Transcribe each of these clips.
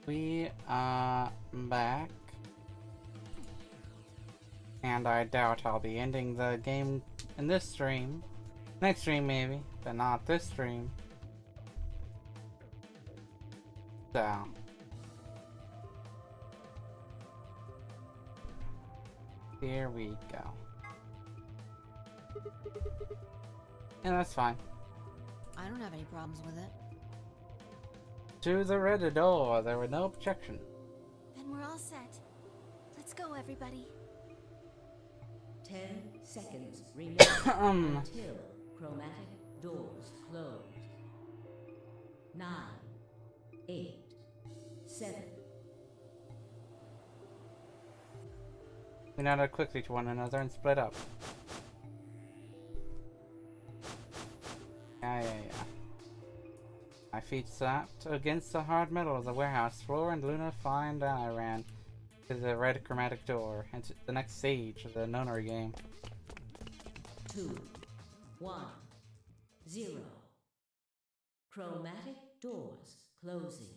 We are back. And I doubt I'll be ending the game in this stream. Next stream maybe, but not this stream. So. Here we go. And that's fine. I don't have any problems with it. To the red door, there were no objection. Then we're all set. Let's go, everybody. 10 seconds remaining until chromatic doors close. 9, 8, 7. We nodded quickly to one another and split up. Yeah. My feet slapped against the hard metal of the warehouse floor, and Luna flying down, I ran to the red chromatic door and to the next stage of the nunnery game. 2, 1, 0. Chromatic doors closing.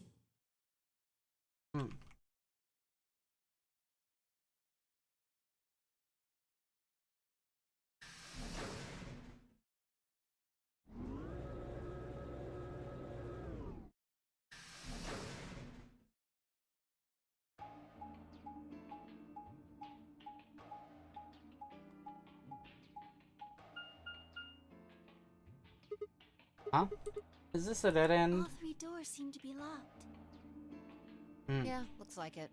Huh? Is this a dead end? All 3 doors seem to be locked. Yeah, looks like it.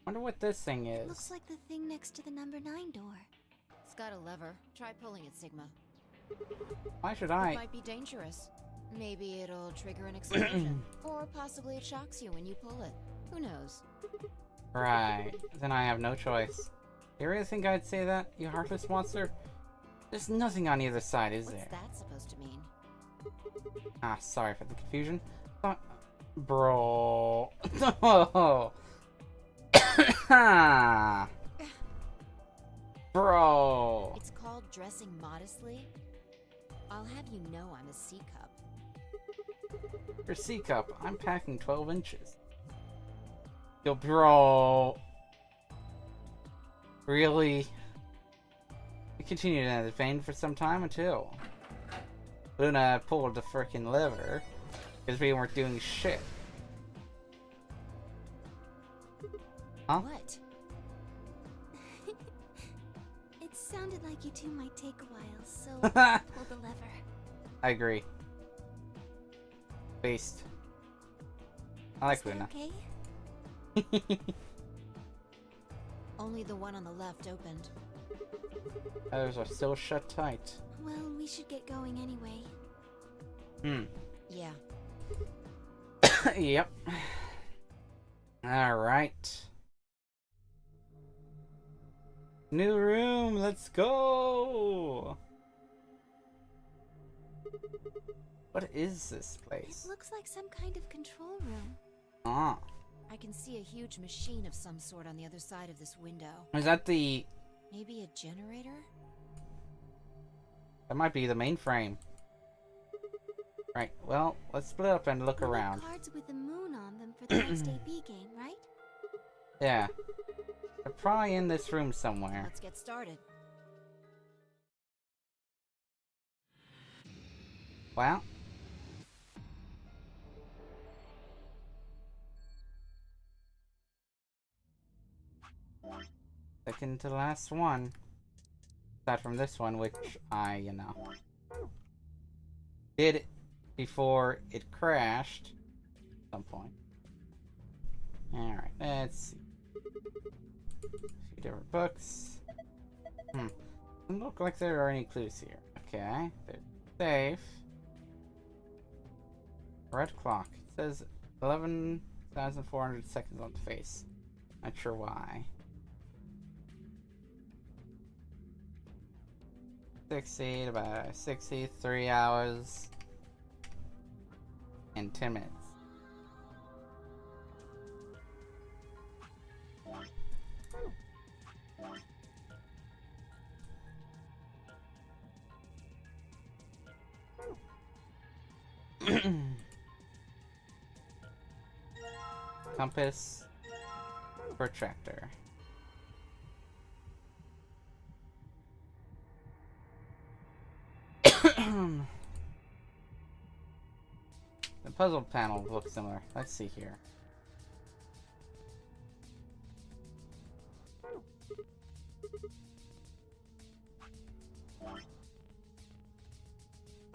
Wonder what this thing is. Looks like the thing next to the number 9 door. It's got a lever. Try pulling it, Sigma. Why should It I? might be dangerous. Maybe it'll trigger an explosion. Or possibly it shocks you when you pull it. Who knows? Right. Then I have no choice. You really think I'd say that, you heartless monster? There's nothing on either side, is What's there? that supposed to mean? Ah, sorry for the confusion. Bro. No. Bro. It's called dressing modestly. I'll have you know I'm a C-cup. Your C cup. I'm packing 12 inches. Yo, bro. Really? We continued in that vein for some time until Luna pulled the frickin' lever because we weren't doing shit. Huh? What? It sounded like you two might take a while, so pull the lever. I agree. Based. I like Is that Luna. okay? Only the one on the left opened. Others are still shut tight. Well, we should get going anyway. Yeah. Yep. Alright. New room, let's go! What is this It place? looks like some kind of control room. Ah. I can see a huge machine of some sort on the other side of this window. Is that the... Maybe a generator? That might be the mainframe. Right, well, let's split up and look There are around. cards with the moon on them for the next AB game, right? Yeah. They're probably in this room somewhere. Let's get started. Well. Second to last one. Aside from this one, which I, did it before it crashed at some point. Alright, let's see. A few different books. Doesn't look like there are any clues here. Okay, there's safe. Red clock. It says 11,400 seconds on the face. Not sure why. 60, about 63 hours and 10 minutes. compass protractor. The puzzle panel looks similar. Let's see here.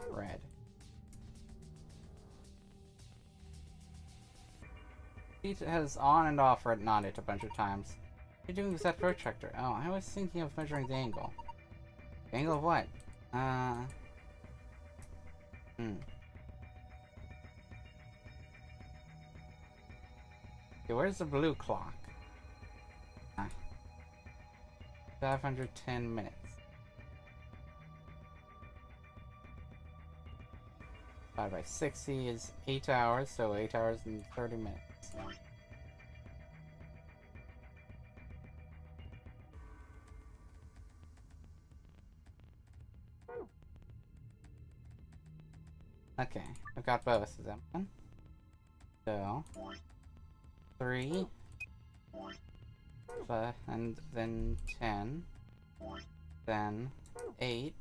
Red. It has on and off written on it a bunch of times. What are you doing with that protractor? Oh, I was thinking of measuring the angle. The angle of what? Okay, where's the blue clock? 510 minutes. Divided by 60 is 8 hours, so 8 hours and 30 minutes. Okay, I've got both of them. So, 3, and then 10, then 8,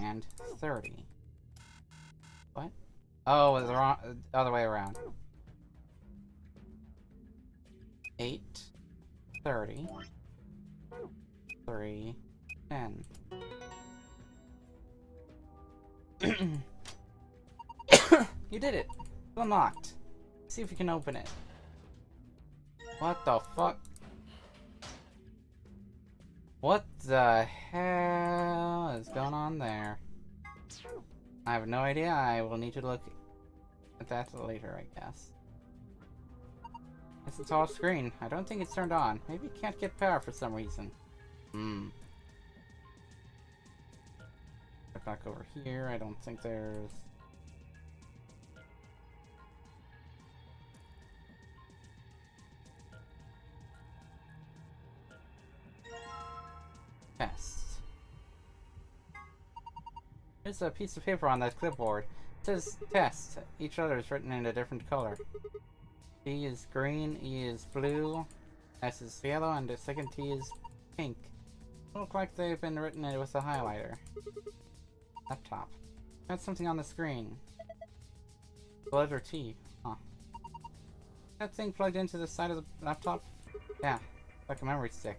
and 30. What? Oh, it's the wrong, other way around. 8, 30, 3, 10. You did it! It's unlocked. See if you can open it. What the fuck? What the hell is going on there? I have no idea. I will need to look at that later, I guess. It's a tall screen. I don't think it's turned on. Maybe it can't get power for some reason. Look back over here. I don't think there's... Tests. There's a piece of paper on that clipboard. It says test. Each other is written in a different color. T is green, E is blue, S is yellow, and the second T is pink. They look like they've been written in with a highlighter. Laptop. That's something on the screen. The letter T. Huh. That thing plugged into the side of the laptop? Yeah, like a memory stick.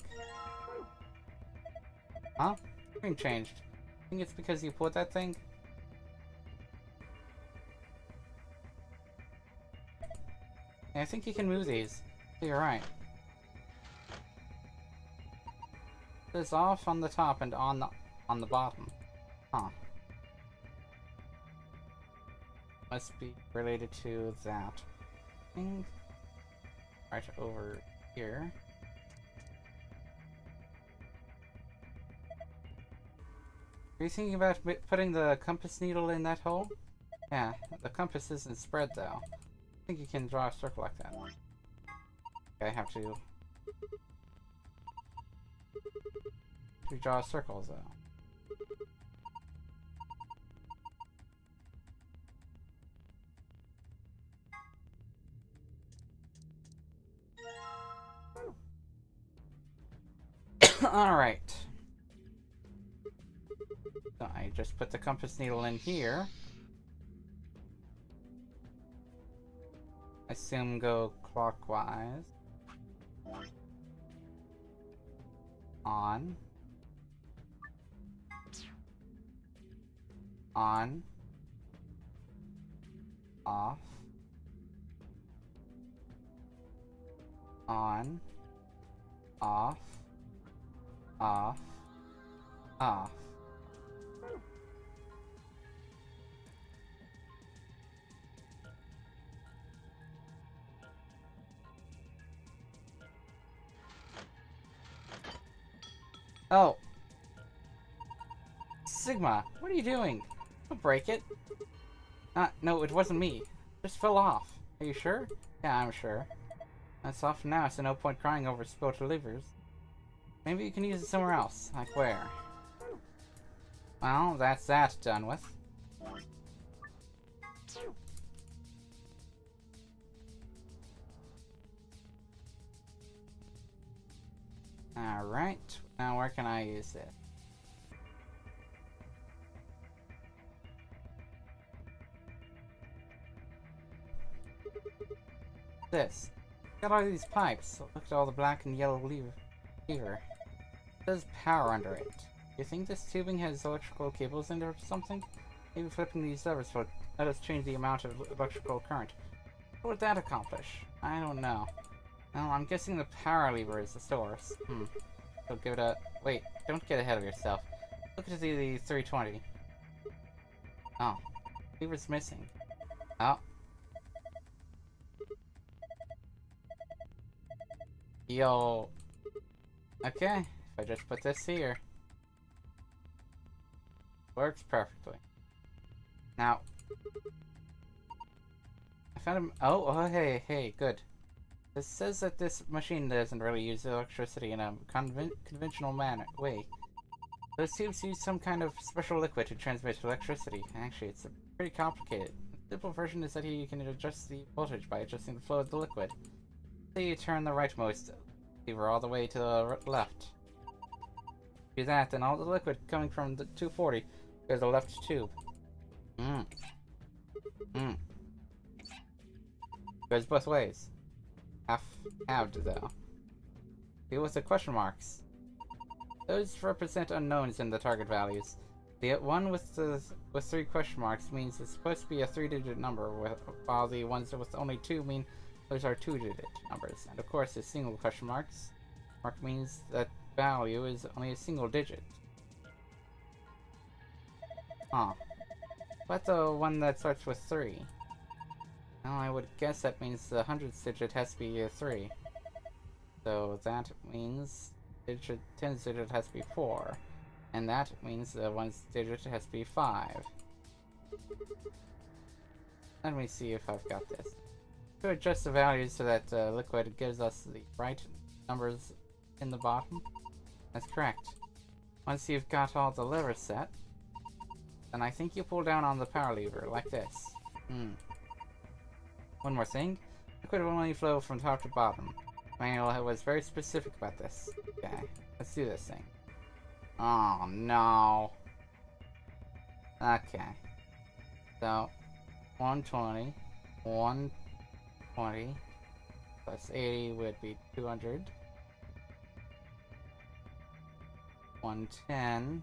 Huh? Screen changed. I think it's because you put that thing? Yeah, I think you can move these. You're right. It's off on the top and on the bottom. Huh. Must be related to that thing. Right over here. Are you thinking about putting the compass needle in that hole? Yeah, the compass isn't spread though. I think you can draw a circle like that. Okay, I have to draw circles though. Alright. So I just put the compass needle in here. Assume go clockwise. On. On. Off. On. Off. Off. Off. Oh. Sigma, what are you doing? Don't break it. No, it wasn't me. It just fell off. Are you sure? Yeah, I'm sure. That's off now, so no point crying over spilled livers. Maybe you can use it somewhere else. Like where? Well, that's that done with. Alright, now where can I use it? This. Got all these pipes. Look at all the black and yellow lever. There's power under it. You think this tubing has electrical cables in there or something? Maybe flipping these levers will let us change the amount of electrical current. What would that accomplish? I don't know. Well, I'm guessing the power lever is the source. So give it a... Wait, don't get ahead of yourself. Look at the 320. Oh. Lever's missing. Oh. Yo. Okay, if I just put this here. Works perfectly. Now. I found him. Oh, hey, good. This says that this machine doesn't really use electricity in a conventional way. Those tubes use some kind of special liquid to transmit electricity. Actually, it's pretty complicated. The simple version is that you can adjust the voltage by adjusting the flow of the liquid. Say you turn the rightmost lever all the way to the left. Do that, then all the liquid coming from the 240 goes to the left tube. Goes both ways. Halved though. Deal with the question marks. Those represent unknowns in the target values. The one with 3 question marks means it's supposed to be a 3-digit number, while the ones with only 2 mean those are 2-digit numbers. And of course, the single question mark means that value is only a single digit. Huh. But the one that starts with 3? Well, I would guess that means the 100th digit has to be a 3. So that means the 10th digit has to be 4. And that means the 1st digit has to be 5. Let me see if I've got this. To adjust the values so that liquid gives us the right numbers in the bottom. That's correct. Once you've got all the levers set, then I think you pull down on the power lever, like this. One more thing. Liquid will only flow from top to bottom. Manual was very specific about this. Okay, let's do this thing. Oh, no. Okay. So, 120. 120 plus 80 would be 200. 110.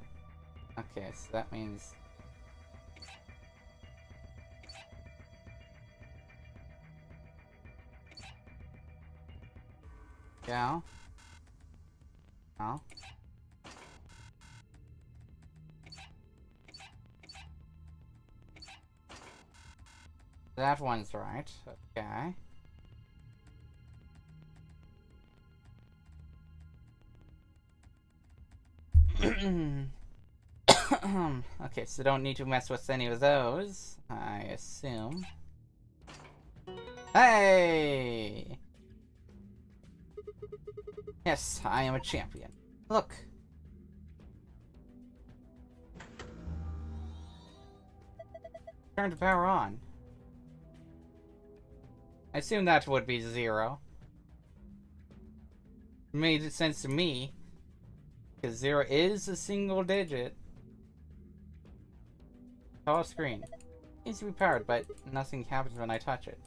Okay, so that means... Yeah. Oh. That one's right. Okay. Okay, so don't need to mess with any of those, I assume. Hey! Yes, I am a champion. Look. Turn the power on. I assume that would be 0. Made sense to me. Because 0 is a single digit. Tall screen. Needs to be powered, but nothing happens when I touch it.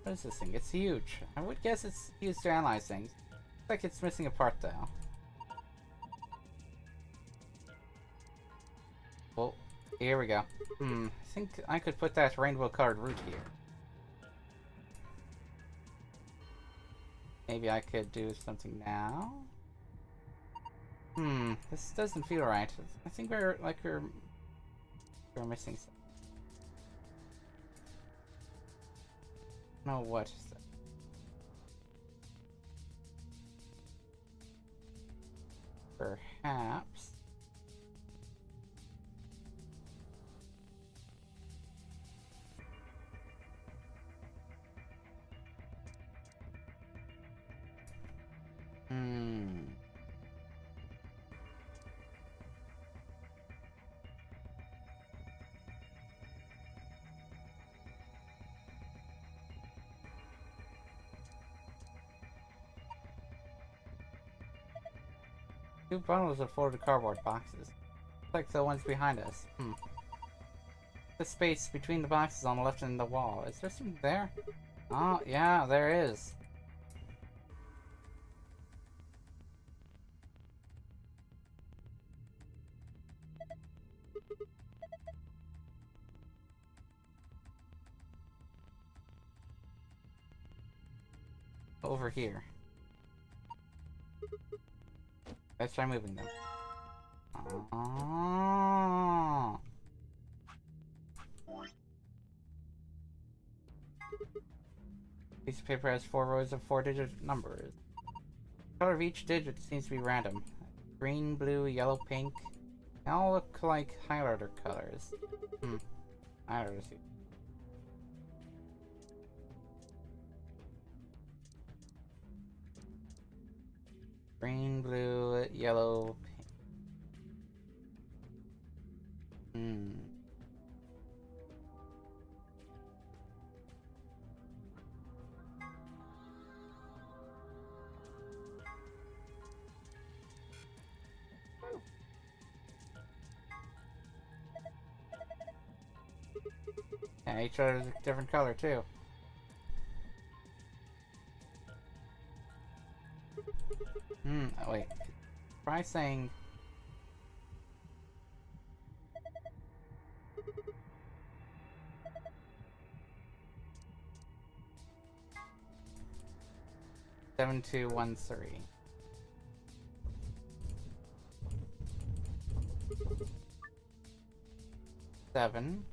What is this thing? It's huge. I would guess it's used to analyze things. Looks like it's missing a part though. Well, here we go. I think I could put that rainbow colored root here. Maybe I could do something now? This doesn't feel right. I think we're missing something. No, what is that? Perhaps. 2 bundles of folded cardboard boxes. Like the ones behind us. The space between the boxes on the left and the wall. Is there something there? Oh, yeah, there is. Over here. Let's try moving them. Oh. Piece of paper has 4 rows of 4-digit numbers. The color of each digit seems to be random. Green, blue, yellow, pink. They all look like highlighter colors. Highlighters. Green, blue, yellow, pink. Yeah, each other's a different color too. Wait. Try saying... Seven, 2, 1, 3. Seven.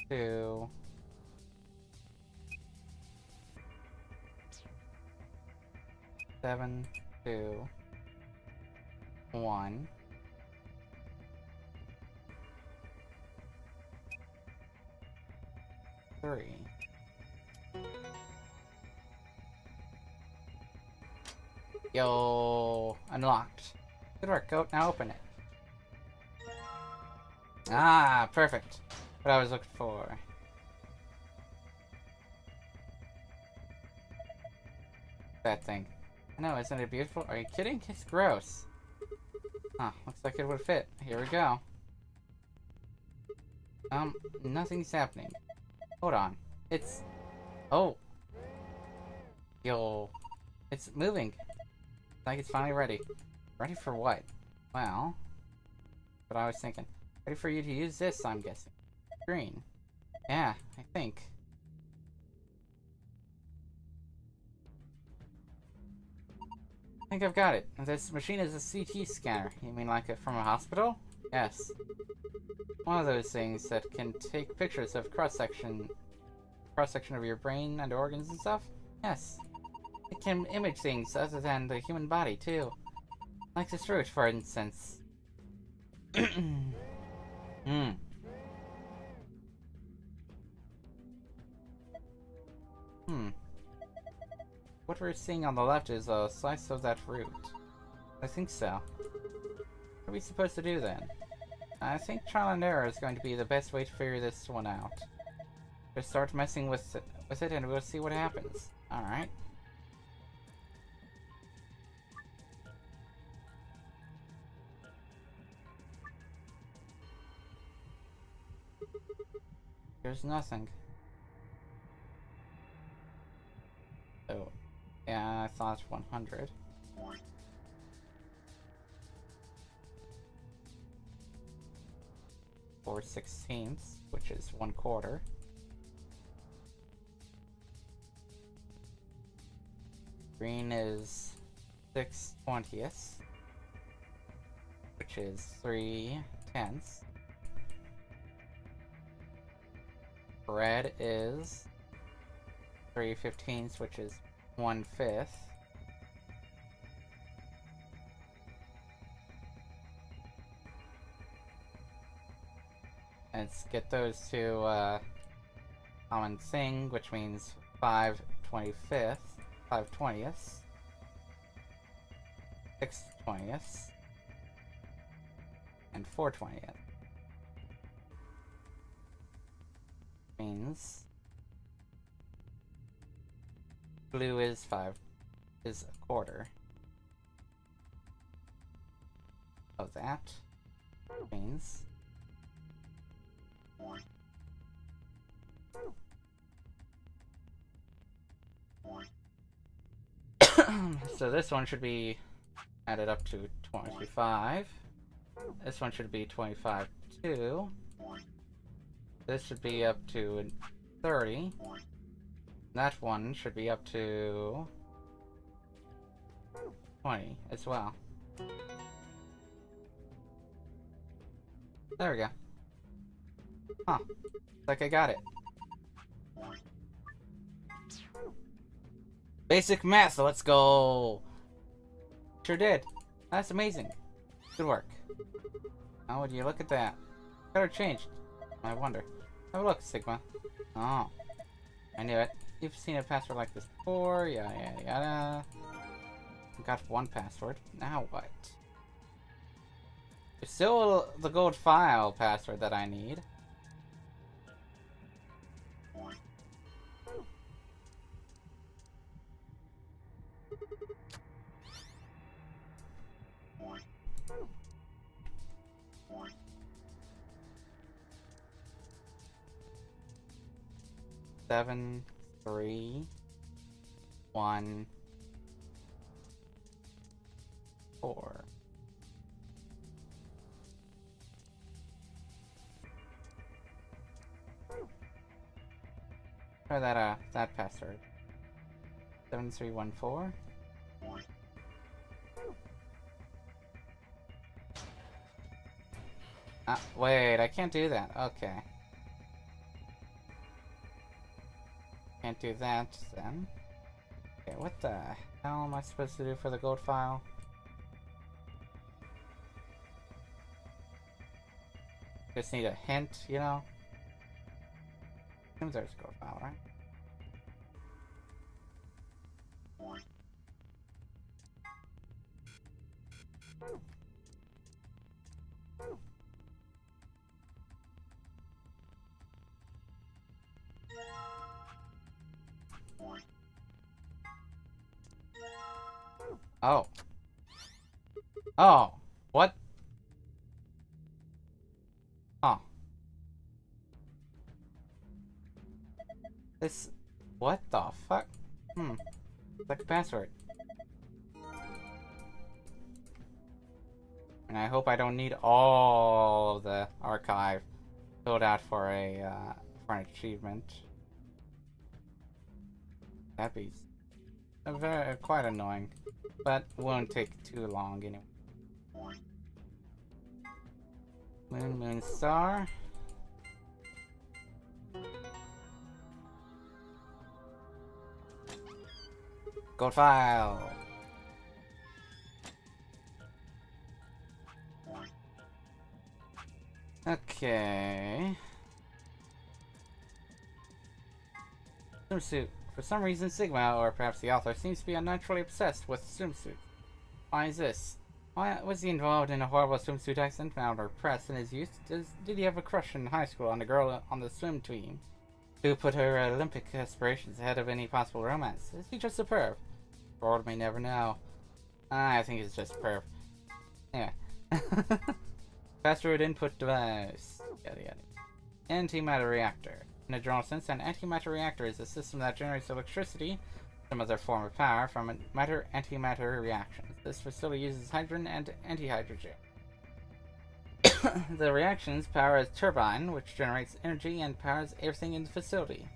2. 7, 2, 1. 3. Yo, unlocked. Good work, go now open it. Ah, perfect. What I was looking for. That thing. I know, isn't it beautiful? Are you kidding? It's gross. Huh, looks like it would fit. Here we go. Nothing's happening. Hold on. It's... Oh. Yo. It's moving. Like it's finally ready. Ready for what? Well... What I was thinking. Ready for you to use this, I'm guessing. Green. Yeah, I think. I think I've got it. This machine is a CT scanner. You mean like it from a hospital? Yes. One of those things that can take pictures of cross-section of your brain and organs and stuff? Yes. It can image things other than the human body, too. Like the throat, for instance. What we're seeing on the left is a slice of that root. I think so. What are we supposed to do then? I think trial and error is going to be the best way to figure this one out. Just start messing with it and we'll see what happens. Alright. There's nothing. Oh. Yeah, I thought 100. Four 16ths, which is 1/4. Green is 6/20ths, which is 3/10. Red is 3/15ths, which is 1/5. Let's get those to common thing, which means 5/25, 5/20ths, 6/20ths, and 4/20ths. Means blue is 1/4. So that means so this one should be added up to 25. This one should be 25 too. This should be up to 30. That one should be up to 20 as well. There we go. Huh. Looks like I got it. Basic math, let's go! Sure did. That's amazing. Good work. Oh, would you look at that? Better changed. I wonder. Have a look, Sigma. Oh. I knew it. You've seen a password like this before, yada yada yada. Got one password. Now what? There's still the gold file password that I need. Seven, 3, 1, 4. Try that password. 7314. Wait, I can't do that. Okay. Can't do that then. Okay, what the hell am I supposed to do for the gold file? Just need a hint, you know? Seems there's a gold file, right? Oh. Oh. What? Huh. This... What the fuck? Like a password. And I hope I don't need all of the archive filled out for for an achievement. That'd be quite annoying, but won't take too long anyway. Moon star. Gold file. Okay. Swimsuit. For some reason, Sigma, or perhaps the author, seems to be unnaturally obsessed with swimsuits. Why is this? Why was he involved in a horrible swimsuit accident found or press in his youth? Did he have a crush in high school on a girl on the swim team who put her Olympic aspirations ahead of any possible romance? Is he just a perv? The world may never know. I think he's just a perv. Anyway. Password input device. Yada yada. Antimatter reactor. In a general sense, an antimatter reactor is a system that generates electricity, some other form of power, from matter-antimatter reactions. This facility uses hydrogen and antihydrogen. The reactions power a turbine, which generates energy and powers everything in the facility.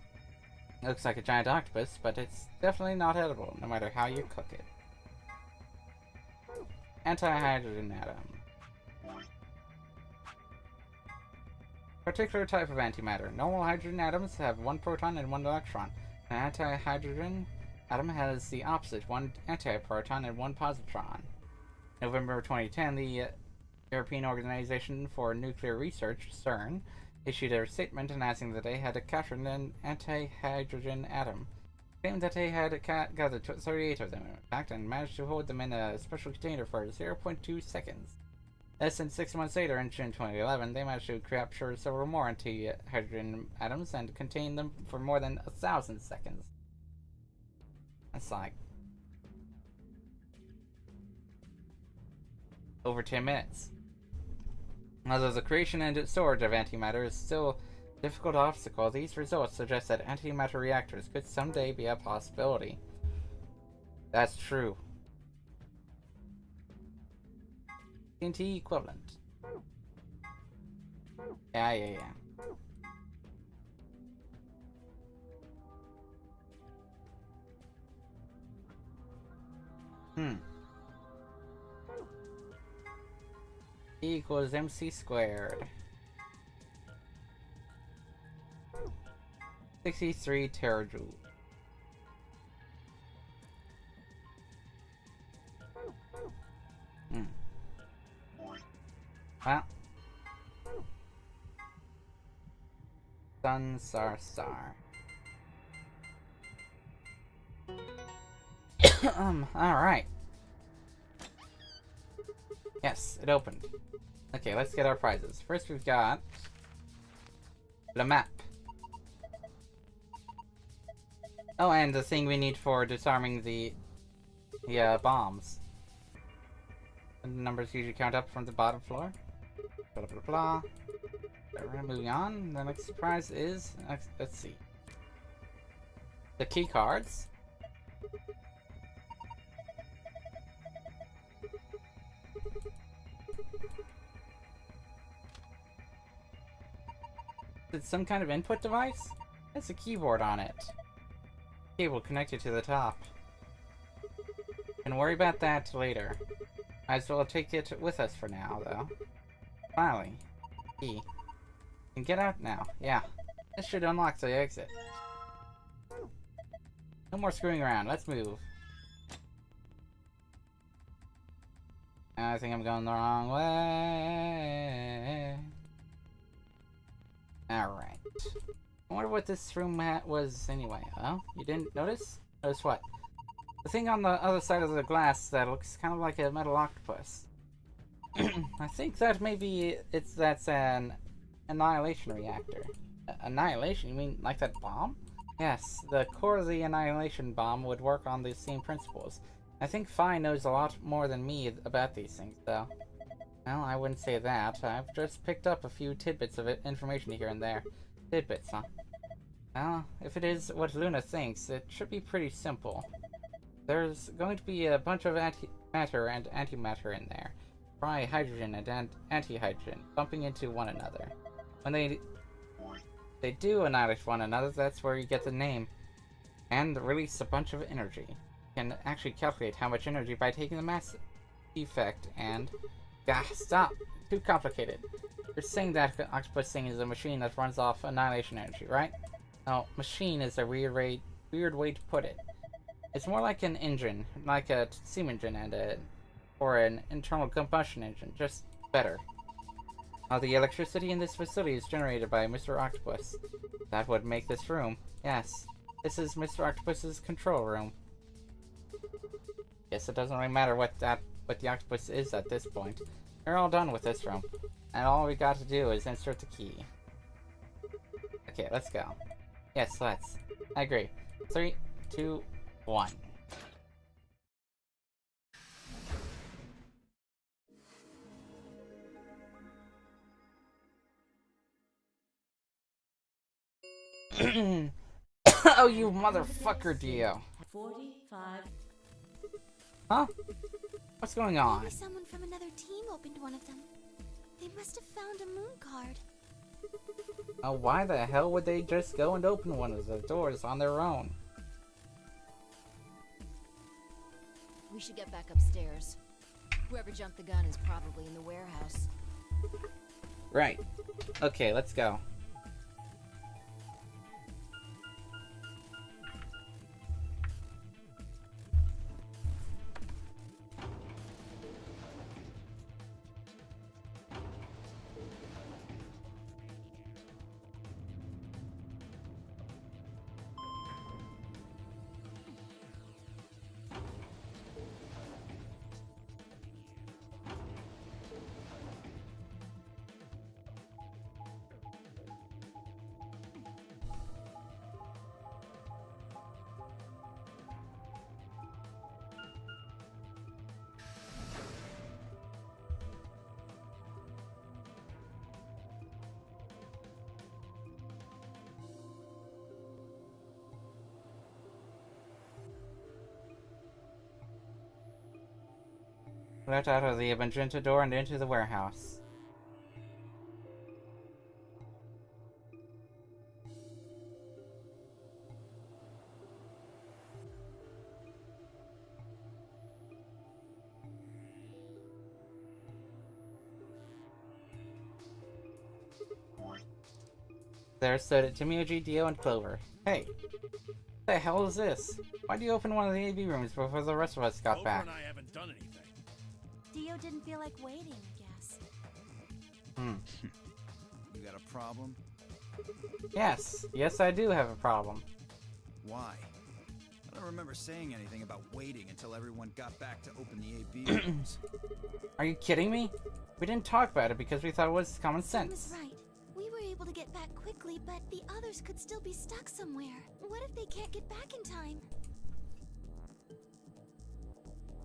It looks like a giant octopus, but it's definitely not edible, no matter how you cook it. Antihydrogen atom. Particular type of antimatter. Normal hydrogen atoms have one proton and one electron. An antihydrogen atom has the opposite, one antiproton and one positron. November 2010, the European Organization for Nuclear Research, CERN, issued a statement announcing that they had captured an antihydrogen atom. Claimed that they had gathered 38 of them, in fact, and managed to hold them in a special container for 0.2 seconds. Less than 6 months later, in June 2011, they managed to capture several more antihydrogen atoms and contain them for more than 1,000 seconds. That's like over 10 minutes. Although the creation and storage of antimatter is still a difficult obstacle, these results suggest that antimatter reactors could someday be a possibility. That's true. TNT equivalent. Yeah. E equals MC squared. 63 terajoule. Well. Star. Alright. Yes, it opened. Okay, let's get our prizes. First we've got the map. Oh, and the thing we need for disarming the bombs. And the numbers usually count up from the bottom floor. Blah blah blah. Moving on. The next prize is, let's see, the key cards. It's some kind of input device? It's a keyboard on it. Cable connected to the top. Can worry about that later. Might as well take it with us for now, though. Finally. Key. Can get out now. Yeah. This should unlock the exit. No more screwing around. Let's move. I think I'm going the wrong way. Alright. I wonder what this room was anyway. Oh, you didn't notice? Notice what? The thing on the other side of the glass that looks kind of like a metal octopus. I think that maybe that's an annihilation reactor. Annihilation? You mean like that bomb? Yes, the core of the annihilation bomb would work on these same principles. I think Phi knows a lot more than me about these things, though. Well, I wouldn't say that. I've just picked up a few tidbits of information here and there. Tidbits, huh? Well, if it is what Luna thinks, it should be pretty simple. There's going to be a bunch of matter and antimatter in there. Probably hydrogen and antihydrogen bumping into one another. When they do annihilate one another, that's where you get the name. And release a bunch of energy. You can actually calculate how much energy by taking the mass effect and... Gah, stop! Too complicated. You're saying that octopus thing is a machine that runs off annihilation energy, right? No, machine is a weird way to put it. It's more like an engine, like a steam engine or an internal combustion engine, just better. All the electricity in this facility is generated by Mr. Octopus. That would make this room. Yes, this is Mr. Octopus's control room. Guess it doesn't really matter what the octopus is at this point. We're all done with this room, and all we got to do is insert the key. Okay, let's go. Yes, let's. I agree. 3, 2, 1. Oh, you motherfucker, Dio. 45. Huh? What's going on? Maybe someone from another team opened one of them. They must have found a moon card. Oh, why the hell would they just go and open one of the doors on their own? We should get back upstairs. Whoever jumped the gun is probably in the warehouse. Right. Okay, let's go. Left out of the magenta door and into the warehouse. There stood Timioji, Dio, and Clover. Hey, what the hell is this? Why'd you open one of the AV rooms before the rest of us got back? Clover and I haven't done anything. Dio didn't feel like waiting, I guess. You got a problem? Yes, I do have a problem. Why? I don't remember saying anything about waiting until everyone got back to open the AV rooms. Are you kidding me? We didn't talk about it because we thought it was common Tim is sense. right. We were able to get back quickly, but the others could still be stuck somewhere. What if they can't get back in time?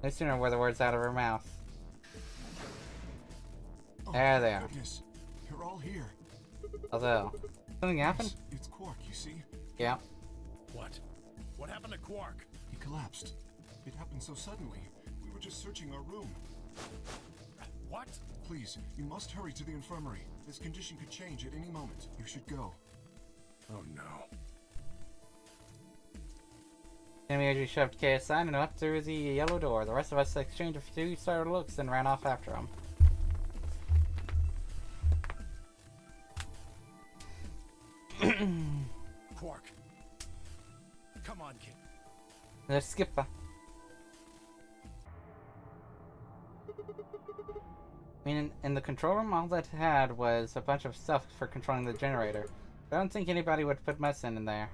No sooner were the words out of her mouth. Oh, There they are. Goodness, you're all here. Although, something happened? It's Quark, you see? Yeah. What? What happened to Quark? He collapsed. It happened so suddenly. We were just searching our room. What? Please, you must hurry to the infirmary. His condition could change at any moment. You should go. Oh no. Timioji shoved KSI and up through the yellow door. The rest of us exchanged a few startled looks and ran off after him. Quark. Come on, kid. The skipper. I mean, in the control room, all that had was a bunch of stuff for controlling the generator. I don't think anybody would put medicine in there.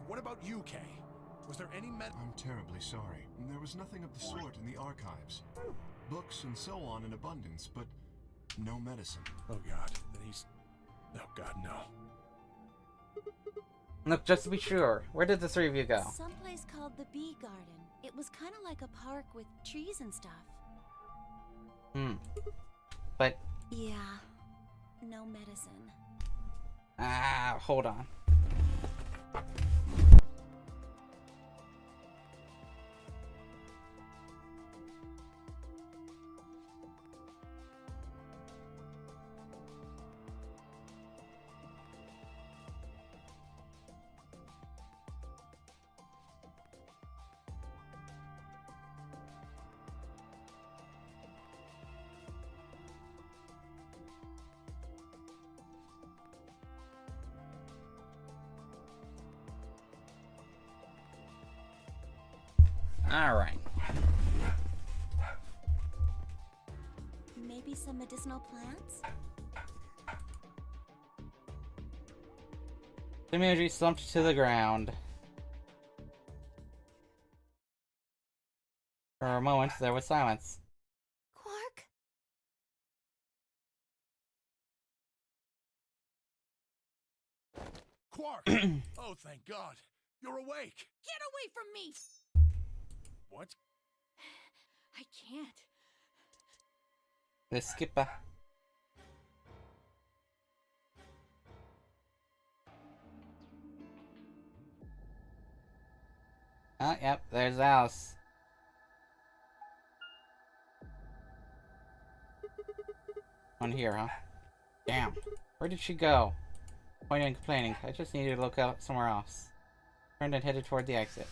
What about you, Kay? Was there any I'm terribly sorry. There was nothing of the sort in the archives. Books and so on in abundance, but no medicine. Oh god, then he's... Oh god, no. Look, just to be sure, where did the three of you go? Someplace called the Bee Garden. It was kind of like a park with trees and stuff. But, Yeah, no medicine. hold on. Alright. Maybe some medicinal plants? Timioji slumped to the ground. For a moment, there was silence. Quark? Quark! Oh, thank god. You're awake. Get away from me! What? I can't. The skipper. Oh, yep, there's Alice. On here, huh? Damn. Where did she go? Pointing and complaining. I just needed to look out somewhere else. Turned and headed toward the exit.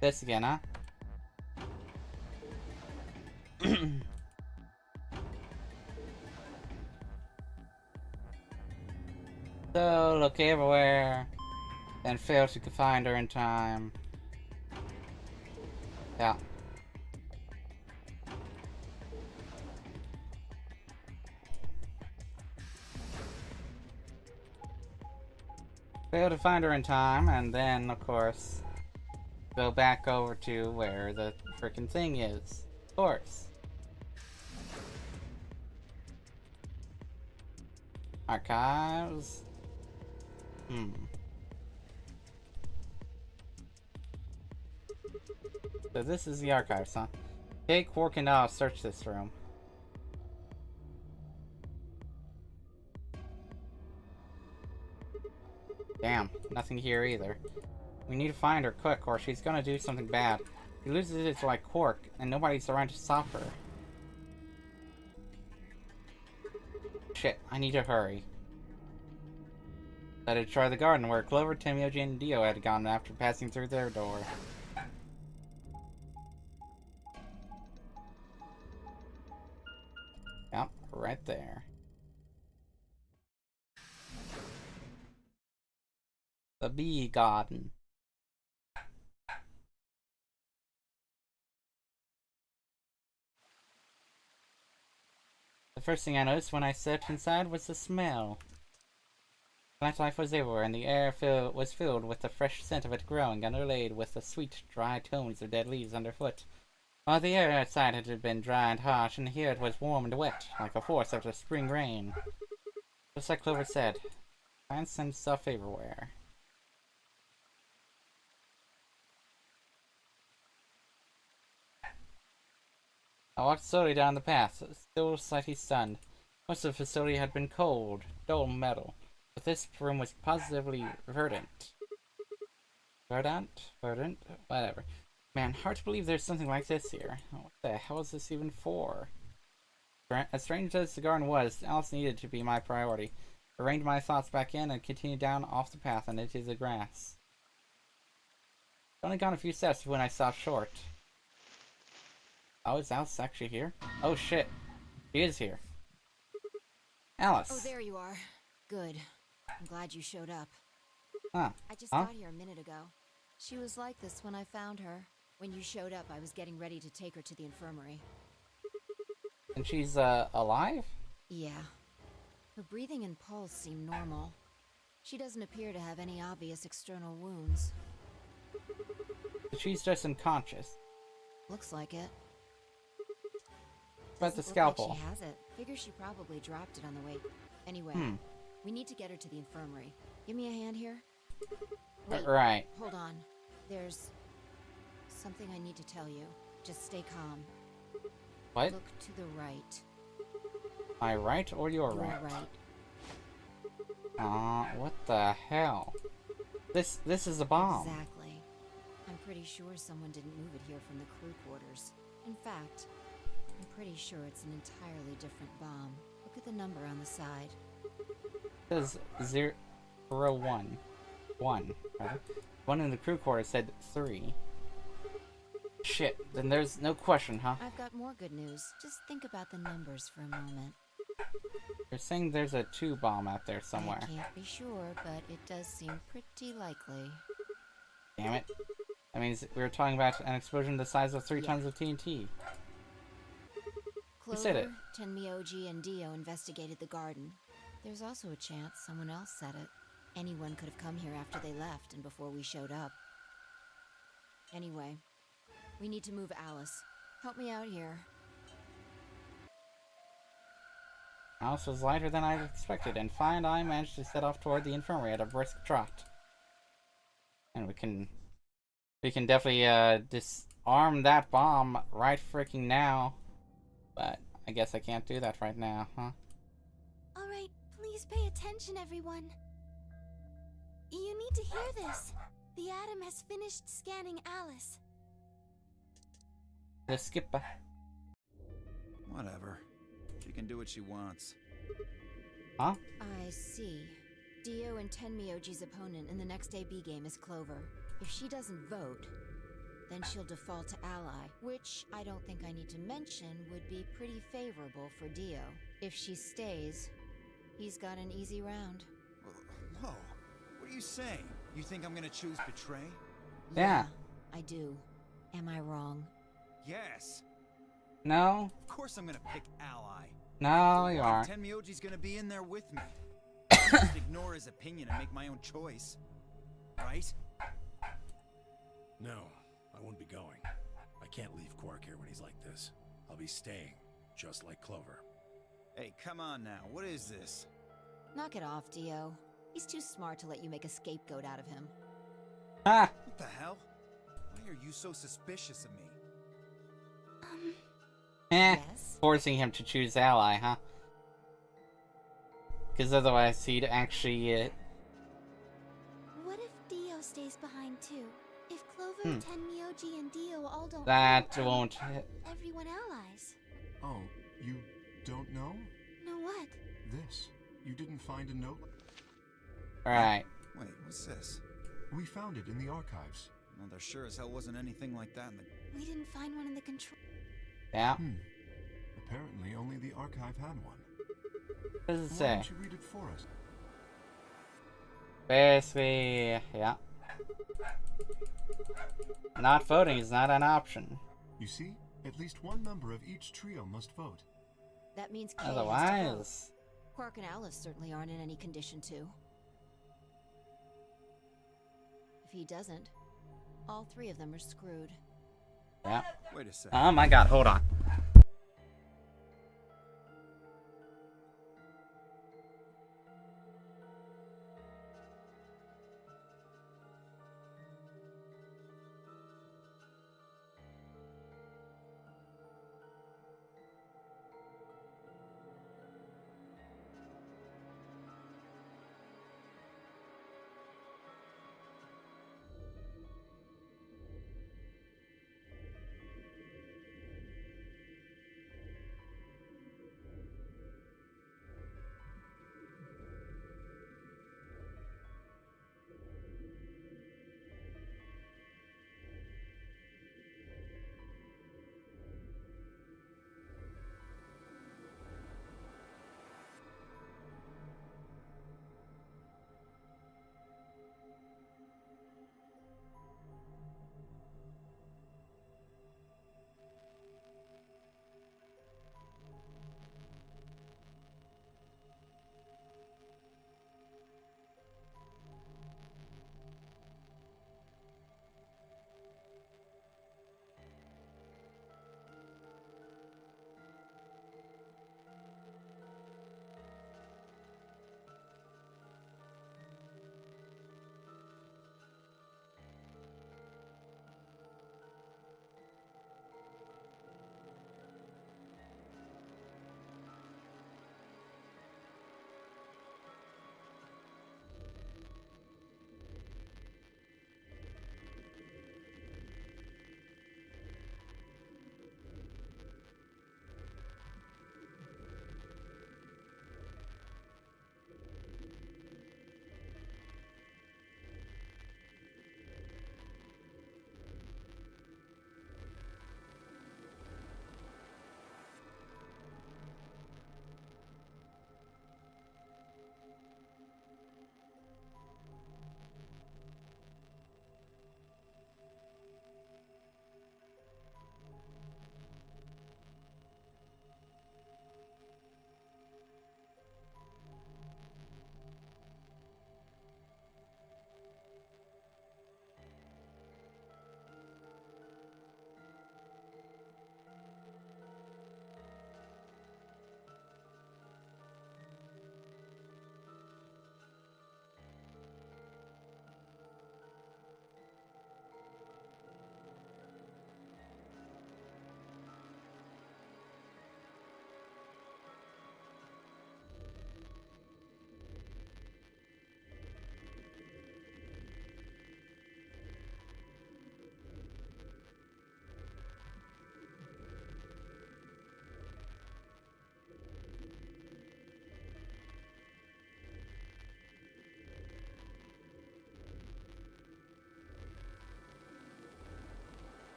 This again, huh? So, look everywhere. Then failed to find her in time. Yeah. Failed to find her in time, and then, of course, go back over to where the frickin' thing is. Of course. Archives. So this is the archives, huh? Okay, Quark and I'll search this room. Damn, nothing here either. We need to find her quick, or she's gonna do something bad. She loses it like Quark, and nobody's around to stop her. Shit, I need to hurry. Decided to try the garden where Clover, Timioji, and Dio had gone after passing through their door. Yep, right there. The bee garden. The first thing I noticed when I stepped inside was the smell. Plant life was everywhere, and the air was filled with the fresh scent of it growing, underlaid with the sweet, dry tones of dead leaves underfoot. While the air outside had been dry and harsh, and here it was warm and wet, like a forest after spring rain. Just like Clover said, plants and stuff everywhere. I walked slowly down the path, still slightly stunned. Most of the facility had been cold, dull metal, but this room was positively verdant. Verdant? Verdant? Whatever. Man, hard to believe there's something like this here. What the hell is this even for? As strange as the garden was, Alice needed to be my priority. I reined my thoughts back in and continued down off the path and into the grass. I'd only gone a few steps when I stopped short. Oh, is Alice actually here? Oh shit. She is here. Alice. Oh, there you are. Good. I'm glad you showed up. Huh. I just got here a minute ago. She was like this when I found her. When you showed up, I was getting ready to take her to the infirmary. And she's, alive? Yeah. Her breathing and pulse seem normal. She doesn't appear to have any obvious external wounds. She's just unconscious. Looks like it. What about the Doesn't look scalpel? like she has it. Figure she probably dropped it on the way. Anyway, we need to get her to the infirmary. Give me a hand here. Wait, Right. hold on. There's something I need to tell you. Just stay calm. What? Look to the right. My right or your You're right? right. What the hell? This is a bomb. Exactly. I'm pretty sure someone didn't move it here from the crew quarters. In fact, I'm pretty sure it's an entirely different bomb. Look at the number on the side. It says 001. 1, rather. One in the crew quarters said 3. Shit, then there's no question, huh? I've got more good news. Just think about the numbers for a moment. You're saying there's a 2 bomb out there somewhere. I can't be sure, but it does seem pretty likely. Damn it. That means we were talking about an explosion the size of 3 tons of TNT. Clover, said it. Tenmyoji, and Dio investigated the garden. There's also a chance someone else said it. Anyone could have come here after they left and before we showed up. Anyway, we need to move Alice. Help me out here. Alice was lighter than I expected, and Fine I managed to set off toward the infirmary at a brisk trot. And we can definitely disarm that bomb right freaking now. But I guess I can't do that right now, huh? Alright, please pay attention, everyone. You need to hear this. The Atom has finished scanning Alice. The skipper. Whatever. She can do what she wants. Huh? I see. Dio and Tenmyoji's opponent in the next AB game is Clover. If she doesn't vote, then she'll default to ally, which I don't think I need to mention would be pretty favorable for Dio. If she stays, he's got an easy round. Whoa. What are you saying? You think I'm gonna choose betray? Yeah. I do. Am I wrong? Yes. No? Of course I'm gonna pick ally. No, you aren't. Tenmyoji's gonna be in there with me. I just ignore his opinion and make my own choice. Right? No, I won't be going. I can't leave Quark here when he's like this. I'll be staying, just like Clover. Hey, come on now. What is this? Knock it off, Dio. He's too smart to let you make a scapegoat out of him. Ah! What the hell? Why are you so suspicious of me? Yes? Forcing him to choose ally, huh? Because otherwise he'd actually What if Dio stays behind too? If Clover, Tenmyoji, and Dio all don't That vote, won't. everyone allies. Oh, you don't know? Know what? This. You didn't find a note? Alright. Wait, what's this? We found it in the archives. Well, there sure as hell wasn't anything like that in the... We didn't find one in the control. Yeah. Apparently, only the archive had one. What does it Why say? don't you read it for us? Basically, yeah. Not voting is not an option. You see, at least one member of each trio must vote. That means Kay has to vote. Otherwise, Quark and Alice certainly aren't in any condition to. If he doesn't, all three of them are screwed. yeah. Wait a second. Oh my god, hold on.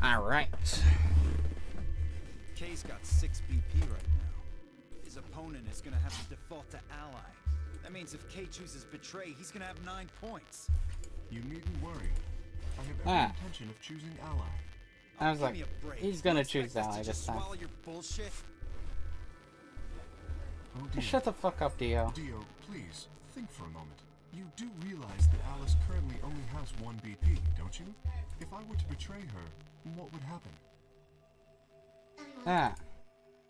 Alright. Kay's got 6 BP right now. Is opponent is gonna have to default to ally. That means if K chooses betray, he's gonna have 9 points. You needn't worry. I have every intention of choosing ally. I was Give like, me a break. he's gonna You expect choose us to ally this just time. swallow your bullshit? Oh dear. Shut the fuck up, Dio. Dio, please, think for a moment. You do realize that Alice currently only has 1 BP, don't you? If I were to betray her, what would happen? Ah.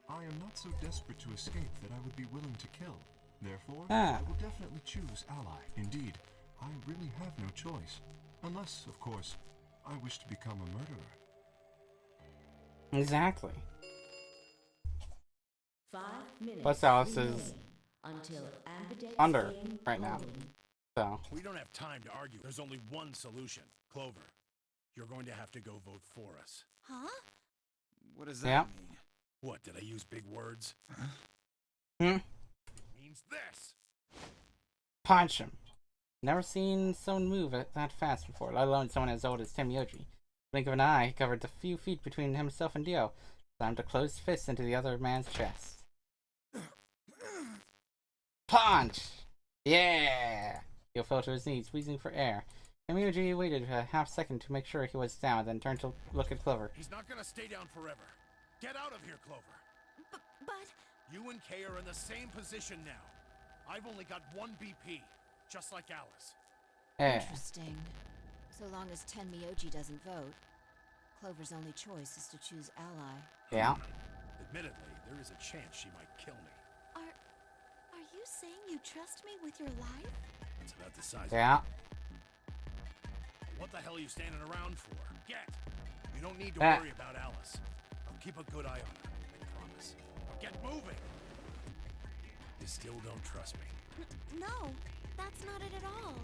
I am not so desperate to escape that I would be willing to kill. Therefore, Ah. I will definitely choose ally. Indeed, I really have no choice. Unless, of course, I wish to become a murderer. Exactly. 5 minutes. Plus Alice remain is until Ambidex under game right now. polling. So, We don't have time to argue. There's only one solution. Clover, you're going to have to go vote for us. Huh? What does that Yeah. mean? What, did I use big words? hmm? Means this. Punch him. Never seen someone move it that fast before, let alone someone as old as Temioji. Blink of an eye, he covered the few feet between himself and Dio. Slammed a closed fist into the other man's chest. Punch! Yeah! Dio fell to his knees, wheezing for air. Temioji waited a half second to make sure he was down, then turned to look at Clover. He's not gonna stay down forever. Get out of here, Clover. But You and Kay are in the same position now. I've only got 1 BP, just like Alice. Yeah. Interesting. So long as Tenmyoji doesn't vote, Clover's only choice is to choose ally. Yeah. Admittedly, there is a chance she might kill me. are you saying you trust me with your life? It's about the size Yeah. of What the hell are you standing around for? Get! You don't need to Ah. worry about Alice. I'll keep a good eye on her, I promise. Now get moving! You still don't trust me. No, that's not it at all.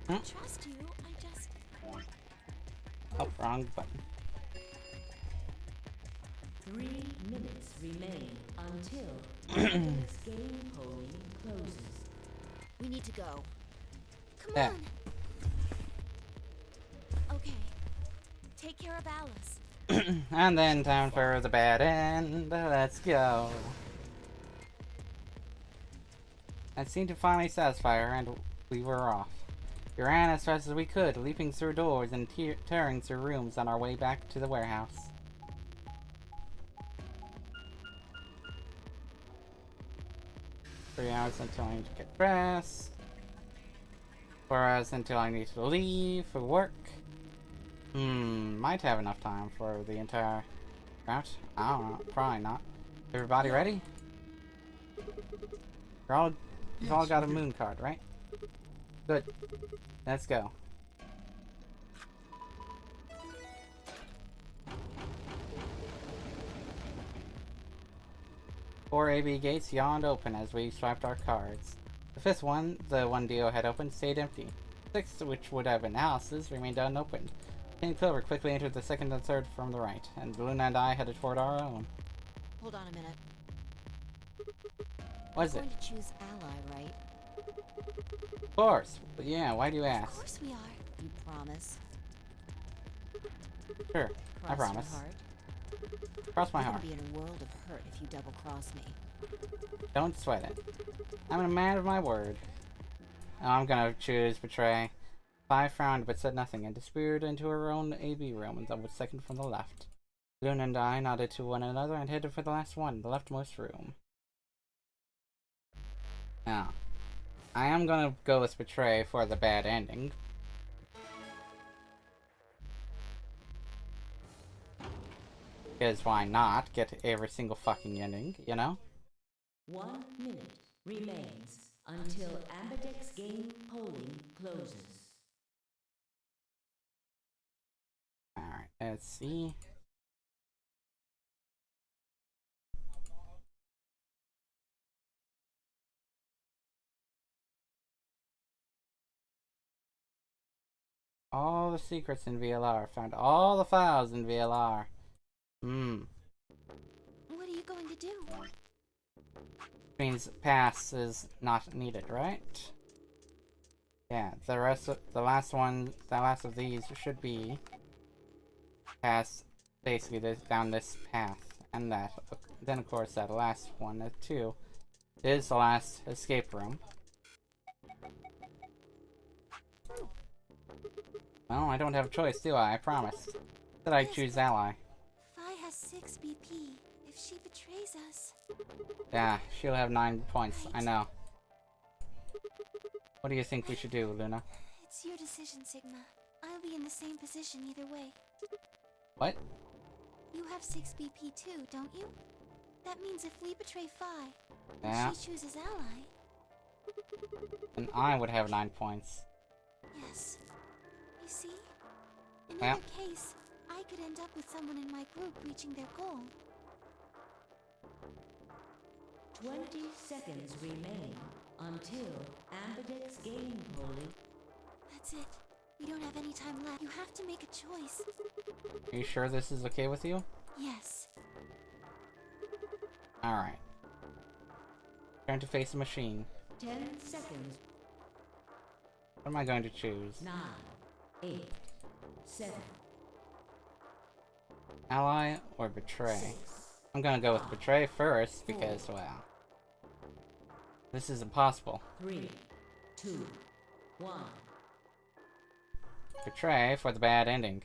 Hmm? I trust you. I just. Oh, wrong button. 3 minutes remain until Ambidex game polling closes. We need to go. Come Yeah. on. Okay. Take care of Alice. And then time for the bad end. Let's go. That seemed to finally satisfy her, and we were off. We ran as fast as we could, leaping through doors and tearing through rooms on our way back to the warehouse. 3 hours until I need to get dressed. 4 hours until I need to leave for work. Might have enough time for the entire route. I don't know. Probably not. Everybody ready? You've all got a moon card, right? Good. Let's go. 4 AB gates yawned open as we swiped our cards. The 5th one, the one Dio had opened, stayed empty. 6th, which would have been Alice's, remained unopened. Kay and Clover quickly entered the 2nd and 3rd from the right, and Luna and I headed toward our own. Hold on a minute. What is We're it? going to choose ally, right? Of course. But yeah, why do you Of ask? course we are. You promise? Sure, I Cross promise. Your heart? Cross my You're heart. gonna be in a world of hurt if you double cross me. Don't sweat it. I'm a man of my word. I'm gonna choose betray. 5 frowned but said nothing and disappeared into her own AB room and the 2nd from the left. Luna and I nodded to one another and headed for the last one, the leftmost room. Now, I am gonna go with betray for the bad ending. Because why not get every single fucking ending, you know? 1 minute remains until Ambidex game polling closes. Alright, let's see. All the secrets in VLR. Found all the files in VLR. What are you going to do? Means pass is not needed, right? Yeah, the rest of the last of these should be pass basically this, down this path and that. Then of course that last one too This is the last escape room. Well, I don't have a choice, do I? I promise. That I choose ally. Phi has 6 BP. If she betrays us... Yeah, she'll have 9 points. I know. What do you think we should do, Luna? It's your decision, Sigma. I'll be in the same position either way. What? You have 6 BP too, don't you? That means if we betray Phi, Yeah. and she chooses ally... And I would have 9 points. Yes. You see? In Yeah. either case, I could end up with someone in my group reaching their goal. 20 seconds remain until Ambidex's game polling. That's it. We don't have any time left. You have to make a choice. Are you sure this is okay with you? Yes. Alright. Turn to face a machine. 10 seconds. What am I going to choose? 9, 8, 7, Ally or betray? 6. I'm gonna go with betray first because, well, this is impossible. 3, 2, 1. Betray for the bad ending.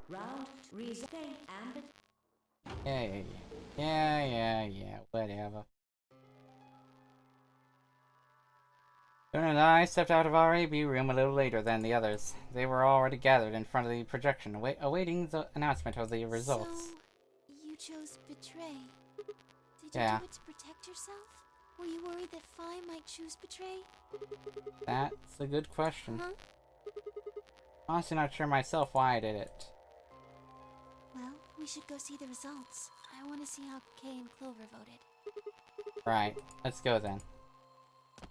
Round reset. Ambit. Yeah, whatever. Luna and I stepped out of our AB room a little later than the others. They were already gathered in front of the projection, awaiting the announcement of the results. So, you chose betray. Did you Yeah. do it to protect yourself? Were you worried that Phi might choose betray? That's a good question. Huh? Honestly not sure myself why I did it. Well, we should go see the results. I want to see how Kay and Clover voted. Right, let's go then.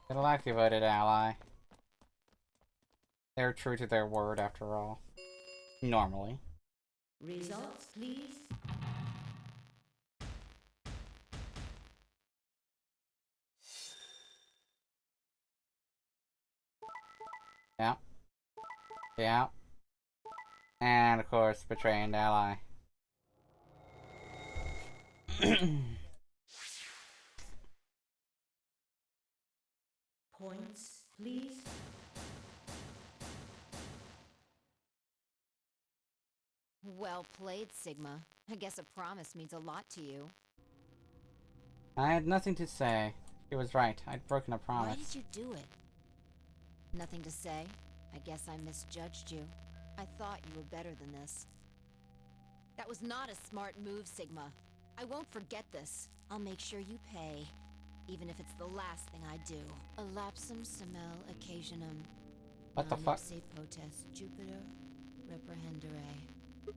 Good luck, you voted ally. They're true to their word after all. Normally. Results, please. Yeah. Yeah. And of course, betray and ally. Points, please. Well played, Sigma. I guess a promise means a lot to you. I had nothing to say. She was right. I'd broken a promise. Why did you do it? Nothing to say. I guess I misjudged you. I thought you were better than this. That was not a smart move, Sigma. I won't forget this. I'll make sure you pay, even if it's the last thing I do. Elapsum semel occasionum. What the fuck? Se potest Jupiter reprehendere.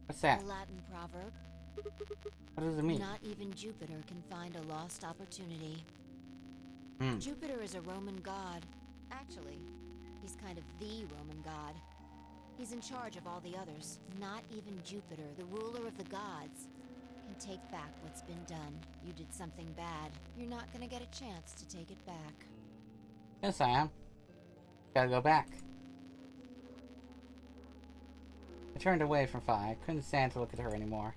What's that? A Latin proverb. What does it mean? Not even Jupiter can find a lost opportunity. Hmm. Jupiter is a Roman god. Actually, he's kind of the Roman god. He's in charge of all the others. Not even Jupiter, the ruler of the gods, can take back what's been done. You did something bad. You're not gonna get a chance to take it back. Yes, I am. Gotta go back. I turned away from Phi. I couldn't stand to look at her anymore.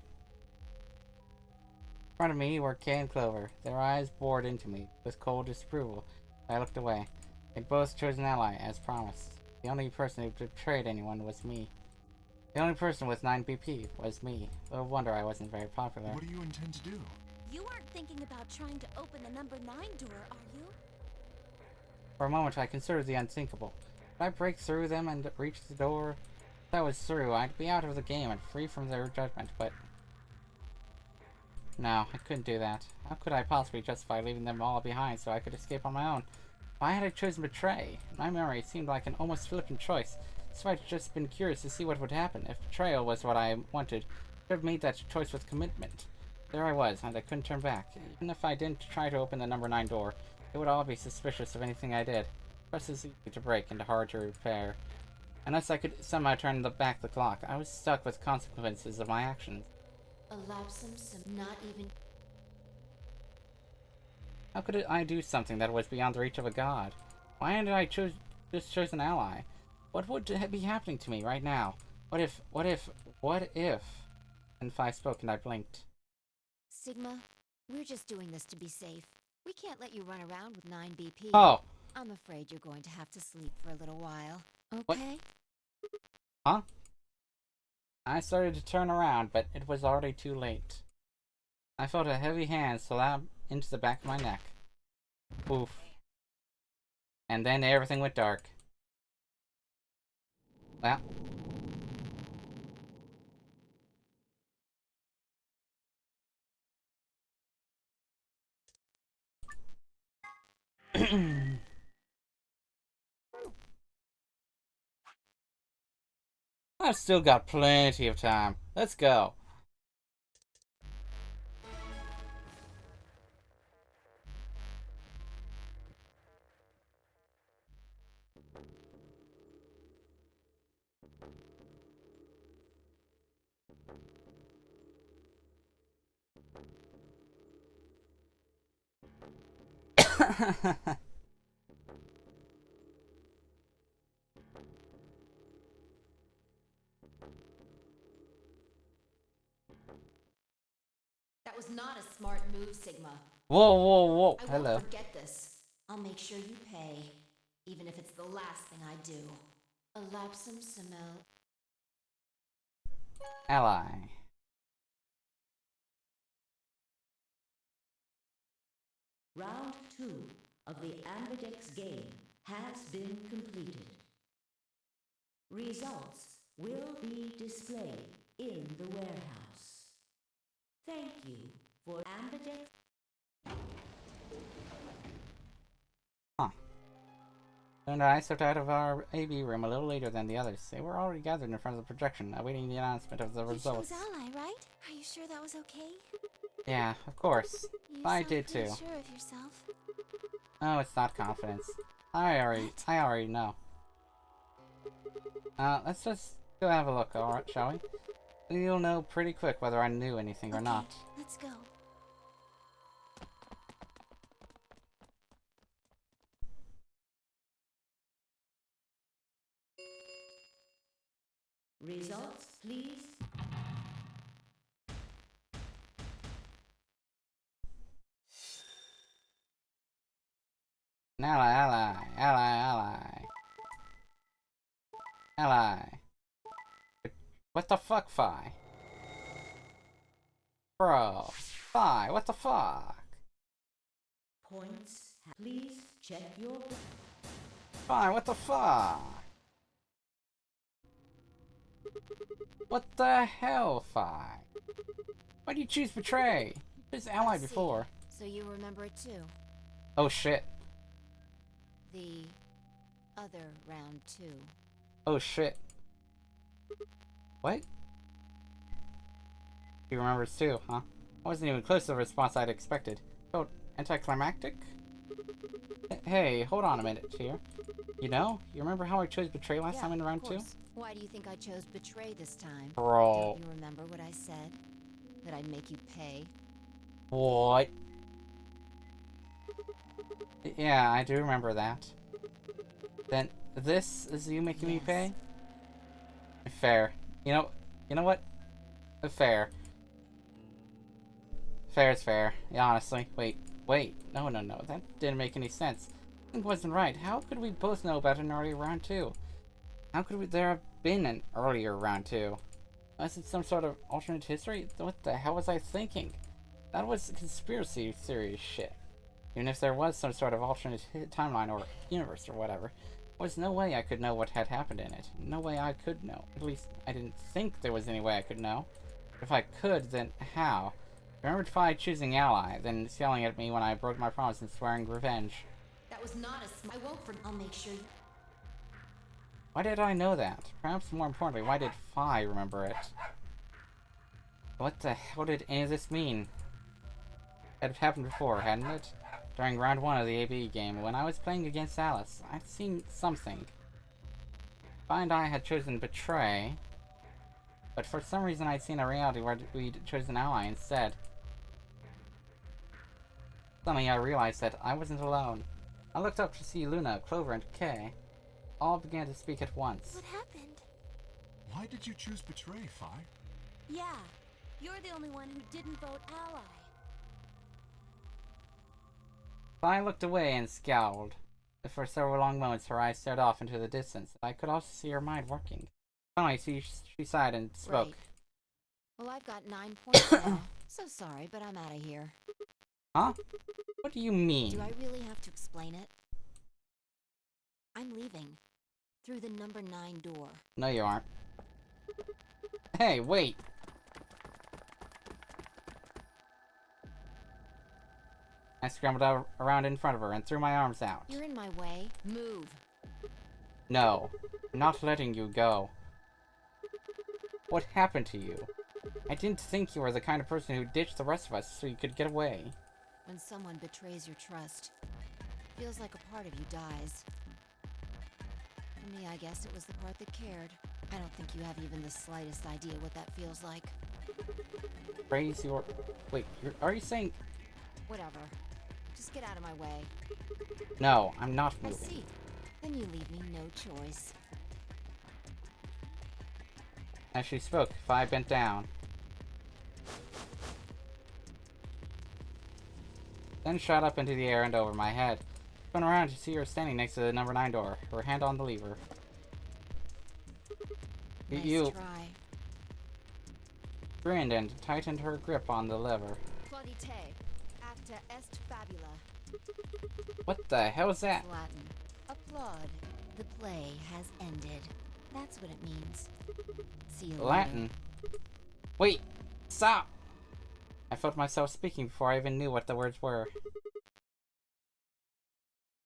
In front of me were Kay and Clover. Their eyes bored into me with cold disapproval. I looked away. They'd both chosen ally, as promised. The only person who betrayed anyone was me. The only person with 9 BP was me. No wonder I wasn't very popular. What do you intend to do? You aren't thinking about trying to open the number 9 door, are you? For a moment I considered the unthinkable. Could I break through them and reach the door? If that was true, I'd be out of the game and free from their judgment, but... No, I couldn't do that. How could I possibly justify leaving them all behind so I could escape on my own? Why had I chosen betray? In my memory, it seemed like an almost flippant choice. So I'd just been curious to see what would happen. If betrayal was what I wanted, I should have made that choice with commitment. There I was, and I couldn't turn back. Even if I didn't try to open the number 9 door, they would all be suspicious of anything I did. Trust is easy to break and hard to repair. Unless I could somehow turn back the clock, I was stuck with consequences of my actions. Elapsum not even... How could I do something that was beyond the reach of a god? Why did I just choose an ally? What would be happening to me right now? What if... And Phi spoke and I blinked. Sigma, we're just doing this to be safe. We can't let you run around with 9 BP. Oh, I'm afraid you're going to have to sleep for a little while. What? Okay? huh? I started to turn around, but it was already too late. I felt a heavy hand slap into the back of my neck. Oof. And then everything went dark. Well. I've still got plenty of time. Let's go. That was not a smart move, Sigma. Whoa, whoa, whoa. I Hello. won't forget this. I'll make sure you pay, even if it's the last thing I do. A lapsum simel. Ally. Round 2 of the Ambidex game has been completed. Results will be displayed in the warehouse. Thank you for Ambidex. And I stepped out of our AB room a little later than the others. They were already gathered in front of the projection, awaiting the announcement of the results. You chose Ally, right? Are you sure that was okay? Yeah, of course. You I sound did pretty too. sure of yourself. Oh, it's not confidence. I already know. Let's just go have a look, alright, shall we? You'll know pretty quick whether I knew anything or Okay, not. let's go. Results, please. Ally. What the fuck, Phi? Bro. Phi, what the fuck? Points. Please check your. Phi, what the fuck? What the hell, Phi? Why do you choose Betray? You chose Ally I see. before. So you remember it too. Oh shit. The other round 2. Oh shit. What? He remembers too, huh? I wasn't even close to the response I'd expected. Felt anticlimactic? Hey, hold on a minute here. You know, you remember how I chose Betray last time in round 2? Why do you think I chose Betray this time? Bro. Don't you remember what I said? That I'd make you pay? What? Yeah, I do remember that. Then, this is you making me pay? Fair. You know what? Fair. Fair is fair. Yeah, honestly. Wait. No. That didn't make any sense. It wasn't right. How could we both know about an earlier round 2? How could there have been an earlier round 2? Was it some sort of alternate history? What the hell was I thinking? That was conspiracy theory shit. Even if there was some sort of alternate timeline or universe or whatever, there was no way I could know what had happened in it. No way I could know. At least, I didn't think there was any way I could know. If I could, then how? I remembered Phi choosing Ally, then yelling at me when I broke my promise and swearing revenge. That was not a. I won't. I'll make sure. Why did I know that? Perhaps more importantly, why did Phi remember it? What the hell did any of this mean? It had happened before, hadn't it? During round 1 of the AB game, when I was playing against Alice, I'd seen something. Phi and I had chosen Betray, but for some reason I'd seen a reality where we'd chosen Ally instead. Suddenly I realized that I wasn't alone. I looked up to see Luna, Clover, and Kay. All began to speak at once. What happened? Why did you choose Betray, Phi? Yeah, you're the only one who didn't vote Ally. I looked away and scowled. For several long moments, her eyes stared off into the distance. I could also see her mind working. Finally, she sighed and spoke. Right. Well, I've got 9 points now. So sorry, but I'm out of here. Huh? What do you mean? Do I really have to explain it? I'm leaving. Through the number 9 door. No, you aren't. Hey, wait! I scrambled around in front of her and threw my arms out. You're in my way. Move. No, I'm not letting you go. What happened to you? I didn't think you were the kind of person who ditched the rest of us so you could get away. When someone betrays your trust, feels like a part of you dies. For me, I guess it was the part that cared. I don't think you have even the slightest idea what that feels like. Raise your... Wait, are you saying... Whatever. Just get out of my way. No, I'm not I moving. see. Then you leave me no choice. As she spoke, I bent down. Then shot up into the air and over my head. Spun around to see her standing next to the number 9 door, her hand on the lever. Nice You try. grinned and tightened her grip on the lever. Claudite, acta est fabula. What the hell is that? It's Latin. Applaud. The play has ended. That's what it means. See you later. Latin. Wait! Stop! I felt myself speaking before I even knew what the words were.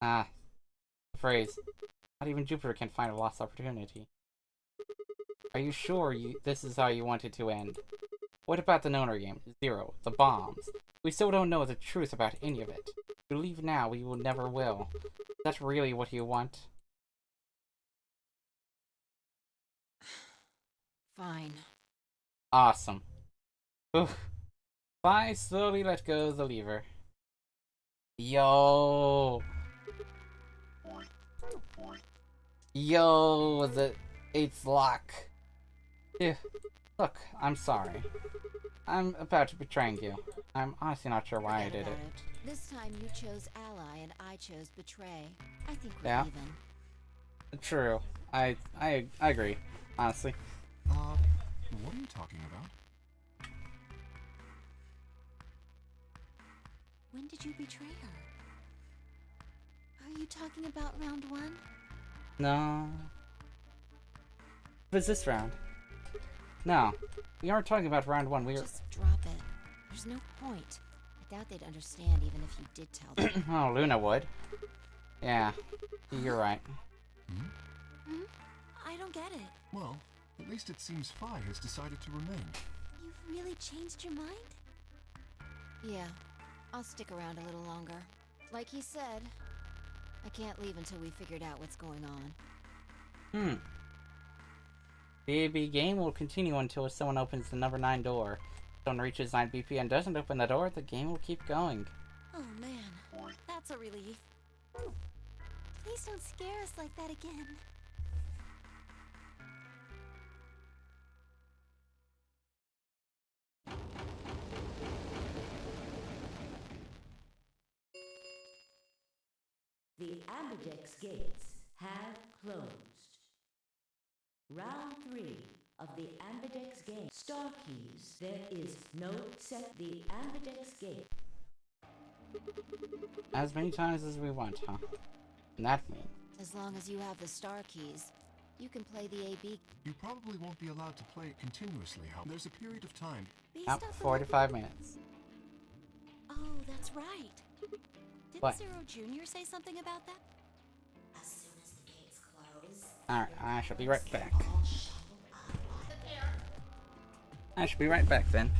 Ah. The phrase. Not even Jupiter can find a lost opportunity. Are you sure this is how you want it to end? What about the Noner game? Zero. The bombs. We still don't know the truth about any of it. If you leave now, we will never will. Is that really what you want? Fine. Awesome. Oof. I slowly let go of the lever. Yo! Yo, the 8th lock. Yeah. Look, I'm sorry. I'm about to betray you. I'm honestly not sure why I Forget did about it. This time you chose ally and I chose betray. I think we're Yeah. even. True. I agree, honestly. What are you talking about? When did you betray her? Are you talking about round 1? No. It was this round. No. We aren't talking about round 1. We are... Just drop it. There's no point. I doubt they'd understand even if you did tell them. Oh, Luna would. Yeah. You're right. I don't get it. Well, at least it seems Phi has decided to remain. You've really changed your mind? Yeah. I'll stick around a little longer. Like he said, I can't leave until we figured out what's going on. The AB game will continue until someone opens the number 9 door. If someone reaches 9 BP and doesn't open the door, the game will keep going. Oh man, that's a relief. Please don't scare us like that again. The Ambidex gates have closed. Round 3 of the Ambidex game. Star keys. There is no set. The Ambidex gate. As many times as we want, huh? And that means... As long as you have the star keys, you can play the AB. You probably won't be allowed to play it continuously, however. There's a period of time. Based Up off 4 to of 5 minutes. Oh, that's right. Didn't What? Zero Jr. say something about that? As soon as the gates close. Alright, I shall be right back. I shall be right back then.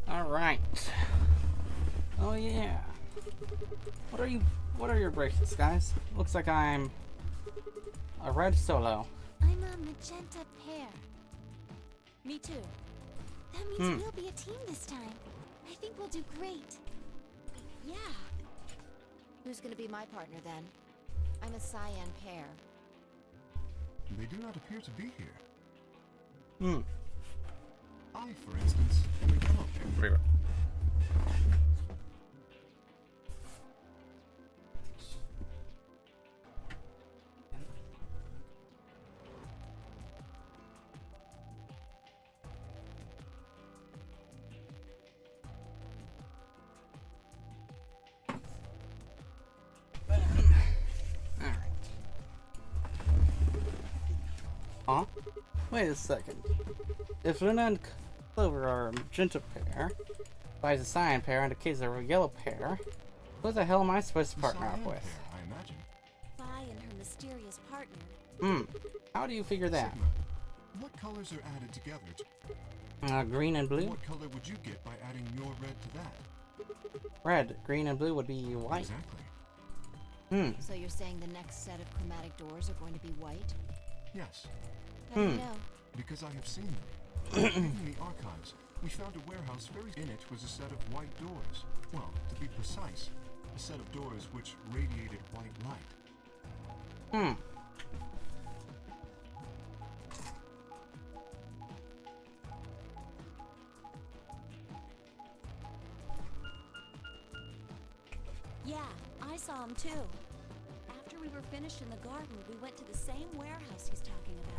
Alright. Oh yeah. What are your bracelets, guys? Looks like I'm a red solo. I'm a magenta pair. Me too. That means we'll be a team this time. I think we'll do great. Yeah. Who's gonna be my partner then? I'm a Cyan pair. They do not appear to be here. Hmm. I, for instance, am a yellow pair. Huh? Wait a second. If Luna and Clover are a magenta pair, buys a Cyan pair indicates they're a yellow pair, who the hell am I supposed to The partner up cyan with? pair, I imagine. Vi and her mysterious partner. How do you figure that? Sigma, what colors are added together? Green and blue? What color would you get by adding your red to that? Red. Green and blue would be white. Exactly. So you're saying the next set of chromatic doors are going to be white? Yes, How do you know? because I have seen them. In the archives, we found a warehouse very in it was a set of white doors. Well, to be precise, a set of doors which radiated white light. Yeah, I saw him too. After we were finished in the garden, we went to the same warehouse he's talking about.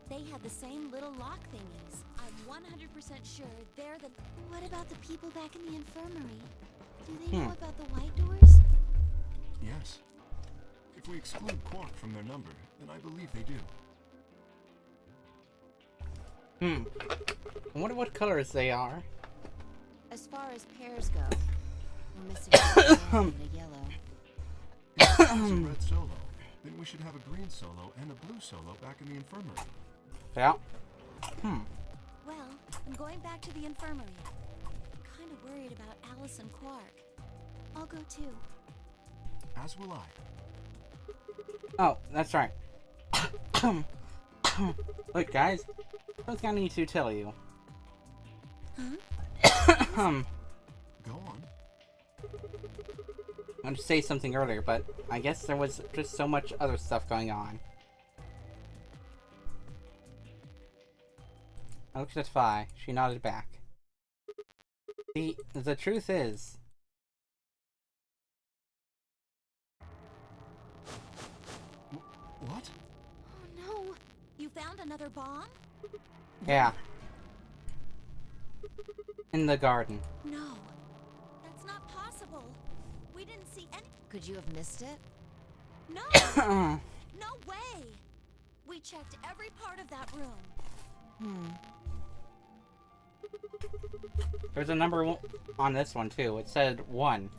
They had the same little lock thingies. I'm 100% sure they're the... What about the people back in the infirmary? Do they know about the white doors? Yes. If we exclude Quark from their number, then I believe they do. I wonder what colors they are. As far as pairs go, we're missing a red and a yellow. If there's a red solo, then we should have a green solo and a blue solo back in the infirmary. Yeah. Well, I'm going back to the infirmary. I'm kind of worried about Alice and Quark. I'll go too. As will I. Oh, that's right. Look, guys. Something I need to tell you. Go on. I wanted to say something earlier, but I guess there was just so much other stuff going on. I looked at Vi. She nodded back. The truth is... What? Oh no! You found another bomb? Yeah. In the garden. No. That's not possible. We didn't see any... Could you have missed it? No! No way! We checked every part of that room. There's a number on this one, too. It said 1.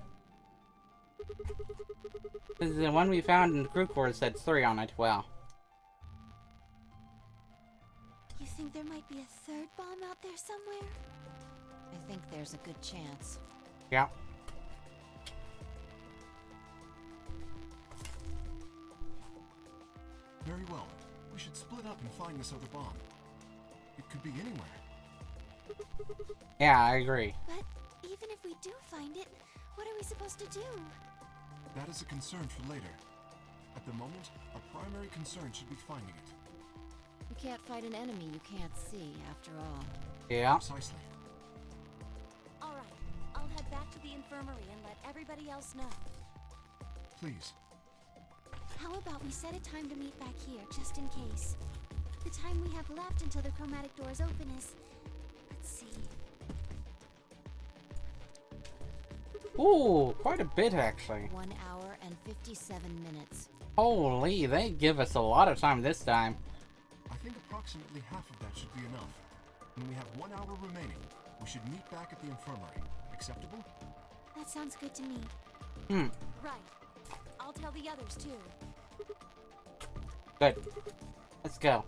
The one we found in the crew quarters said 3 on it. Well. You think there might be a third bomb out there somewhere? I think there's a good chance. Yeah. Very well. We should split up and find this other bomb. It could be anywhere. Yeah, I agree. But even if we do find it, what are we supposed to do? That is a concern for later. At the moment, our primary concern should be finding it. You can't fight an enemy you can't see, after all. Yeah. Precisely. Alright, I'll head back to the infirmary and let everybody else know. Please. How about we set a time to meet back here, just in case? The time we have left until the chromatic doors open is... Let's see... Ooh, quite a bit, actually. 1 hour and 57 minutes. Holy, they give us a lot of time this time. I think approximately half of that should be enough. When we have 1 hour remaining, we should meet back at the infirmary. Acceptable? That sounds good to me. Hmm. Right. I'll tell the others too. Good. Let's go.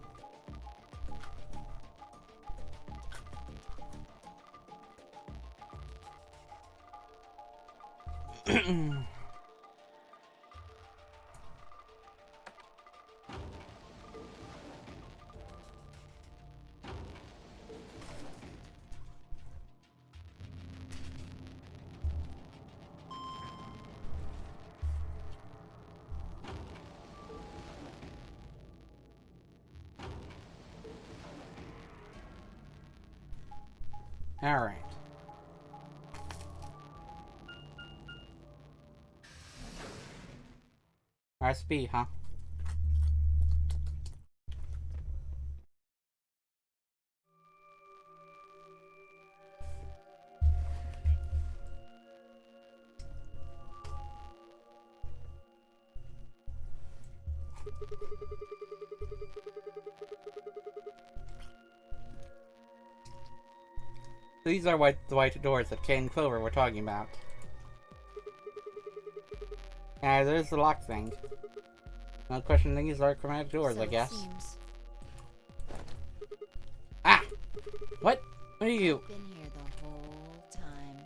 All right. RSB, huh? These are the white doors that Kay and Clover were talking about. Yeah, there's the lock thing. No question, these are chromatic doors, So I it guess. seems. Ah! What? What are you? Been here the whole time.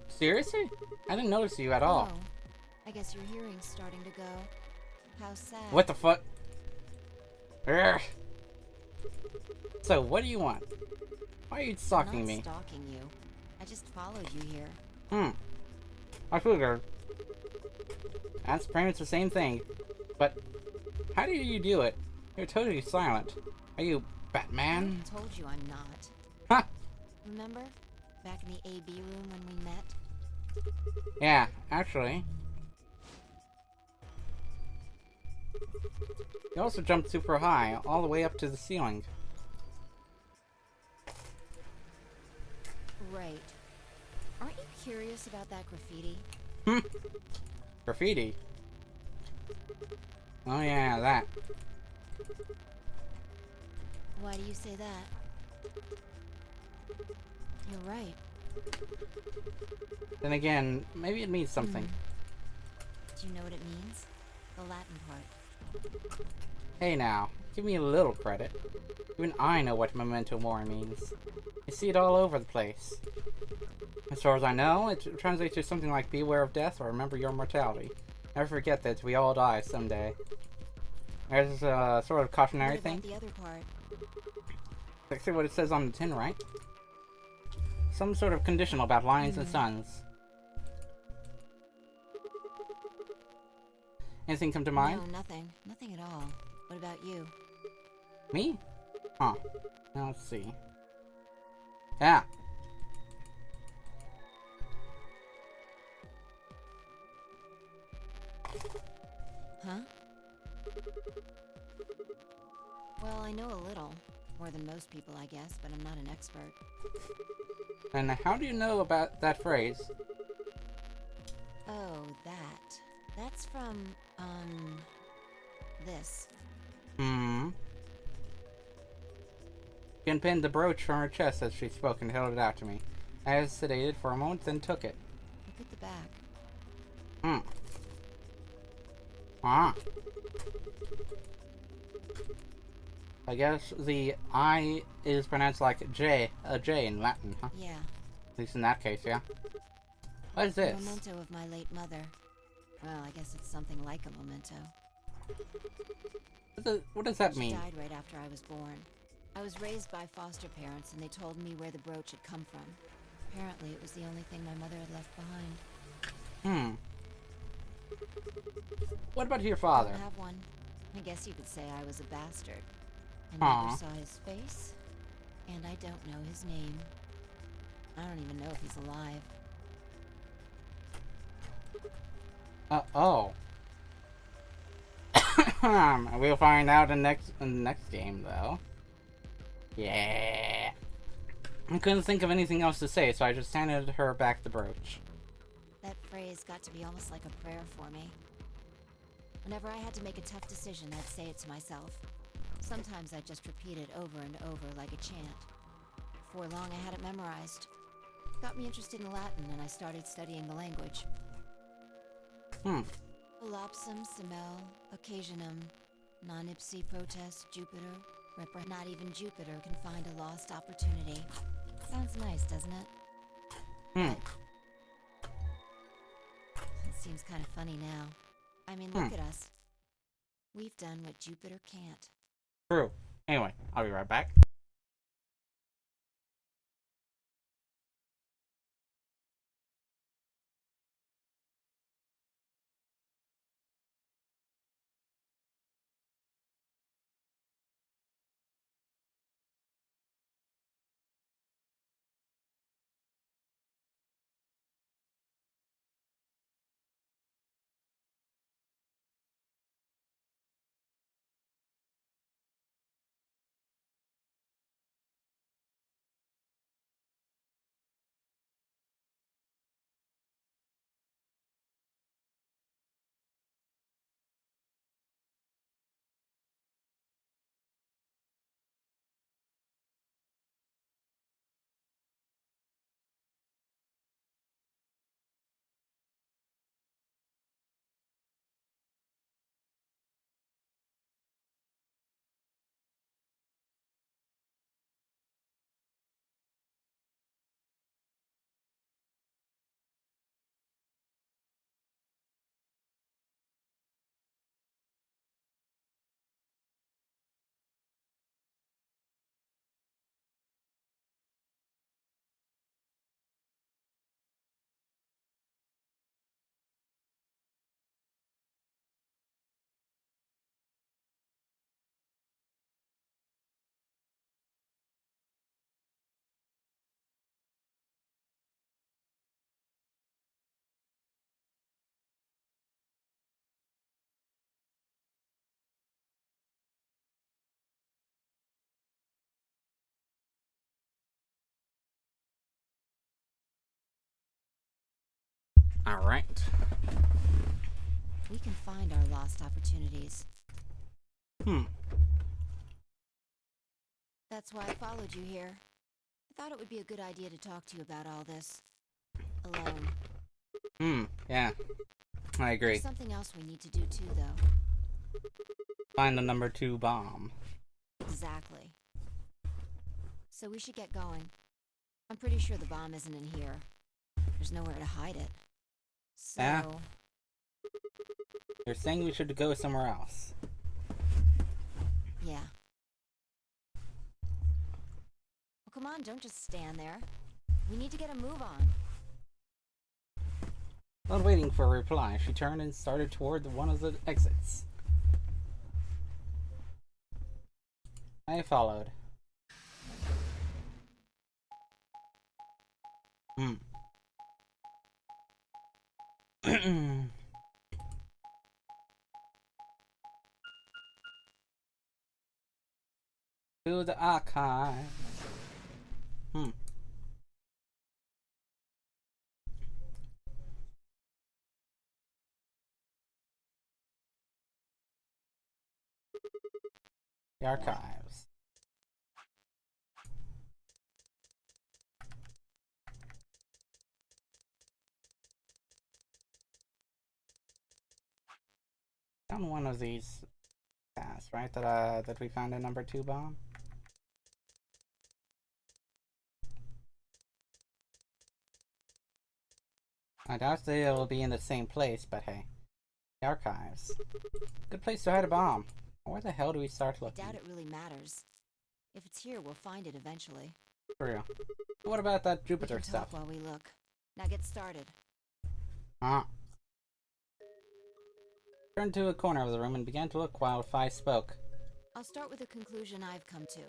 Seriously? I didn't notice you at all. Oh, I guess your hearing's starting to go. How sad. What the fuck? Urgh. So, what do you want? Why are you stalking I'm not me? stalking you. I just followed you here. I figured. That's pretty much the same thing. But, how do you do it? You're totally silent. Are you Batman? I told you I'm not. Ha! Remember? Back in the AB room when we met? Yeah, actually. You also jumped super high, all the way up to the ceiling. Right. Aren't you curious about that graffiti? Graffiti? Oh yeah, that. Why do you say that? You're right. Then again, maybe it means something. Do you know what it means? The Latin part. Hey now, give me a little credit. Even I know what memento mori means. You see it all over the place. As far as I know, it translates to something like beware of death or remember your mortality. Never forget that we all die someday. There's a sort of cautionary What about thing. the other part? That's what it says on the tin, right? Some sort of conditional about lions and suns. Anything come to mind? No, nothing. Nothing at all. What about you? Me? Huh. Now let's see. Yeah. Huh? Well, I know a little. More than most people, I guess, but I'm not an expert. And how do you know about that phrase? Oh, that. That's from, this. Jen pinned the brooch from her chest as she spoke and held it out to me. I hesitated for a moment, then took it. Look at the back. Ah. I guess the I is pronounced like a J in Latin, huh? Yeah. At least in that case, yeah. What is A this? memento of my late mother. Well, I guess it's something like a memento. What does that She mean? died right after I was born. I was raised by foster parents, and they told me where the brooch had come from. Apparently, it was the only thing my mother had left behind. What about your I father? don't have one. I guess you could say I was a bastard. I Aw. never saw his face, and I don't know his name. I don't even know if he's alive. Oh. We'll find out in the next game, though. Yeah. I couldn't think of anything else to say, so I just handed her back the brooch. That phrase got to be almost like a prayer for me. Whenever I had to make a tough decision, I'd say it to myself. Sometimes I'd just repeat it over and over like a chant. Before long, I had it memorized. Got me interested in Latin, and I started studying the language. Elapsum, semel, occasionum, non ipsi protest, Jupiter. Not even Jupiter can find a lost opportunity. Sounds nice, doesn't it? But it seems kind of funny now. I mean, look at us. We've done what Jupiter can't. True. Anyway, I'll be right back. Alright. We can find our lost opportunities. That's why I followed you here. I thought it would be a good idea to talk to you about all this. Alone. Yeah. I agree. There's something else we need to do too, though. Find the number 2 bomb. Exactly. So we should get going. I'm pretty sure the bomb isn't in here. There's nowhere to hide it. So... Yeah. You're saying we should go somewhere else. Yeah. Well, come on, don't just stand there. We need to get a move on. Not waiting for a reply, she turned and started toward one of the exits. I followed. To the archive. The archives. Found one of these paths, right? That we found a number 2 bomb. I doubt they'll be in the same place, but hey. The archives. Good place to hide a bomb. Where the hell do we start I looking? doubt it really matters. If it's here, we'll find it eventually. For real. What about that We Jupiter can stuff? talk while we look. Now get started. Turned to a corner of the room and began to look while Phi spoke. I'll start with a conclusion I've come to.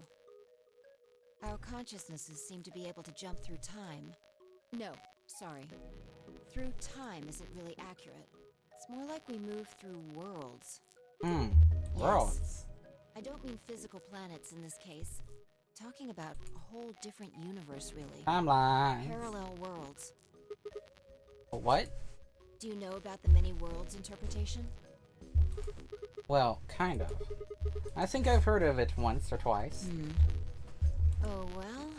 Our consciousnesses seem to be able to jump through time. No, sorry. Through time isn't really accurate. It's more like we move through worlds. Worlds. Yes. I don't mean physical planets in this case. Talking about a whole different universe, really. Timeline. Parallel worlds. What? Do you know about the many worlds interpretation? Well, kind of. I think I've heard of it once or twice. Oh well.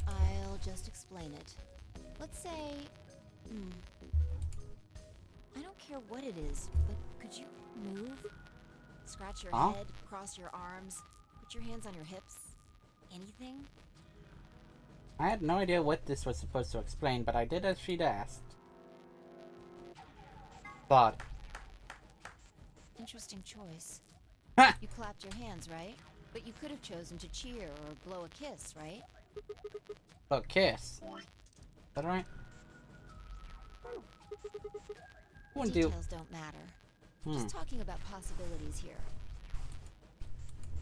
I'll just explain it. Let's say... I don't care what it is, but could you move? Scratch your Huh? head, cross your arms, put your hands on your hips? Anything? I had no idea what this was supposed to explain, but I did as she'd asked. Thought. Interesting choice. Ha! You clapped your hands, right? But you could have chosen to cheer or blow a kiss, right? Oh, kiss. Is that right? Wouldn't do. Details don't matter. Just talking about possibilities here.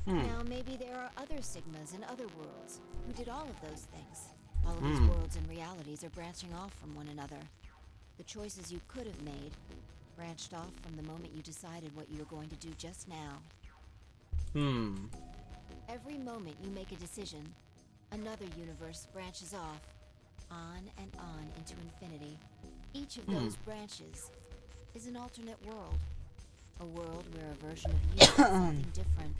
Now, maybe there are other Sigmas in other worlds who did all of those things. All of these worlds and realities are branching off from one another. The choices you could have made branched off from the moment you decided what you were going to do just now. Every moment you make a decision, another universe branches off, on and on into infinity. Each of those branches is an alternate world. A world where a version of you is something different.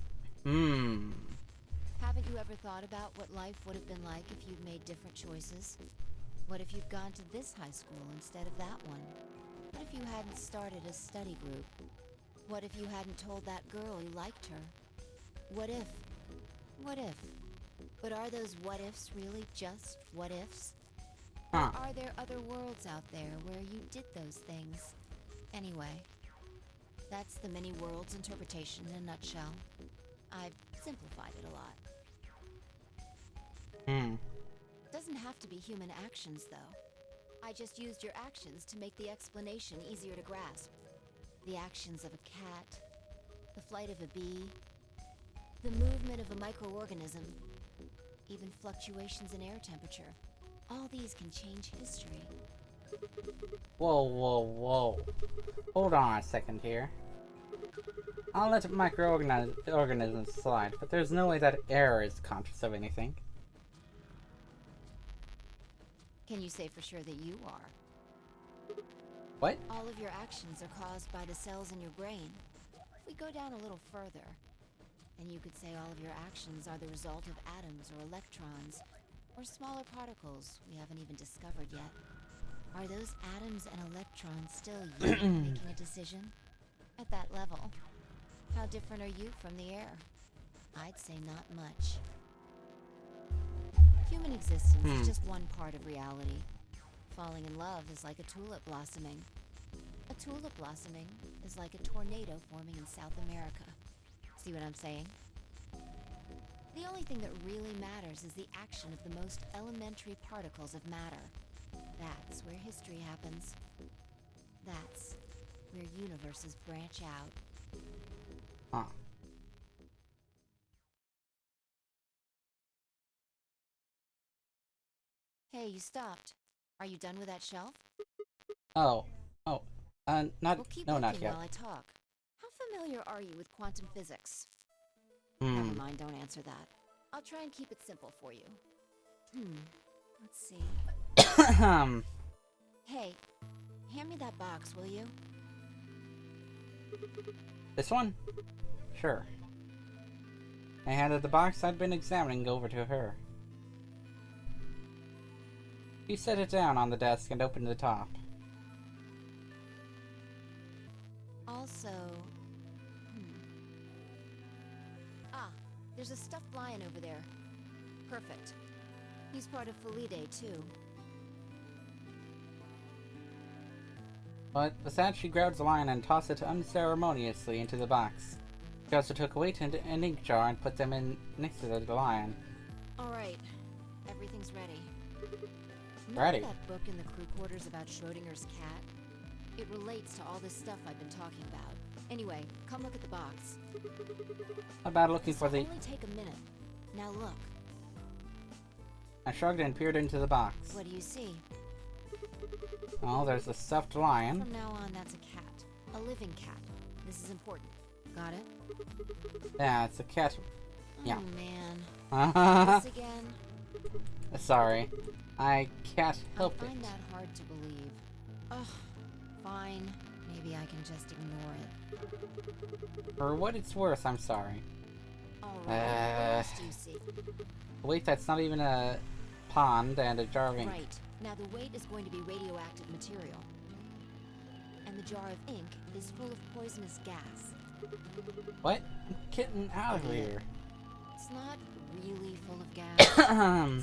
Haven't you ever thought about what life would have been like if you'd made different choices? What if you'd gone to this high school instead of that one? What if you hadn't started a study group? What if you hadn't told that girl you liked her? What if? What if? But are those what ifs really just what ifs? Or are there other worlds out there where you did those things? Anyway, that's the many worlds interpretation in a nutshell. I've simplified it a lot. Doesn't have to be human actions, though. I just used your actions to make the explanation easier to grasp. The actions of a cat, the flight of a bee, the movement of a microorganism, even fluctuations in air temperature. All these can change history. Whoa, whoa, whoa. Hold on a second here. I'll let microorganisms slide, but there's no way that air is conscious of anything. Can you say for sure that you are? What? All of your actions are caused by the cells in your brain. If we go down a little further, then you could say all of your actions are the result of atoms or electrons, or smaller particles we haven't even discovered yet. Are those atoms and electrons still you making a decision? At that level, how different are you from the air? I'd say not much. Human existence is just one part of reality. Falling in love is like a tulip blossoming. A tulip blossoming is like a tornado forming in South America. See what I'm saying? The only thing that really matters is the action of the most elementary particles of matter. That's where history happens. That's where universes branch out. Hey, you stopped. Are you done with that shelf? Not, We'll keep no, looking not yet. while I talk. How familiar are you with quantum physics? Never mind, don't answer that. I'll try and keep it simple for you. Let's see. Hey, hand me that box, will you? This one? Sure. I handed the box I'd been examining over to her. She set it down on the desk and opened the top. Also... there's a stuffed lion over there. Perfect. He's part of Felidae, too. But with that, she grabbed the lion and tossed it unceremoniously into the box. She also took a weight and an ink jar and put them in next to the lion. Alright. Everything's ready. Ready? Remember that book in the crew quarters about Schrodinger's cat? It relates to all this stuff I've been talking about. Anyway, come look at the box. How about looking for the... It'll only take a minute. Now look. I shrugged and peered into the box. What do you see? Oh, there's a stuffed lion. From now on, that's a cat. A living cat. This is important. Got it? Yeah, it's a cat. Yeah. Oh man. This again? Sorry. I can't help I find it. that hard to believe. Ugh. Fine. Maybe I can just ignore it. For what it's worth, I'm sorry. Alright. What else do you see? Wait, that's not even a pond and a jar of ink. Right. Now the weight is going to be radioactive material. And the jar of ink is full of poisonous gas. What? I'm getting out of here. It's not really full of gas.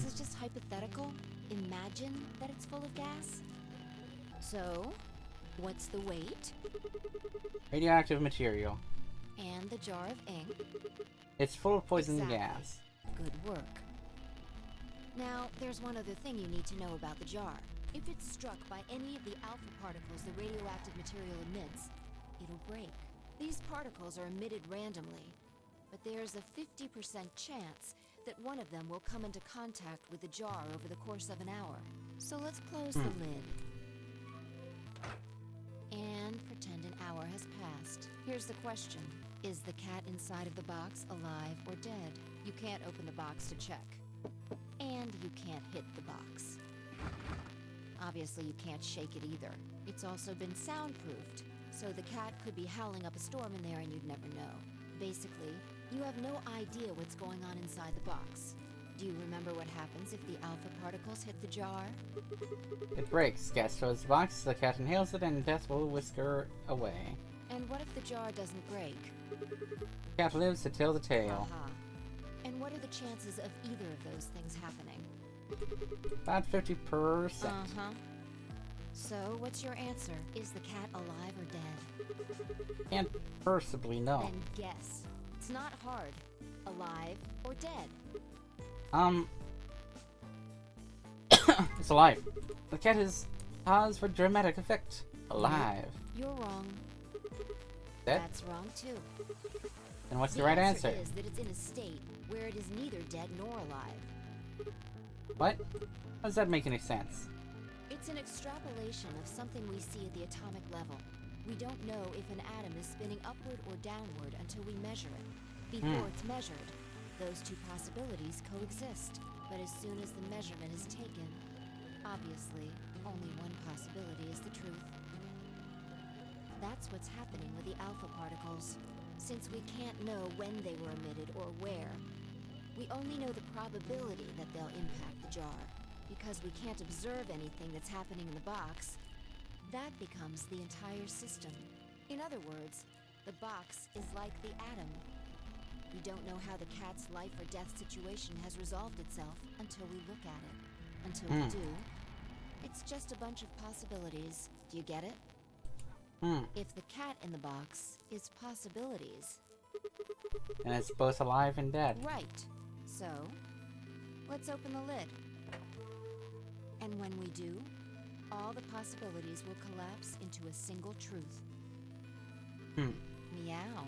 This is just hypothetical. Imagine that it's full of gas. So, what's the weight? Radioactive material. And the jar of ink? It's full of poison Exactly. gas. Good work. Now, there's one other thing you need to know about the jar. If it's struck by any of the alpha particles the radioactive material emits, it'll break. These particles are emitted randomly, but there's a 50% chance that one of them will come into contact with the jar over the course of an hour. So let's close the lid. And pretend an hour has passed. Here's the question. Is the cat inside of the box alive or dead? You can't open the box to check. And you can't hit the box. Obviously, you can't shake it either. It's also been soundproofed, so the cat could be howling up a storm in there and you'd never know. Basically, you have no idea what's going on inside the box. Do you remember what happens if the alpha particles hit the jar? It breaks. Gas fills the box, the cat inhales it, and death will whisk her away. And what if the jar doesn't break? The cat lives to tell the tale. Aha. And what are the chances of either of those things happening? About 50%. Uh-huh. So, what's your answer? Is the cat alive or dead? Can't possibly know. Then guess. It's not hard. Alive or dead? It's alive. The cat is paused for dramatic effect. Alive. You're wrong. Dead? That's wrong too. Then what's the right answer? is that it's in a state where it is neither dead nor alive. What? How does that make any sense? It's an extrapolation of something we see at the atomic level. We don't know if an atom is spinning upward or downward until we measure it. Before it's measured, those two possibilities coexist. But as soon as the measurement is taken, obviously, only one possibility is the truth. That's what's happening with the alpha particles. Since we can't know when they were emitted or where, we only know the probability that they'll impact the jar. Because we can't observe anything that's happening in the box, that becomes the entire system. In other words, the box is like the atom. We don't know how the cat's life or death situation has resolved itself until we look at it. Until we do, it's just a bunch of possibilities. Do you get it? If the cat in the box is possibilities. And it's both alive and dead. Right. So, let's open the lid. And when we do, all the possibilities will collapse into a single truth. Meow.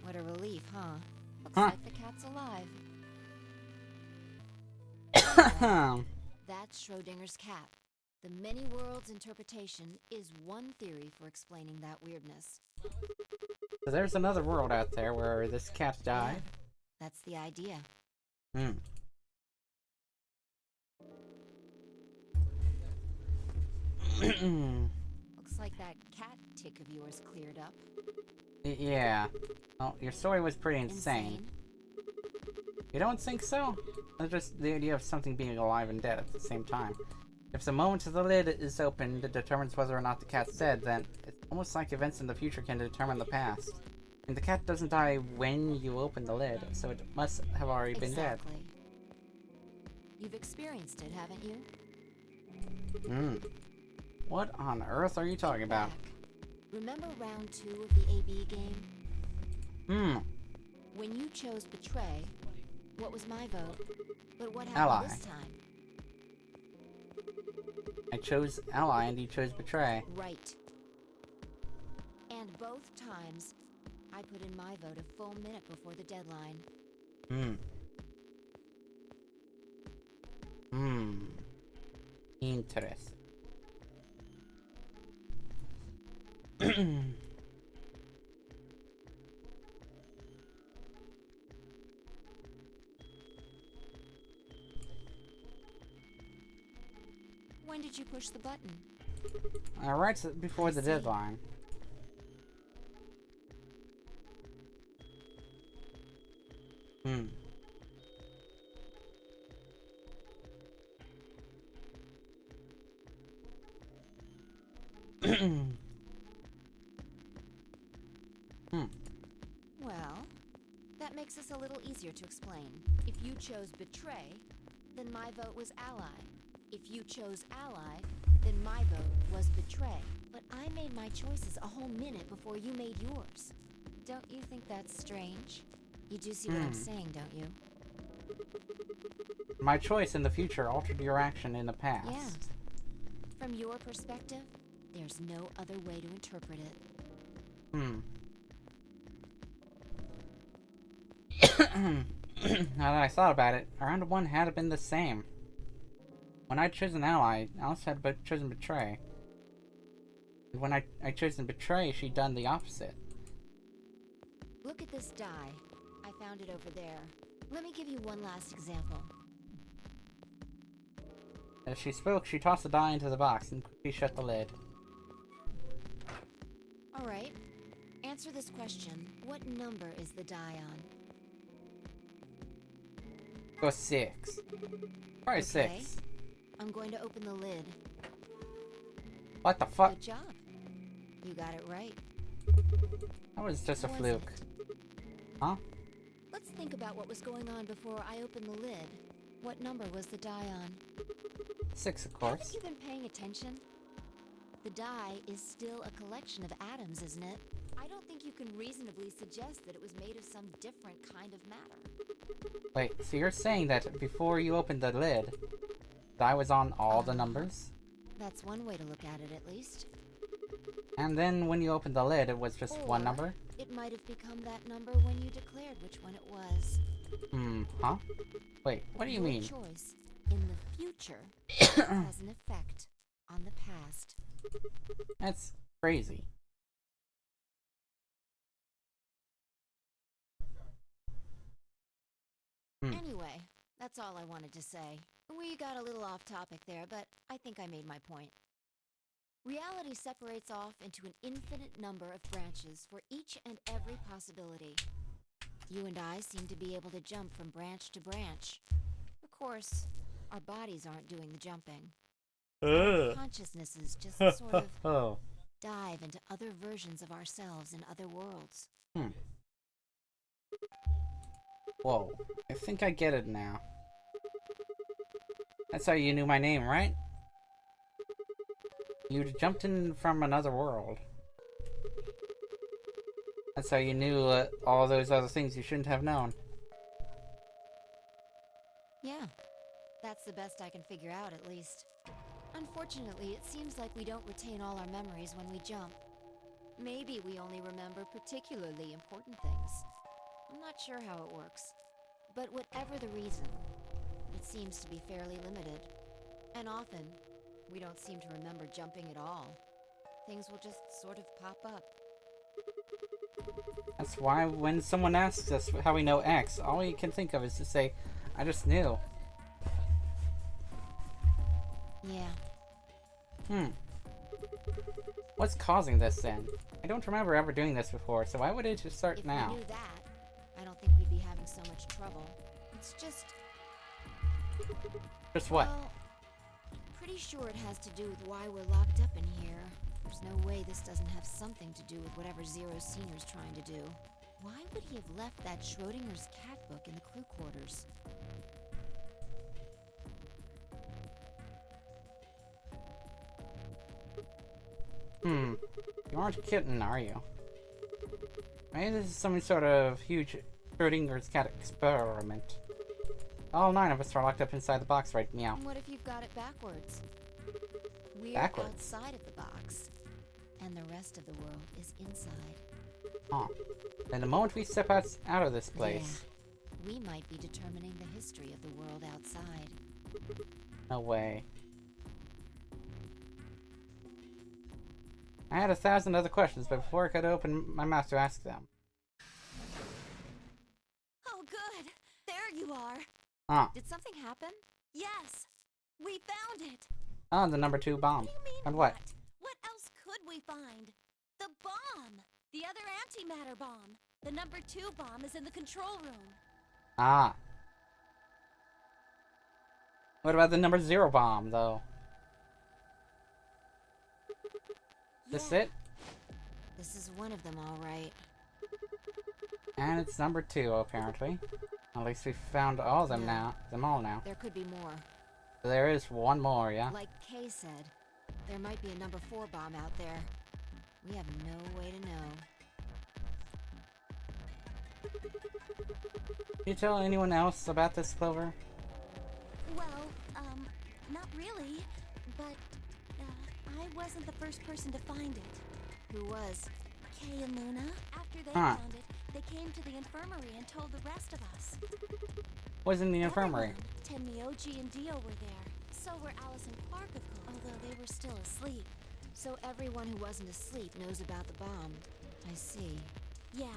What a relief, huh? Looks like the cat's alive. That's Schrodinger's cat. The many worlds interpretation is one theory for explaining that weirdness. So there's another world out there where this cat died. That's the idea. Looks like that cat tick of yours cleared up. Yeah. Well, your story was pretty insane. You don't think so? That's just the idea of something being alive and dead at the same time. If the moment the lid is opened determines whether or not the cat's dead, then it's almost like events in the future can determine the past. And the cat doesn't die when you open the lid, so it must have already been dead. You've experienced it, haven't you? What on earth are you talking about? Remember round 2 of the AB game? When you chose Betray, what was my vote? But what happened Ally. this time? I chose Ally and you chose Betray. Right. And both times, I put in my vote a full minute before the deadline. Interesting. When did you push the button? Right before the deadline. Well, that makes us a little easier to explain. If you chose betray, then my vote was ally. If you chose ally, then my vote was betray. But I made my choices a whole minute before you made yours. Don't you think that's strange? You do see what I'm saying, don't you? My choice in the future altered your action in the past. Yeah. From your perspective, there's no other way to interpret it. Now that I thought about it, round 1 had been the same. When I chose an ally, Alice had chosen betray. And when I chosen betray, she'd done the opposite. Look at this die. I found it over there. Let me give you one last example. As she spoke, she tossed the die into the box and quickly shut the lid. Alright. Answer this question. What number is the die on? Go 6. Probably 6. I'm going to open the lid. What the fuck? Good job. You got it right. That was just a What was fluke. Huh? Let's think about what was going on before I opened the lid. What number was the die on? 6, of Haven't course. you been paying attention? The die is still a collection of atoms, isn't it? I don't think you can reasonably suggest that it was made of some different kind of matter. Wait, so you're saying that before you opened the lid, die was on all the numbers? That's one way to look at it, at least. And then when you opened the lid, it was just one Or number? It might have become that number when you declared which one it was. Huh? Wait, what do you Your mean? choice in the future has an effect on the past. That's crazy. Anyway, that's all I wanted to say. We got a little off topic there, but I think I made my point. Reality separates off into an infinite number of branches for each and every possibility. You and I seem to be able to jump from branch to branch. Of course, our bodies aren't doing the jumping. Our consciousnesses just sort of Oh. dive into other versions of ourselves in other worlds. Whoa. I think I get it now. That's how you knew my name, right? You jumped in from another world. That's how you knew all those other things you shouldn't have known. Yeah, that's the best I can figure out, at least. Unfortunately, it seems like we don't retain all our memories when we jump. Maybe we only remember particularly important things. I'm not sure how it works. But whatever the reason, it seems to be fairly limited. And often, we don't seem to remember jumping at all. Things will just sort of pop up. That's why when someone asks us how we know X, all we can think of is to say, I just knew. Yeah. What's causing this then? I don't remember ever doing this before, so why would it just start If now? we knew that, I don't think we'd be having so much trouble. It's just... Just what? Well, pretty sure it has to do with why we're locked up in here. There's no way this doesn't have something to do with whatever Zero Senior's trying to do. Why would he have left that Schrodinger's cat book in the crew quarters? You aren't kidding, are you? Maybe this is some sort of huge Schrodinger's cat experiment. All 9 of us are locked up inside the box right now. And what if you've got it backwards? We're Backwards? outside of the box, and the rest of the world is inside. Huh. Then the moment we step out of this place... Yeah, we might be determining the history of the world outside. No way. I had 1,000 other questions, but before I could open my mouth to ask them. Oh, good. There you are. Ah. Did something happen? Yes, we found it. Oh, the number 2 bomb. What do you mean, And what? What else could we find? The bomb! The other antimatter bomb. The number 2 bomb is in the control room. Ah. What about the number 0 bomb, though? This Yeah, it? this is one of them, all right. And it's number 2, apparently. At least we found all of them No. now. Them all now. There could be more. There is one more, yeah? Like Kay said, there might be a number 4 bomb out there. We have no way to know. Can you tell anyone else about this, Clover? Well, not really. But, I wasn't the first person to find it. Who was? Kay and Luna, after they Huh. found it, they came to the infirmary and told the rest of us. Was in the infirmary. Everyone. Tenmyoji and Dio were there. So were Alice and Clark, of course, although they were still asleep. So everyone who wasn't asleep knows about the bomb. I see. Yeah.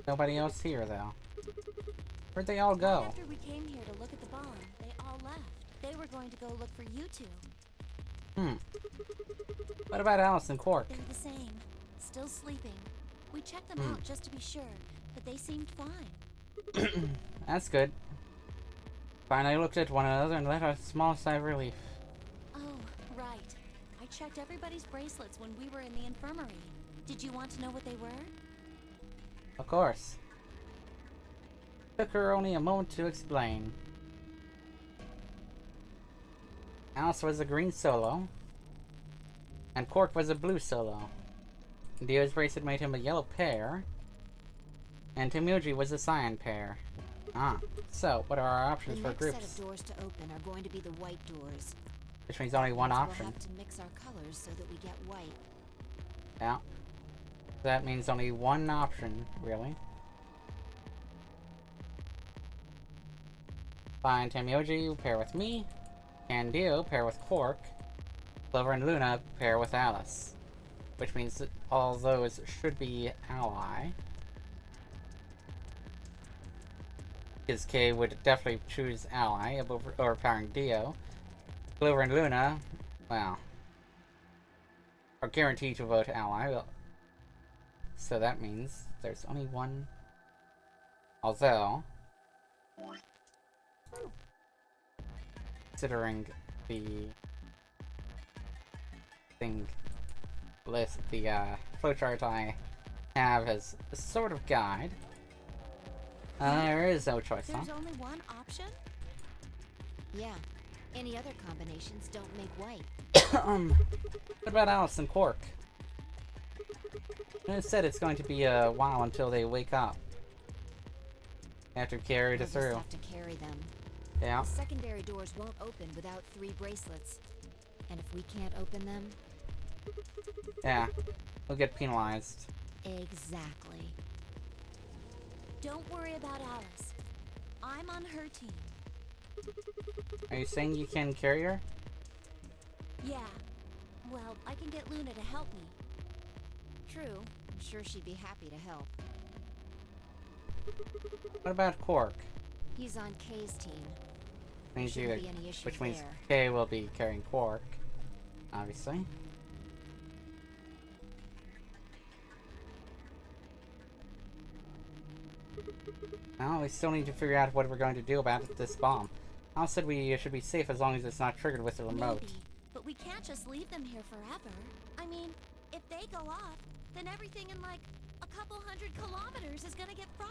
Nobody else here, though. Where'd they all Right go? after we came here to look at the bomb, they all left. They were going to go look for you two. What about Alice and Quark? They're the same. Still sleeping. We checked them Hmm. out just to be sure, but they seemed fine. That's good. Finally looked at one another and let out a small sigh of relief. Oh, right. I checked everybody's bracelets when we were in the infirmary. Did you want to know what they were? Of course. Took her only a moment to explain. Alice was a green solo, and Quark was a blue solo. Dio's bracelet made him a yellow pair, and Tenmyoji was a cyan pair. Ah, so what are our The options for next set groups? of doors to open are going to be the white doors. Which means only one Means option. We'll have to mix our colors so that we get white. Yeah. That means only one option, really. Fine, Tenmyoji, pair with me. And Dio, pair with Quark. Clover and Luna, pair with Alice. Which means that all those should be ally. Because Kay would definitely choose ally of overpowering Dio. Clover and Luna, well, are guaranteed to vote ally. Well, so that means there's only one. Although, considering the thing list, the flowchart I have as a sort of guide, there is no choice, huh? There's only one option? Yeah. Any other combinations don't make white. What about Alice and Quark? It said it's going to be a while until they wake up. They have to carry it We'll just through. have to carry them. Yeah. The secondary doors won't open without 3 bracelets. And if we can't open them... Yeah. We'll get penalized. Exactly. Don't worry about Alice. I'm on her team. Are you saying you can carry her? Yeah. Well, I can get Luna to help me. True. I'm sure she'd be happy to help. What about Quark? He's on Kay's team. Means Shouldn't you, be any issue which means there. Kay will be carrying Quark, obviously. Well, we still need to figure out what we're going to do about this bomb. Al said we should be safe as long as it's not triggered with the remote. Maybe, but we can't just leave them here forever. I mean, if they go off, then everything in like a couple 100 kilometers is gonna get fried.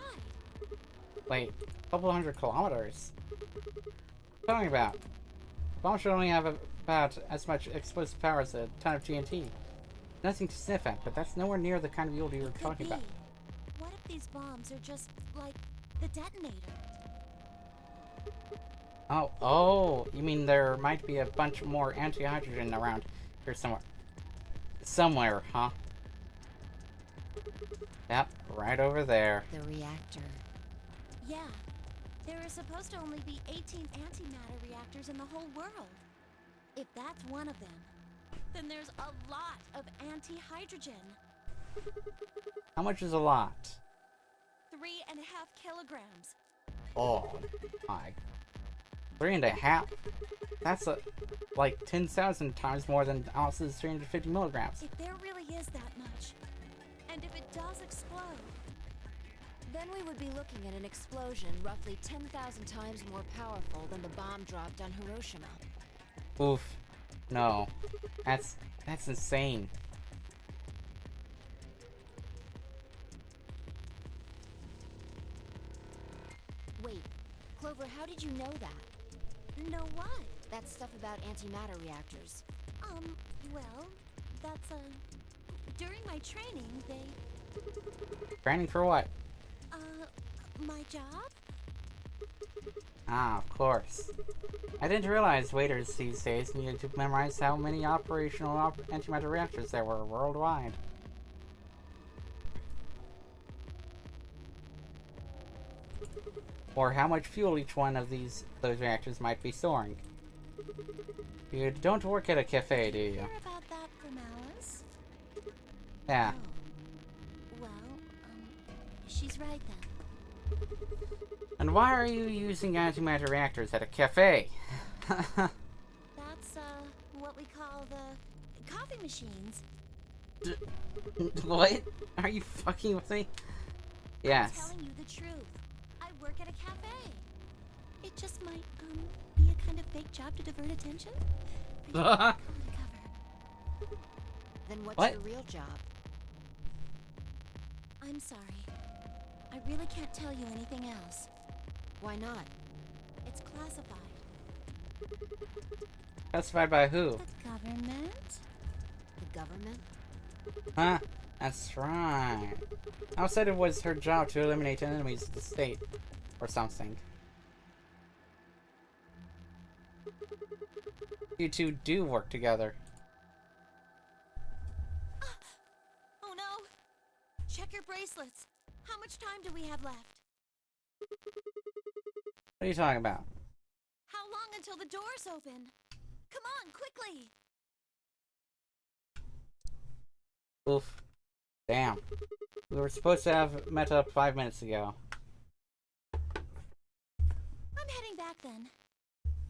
Wait, a couple 100 kilometers? What are you talking about? The bomb should only have about as much explosive power as a ton of TNT. Nothing to sniff at, but that's nowhere near the kind of yield you were Could talking be. about. What if these bombs are just like the detonator? Oh, you mean there might be a bunch more anti-hydrogen around here somewhere. Somewhere, huh? Yep, right over there. The reactor. Yeah. There are supposed to only be 18 antimatter reactors in the whole world. If that's one of them, then there's a lot of anti-hydrogen. How much is a lot? 3.5 kilograms. Oh, my. 3.5? That's like 10,000 times more than Alice's 350 milligrams. If there really is that much, and if it does explode, Then we would be looking at an explosion roughly 10,000 times more powerful than the bomb dropped on Hiroshima. Oof. No. That's insane. Wait, Clover, how did you know that? Know what? That stuff about antimatter reactors. Well, that's, during my training, they, Training for what? my job? Ah, of course. I didn't realize waiters these days needed to memorize how many operational antimatter reactors there were worldwide. Or how much fuel each one of those reactors might be storing. You don't work at a cafe, do you? Hear about that from Alice? Yeah. Oh. Well, she's right then. And why are you using antimatter reactors at a cafe? That's, what we call the coffee machines. What? Are you fucking with me? Yes. I'm telling you the truth. I work at a cafe. It just might, be a kind of fake job to divert attention. I should go undercover. Then what's What? your real job? I'm sorry. I really can't tell you anything else. Why not? It's classified. Classified by who? The government? The government? Huh? That's right. I said it was her job to eliminate enemies of the state. Or something. You two do work together. Oh no! Check your bracelets. How much time do we have left? What are you talking about? How long until the doors open? Come on, quickly! Oof. Damn. We were supposed to have met up 5 minutes ago. I'm heading back then.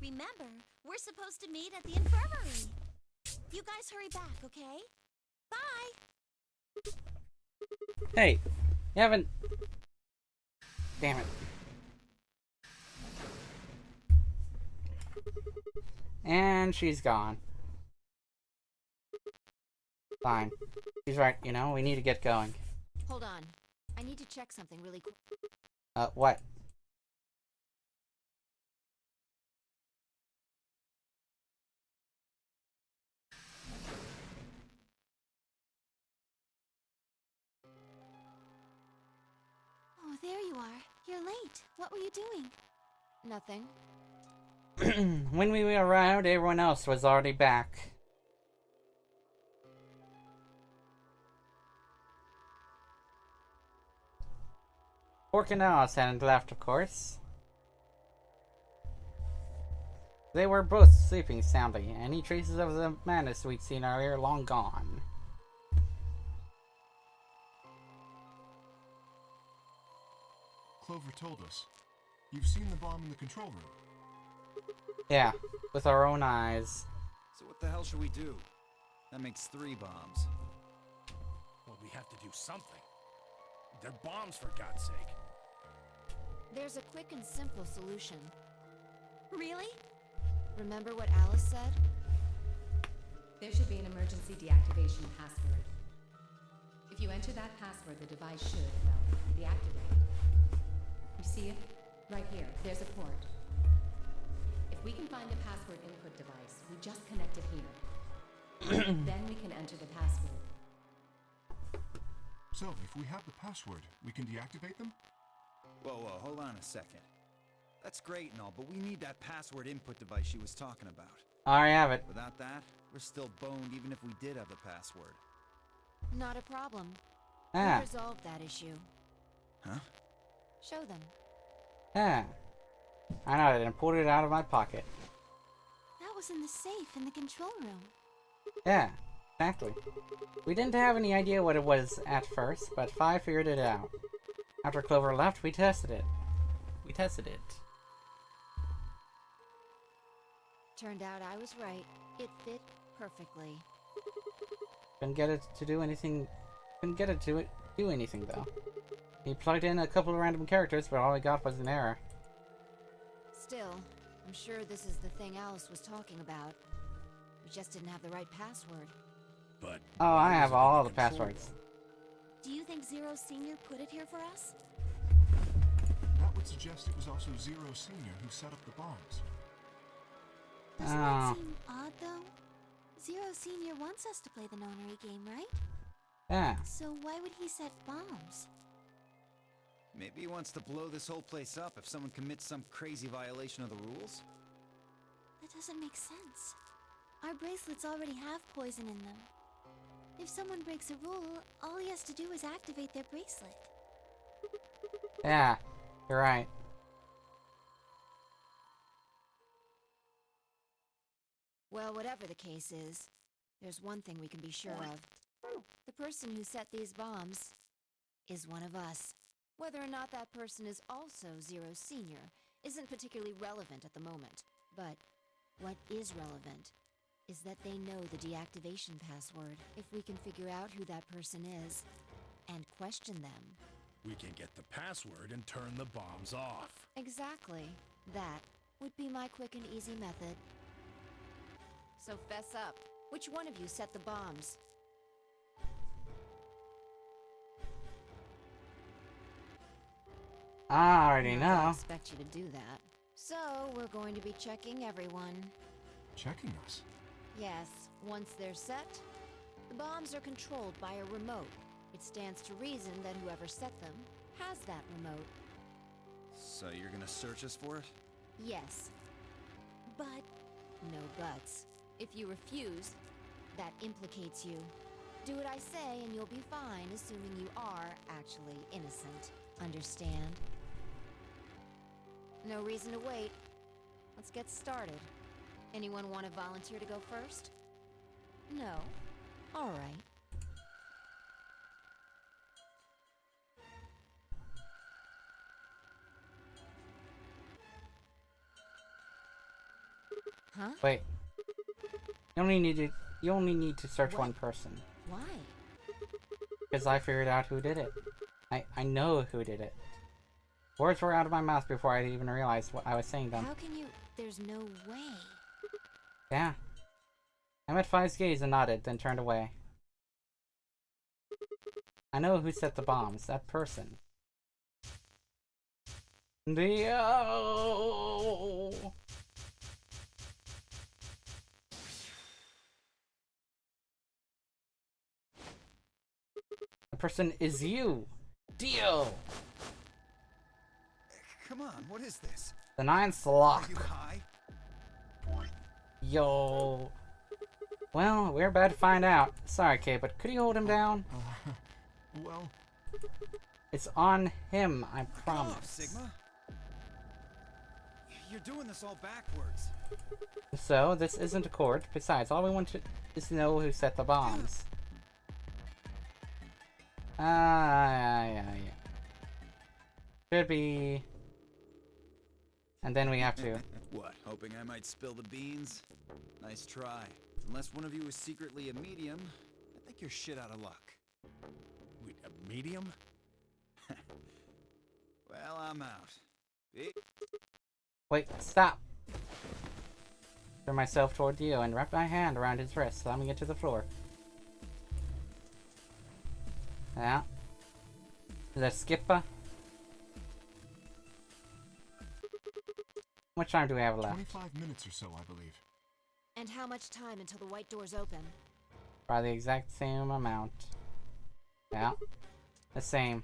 Remember, we're supposed to meet at the infirmary. You guys hurry back, okay? Bye! Hey, you haven't... Damn it. And she's gone. Fine. She's right, you know, we need to get going. Hold on. I need to check something really quick. What? Oh, there you are. You're late. What were you doing? Nothing. When we arrived, everyone else was already back. Pork and Alice hadn't left, of course. They were both sleeping soundly, and any traces of the madness we'd seen earlier long gone. Clover told us. You've seen the bomb in the control room. Yeah, with our own eyes. So what the hell should we do? That makes 3 bombs. Well, we have to do something. They're bombs, for God's sake. There's a quick and simple solution. Really? Remember what Alice said? There should be an emergency deactivation password. If you enter that password, the device should, well, deactivate. You see it? Right here. There's a port. If we can find the password input device, we just connect it here. Then we can enter the password. So, if we have the password, we can deactivate them? Whoa, hold on a second. That's great and all, but we need that password input device she was talking about. I have it. Without that, we're still boned even if we did have the password. Not a problem. Ah, We resolved that issue. Huh? Show them. ah. I know it and pulled it out of my pocket. That was in the safe in the control room. Yeah, exactly. We didn't have any idea what it was at first, but Fi figured it out. After Clover left, we tested it. Turned out I was right. It fit perfectly. Couldn't get it to do anything. Do anything though. He plugged in a couple of random characters, but all he got was an error. Still, I'm sure this is the thing Alice was talking about. We just didn't have the right password. But Oh, why I have was it all in the control passwords. room? Do you think Zero Senior put it here for us? That would suggest it was also Zero Senior who set up the bombs. Doesn't Oh. that seem odd, though? Zero Senior wants us to play the nonary game, right? Yeah. So why would he set bombs? Maybe he wants to blow this whole place up if someone commits some crazy violation of the rules? That doesn't make sense. Our bracelets already have poison in them. If someone breaks a rule, all he has to do is activate their bracelet. Yeah. You're right. Well, whatever the case is, there's one thing we can be sure of. The person who set these bombs is one of us. Whether or not that person is also Zero Senior isn't particularly relevant at the moment. But what is relevant is that they know the deactivation password. If we can figure out who that person is and question them. We can get the password and turn the bombs off. Exactly. That would be my quick and easy method. So fess up. Which one of you set the bombs? I already Not that I know. expect you to do that. So, we're going to be checking everyone. Checking us. Yes, once they're set, the bombs are controlled by a remote. It stands to reason that whoever set them has that remote. So you're gonna search us for it? Yes. But no buts. If you refuse, that implicates you. Do what I say and you'll be fine, assuming you are actually innocent. Understand? No reason to wait. Let's get started. Anyone want to volunteer to go first? No? All right. Huh? Wait. You only need to search What? one person. Why? Because I figured out who did it. I know who did it. Words were out of my mouth before I even realized what I was saying them. How can you... There's no way. Yeah. I met Five's gaze and nodded, then turned away. I know who set the bombs. That person. Dio! The person is you! Dio! Come on, what is this? The ninth Are lock. you high? Yo. Well, we're about to find out. Sorry, Kay, but could you hold him down? Well, It's on him, I Back off, promise. Sigma. You're doing this all backwards. So, this isn't a court. Besides, all we want is to know who set the bombs. Yeah. Should be... And then we have to... What, hoping I might spill the beans? Nice try. Unless one of you is secretly a medium, I think you're shit out of luck. Wait, a medium? Well, I'm out. Wait, stop! Turn myself toward Dio and wrap my hand around his wrist, slamming it to the floor. Yeah. The skipper. How much time do we have left? 25 minutes or so, I believe. And how much time until the white doors open? Probably the exact same amount. Yeah. The same.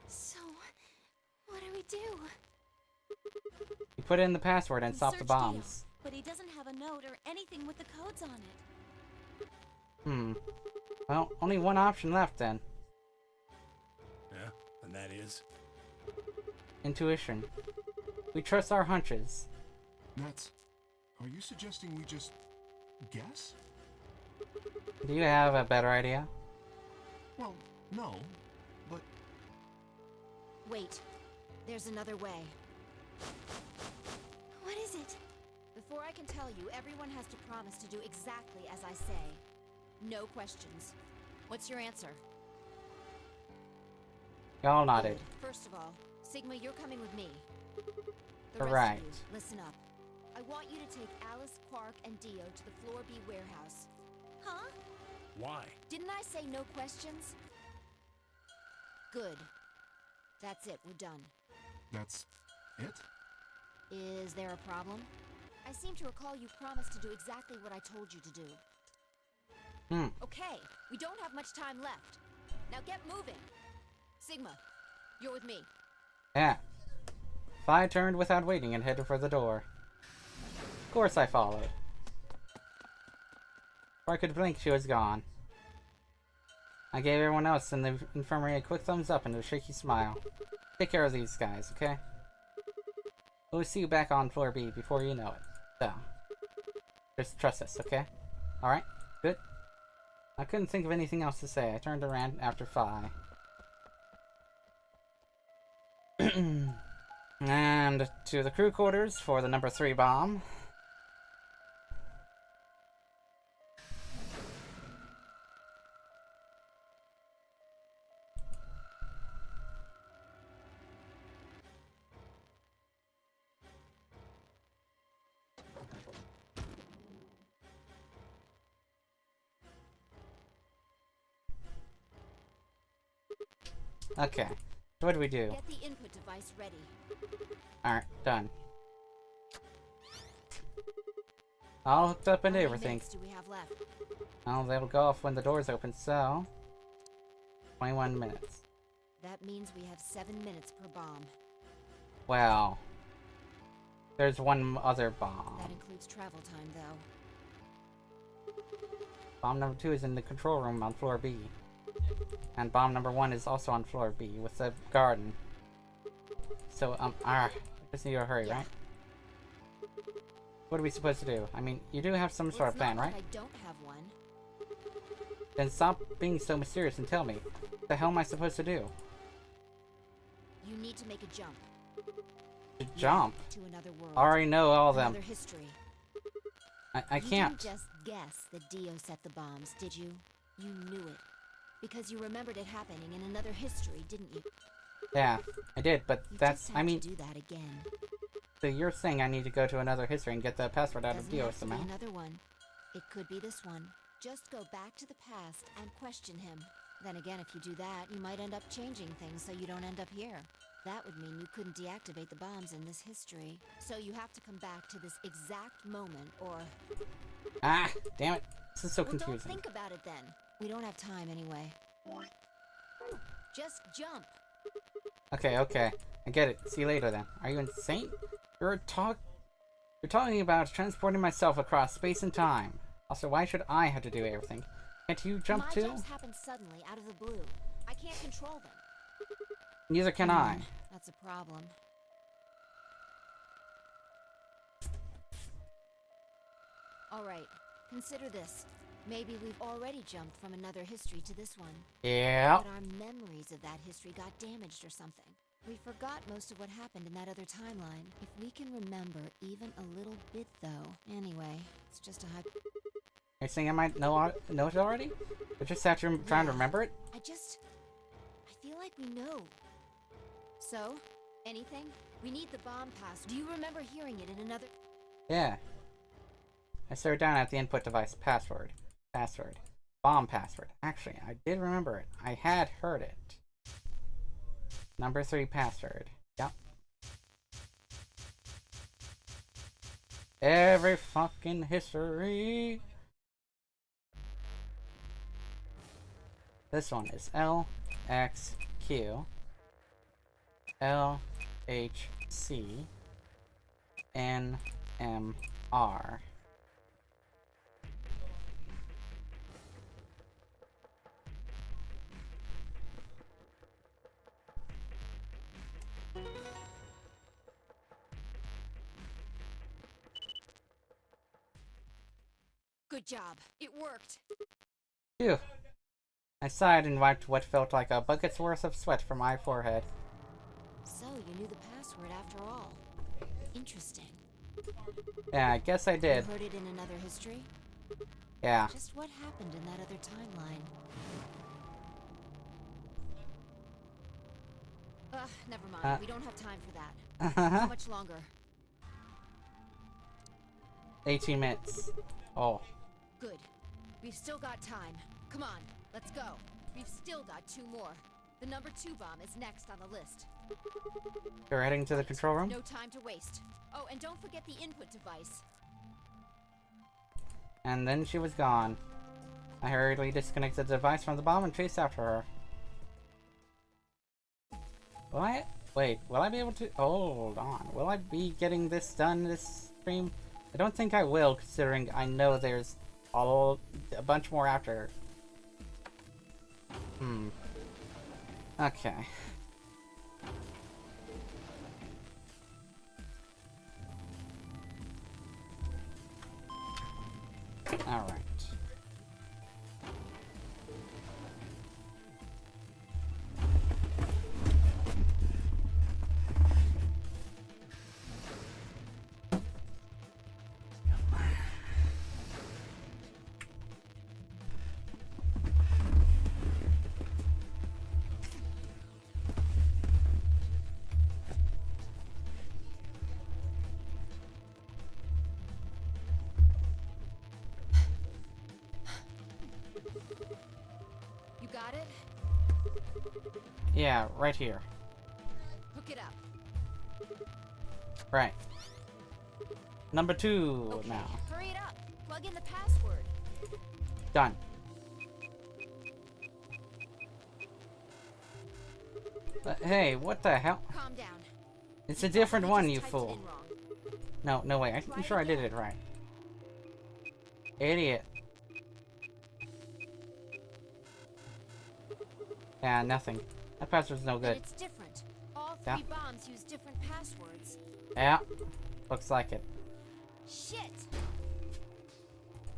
So, what do we do? You put in the password and We stop the searched bombs. Dio, but he doesn't have a note or anything with the codes on it. Well, only one option left then. Yeah, and that is? Intuition. We trust our hunches. That's... Are you suggesting we just... guess? Do you have a better idea? Well, no, but... Wait. There's another way. What is it? Before I can tell you, everyone has to promise to do exactly as I say. No questions. What's your answer? Y'all nodded. Good. First of all, Sigma, you're coming with me. The All rest right. of you, listen up. I want you to take Alice, Quark, and Dio to the Floor B warehouse. Huh? Why? Didn't I say no questions? Good. That's it, we're done. That's it? Is there a problem? I seem to recall you promised to do exactly what I told you to do. Okay, we don't have much time left. Now get moving. Sigma, you're with me. Yeah. Phi turned without waiting and headed for the door. Of course I followed. Before I could blink, she was gone. I gave everyone else in the infirmary a quick thumbs up and a shaky smile. Take care of these guys, okay? We'll see you back on floor B before you know it. So, just trust us, okay? Alright? Good? I couldn't think of anything else to say. I turned around after Phi. And to the crew quarters for the number 3 bomb. Okay, so what do we do? Get the input device ready. Alright, done. All hooked up and How many everything. minutes do we have left? Well, they'll go off when the doors open, so 21 minutes. That means we have 7 minutes per bomb. Well, there's one other bomb. That includes travel time, though. Bomb number 2 is in the control room on floor B. And bomb number 1 is also on floor B with the garden. So, I just need to hurry, Yeah. right? What are we supposed to do? I mean, you do have some sort of plan, right? I don't have one. Then stop being so mysterious and tell me. What the hell am I supposed to do? You need to make a jump. To jump? To another world. I already know all of them. Another history. I can't. You didn't just guess that Dio set the bombs, did you? You knew it. Because you remembered it happening in another history, didn't you? Yeah, I did, but You that's, just I have mean, to do that again. so you're saying I need to go to another history and get the password out of Doesn't Dio have to be somehow? another one. It could be this one. Just go back to the past and question him. Then again, if you do that, you might end up changing things so you don't end up here. That would mean you couldn't deactivate the bombs in this history. So you have to come back to this exact moment, or... Ah, damn it. This is so Well, confusing. don't think about it then. We don't have time anyway. Just jump. Okay, okay. I get it. See you later then. Are you insane? You're talking about transporting myself across space and time. Also, why should I have to do everything? Can't you jump My too? jumps happen suddenly, out of the blue. I can't control them. Neither can I. That's a problem. Alright, consider this. Maybe we've already jumped from another history to this one. Yeah. But our memories of that history got damaged or something. We forgot most of what happened in that other timeline. If we can remember even a little bit, though. Anyway, it's just a hype. Are you saying I might know it already? But just have to try and remember it? I feel like we know. So, anything? We need the bomb pass. Do you remember hearing it in another... Yeah. I stared down at the input device. Password. Password. Bomb password. Actually, I did remember it. I had heard it. Number 3 password. Yep. Every fucking history. This one is LXQ LHC NMR. Good job. It worked. Phew. I sighed and wiped what felt like a bucket's worth of sweat from my forehead. So, you knew the password after all. Interesting. Yeah, I guess I did. You heard it in another history? Yeah. Just what happened in that other timeline? Ugh, never mind. We don't have time for that. How much longer? 18 minutes. Oh. Good. We've still got time. Come on, let's go. We've still got 2 more. The number 2 bomb is next on the list. You're heading to the control room? No time to waste. Oh, and don't forget the input device. And then she was gone. I hurriedly disconnected the device from the bomb and chased after her. Will I? Wait, will I be able to? Hold on. Will I be getting this done this stream? I don't think I will, considering I know there's a bunch more after. Okay. Alright. You got it? Yeah, right here. Hook it up. Right. Number 2 Okay, now. hurry it up. Plug in the password. Done. Hey, what the hell? Calm down. It's a different one, you Typed it fool. in wrong. No way. I'm sure I did it right. Idiot. Yeah, nothing. That password's no And good. it's different. All 3 Yeah. bombs use different passwords. Yeah, looks like it. Shit!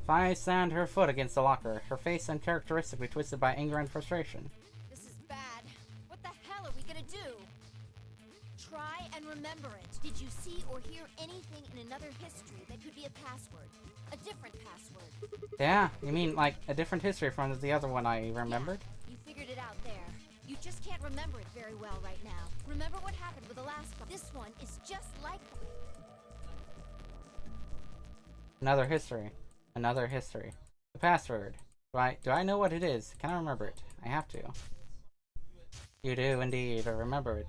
Fi slammed her foot against the locker, her face uncharacteristically twisted by anger and frustration. This is bad. What the hell are we gonna do? Try and remember it. Did you see or hear anything in another history that could be a password? A different password? Yeah, you mean like a different history from the other one I remembered? Yeah, you figured it out there. You just can't remember it very well right now. Remember what happened with the last one? This one is just like... Another history. Another history. The password. Do I know what it is? Can I remember it? I have to. You do indeed, or remember it.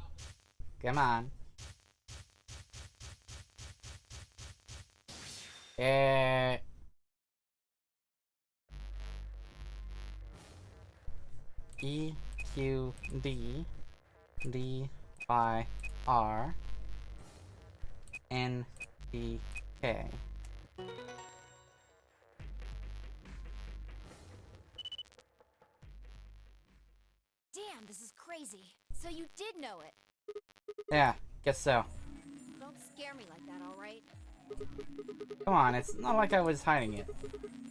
Come on. E Q D D Y R N D K. Damn, this is crazy. So you did know it. Yeah, guess so. Don't scare me like that, alright? Come on, it's not like I was hiding it.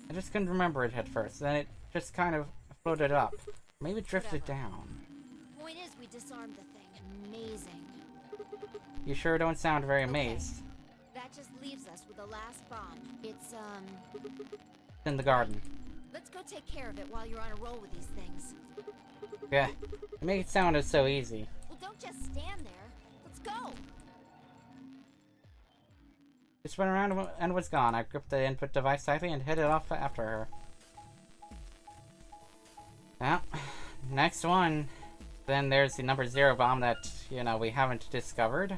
I just couldn't remember it at first, then it just kind of floated up. Maybe it drifted down. Point is, we disarmed the thing. Amazing. You sure don't sound very Okay. amazed. That just leaves us with the last bomb. It's, It's in the garden. let's go take care of it while you're on a roll with these things. Yeah, you make it sound so easy. Well, don't just stand there. Let's go! She spun around and was gone. I gripped the input device tightly and headed off after her. Well, next one. Then there's the number 0 bomb that, you know, we haven't discovered.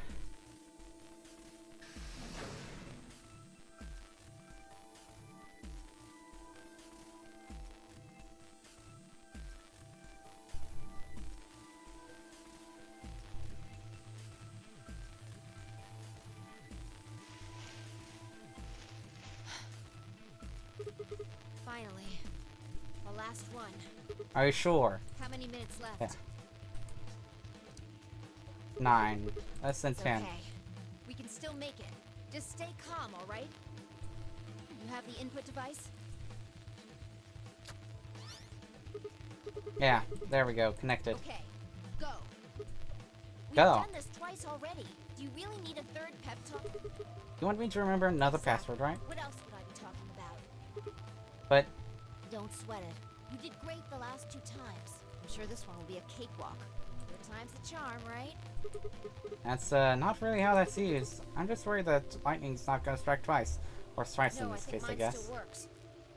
Finally. The last one. Are you sure? How many minutes left? Yeah. 9. Less than It's 10. okay. We can still make it. Just stay calm, alright? You have the input device? Yeah, there we go. Connected. Okay. Go. We've Go. done this twice already. Do you really need a third pep talk? You want me to remember another password, right? What else would I be talking about? But Don't sweat it. You did great the last 2 times. I'm sure this one will be a cakewalk. 3 times the charm, right? that's not really how that's used. I'm just worried that lightning's not gonna strike twice. Or thrice in No, I this think case, I mine guess. still works.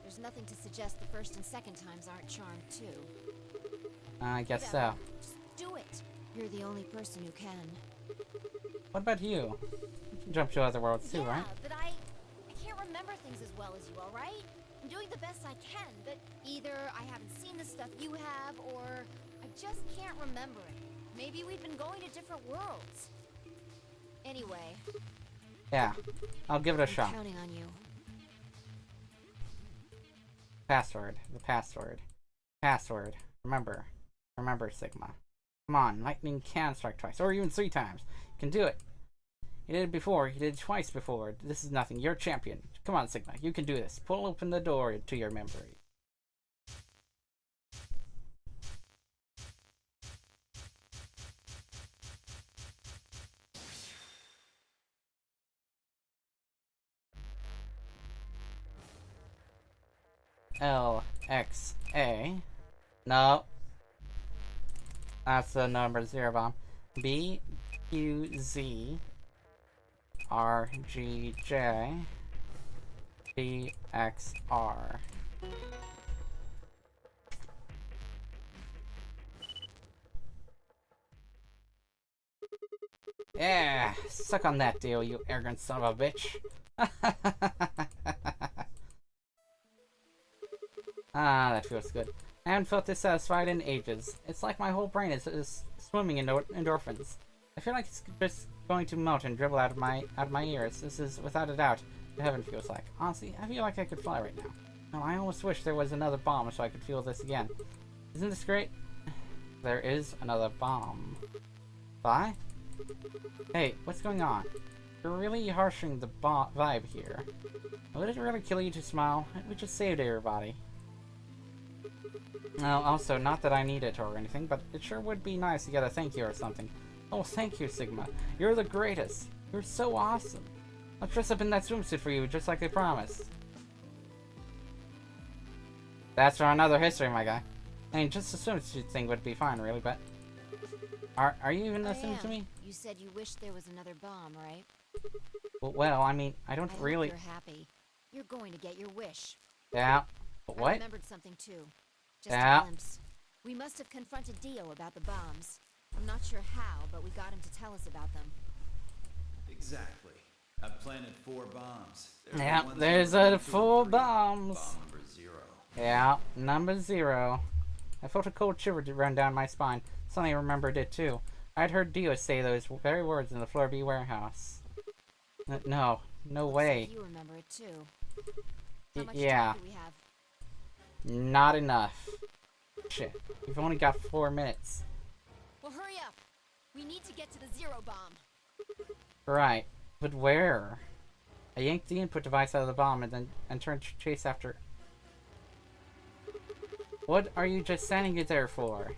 There's nothing to suggest the first and second times aren't charmed too. I guess so. Whatever. Just do it. You're the only person who can. What about you? You can jump to other worlds too, Yeah, right? but I can't remember things as well as you, all right? I'm doing the best I can, but either I haven't seen the stuff you have, or I just can't remember it. Maybe we've been going to different worlds. Anyway, Yeah. I'll give it a I'm shot. counting on you. Password. The password. Password. Remember. Remember, Sigma. Come on, lightning can strike twice, or even 3 times. You can do it. You did it before. You did it twice before. This is nothing. You're a champion. Come on, Sigma. You can do this. Pull open the door to your memory. L X A. No. That's the number 0 bomb. B Q Z R G J B X R. Yeah, suck on that deal, you arrogant son of a bitch. Ah, that feels good. I haven't felt this satisfied in ages. It's like my whole brain is swimming in endorphins. I feel like it's just going to melt and dribble out of my ears. This is, without a doubt, what heaven feels like. Honestly, I feel like I could fly right now. Oh, I almost wish there was another bomb so I could feel this again. Isn't this great? There is another bomb. Fly? Hey, what's going on? You're really harshing the vibe here. Would it really kill you to smile? We just saved everybody. Well, also, not that I need it or anything, but it sure would be nice to get a thank you or something. Oh, thank you, Sigma. You're the greatest. You're so awesome. I'll dress up in that swimsuit for you, just like I promised. That's for another history, my guy. I mean, just a swimsuit thing would be fine, really, but... Are you even listening to me? You said you wished there was another bomb, right? Well, I mean, I don't really... Hope you're happy. You're going to get your wish. Yeah. But what? I remembered something too. Just Yeah. a glimpse. We must have confronted Dio about the bombs. I'm not sure how, but we got him to tell us about them. Exactly. I've planted 4 bombs. They're the Yeah, ones there's numbered a 1, 2, and 4 3. bombs. Bomb number 0. Yeah, number 0. I felt a cold shiver to run down my spine. Suddenly I remembered it too. I'd heard Dio say those very words in the Floor B warehouse. No Looks way. like you remember it too. How much Yeah, time do we have? not enough. Shit, we've only got 4 minutes. Well, hurry up. We need to get to the 0 bomb. Right, but where? I yanked the input device out of the bomb and turned to chase after. What are you just standing there for?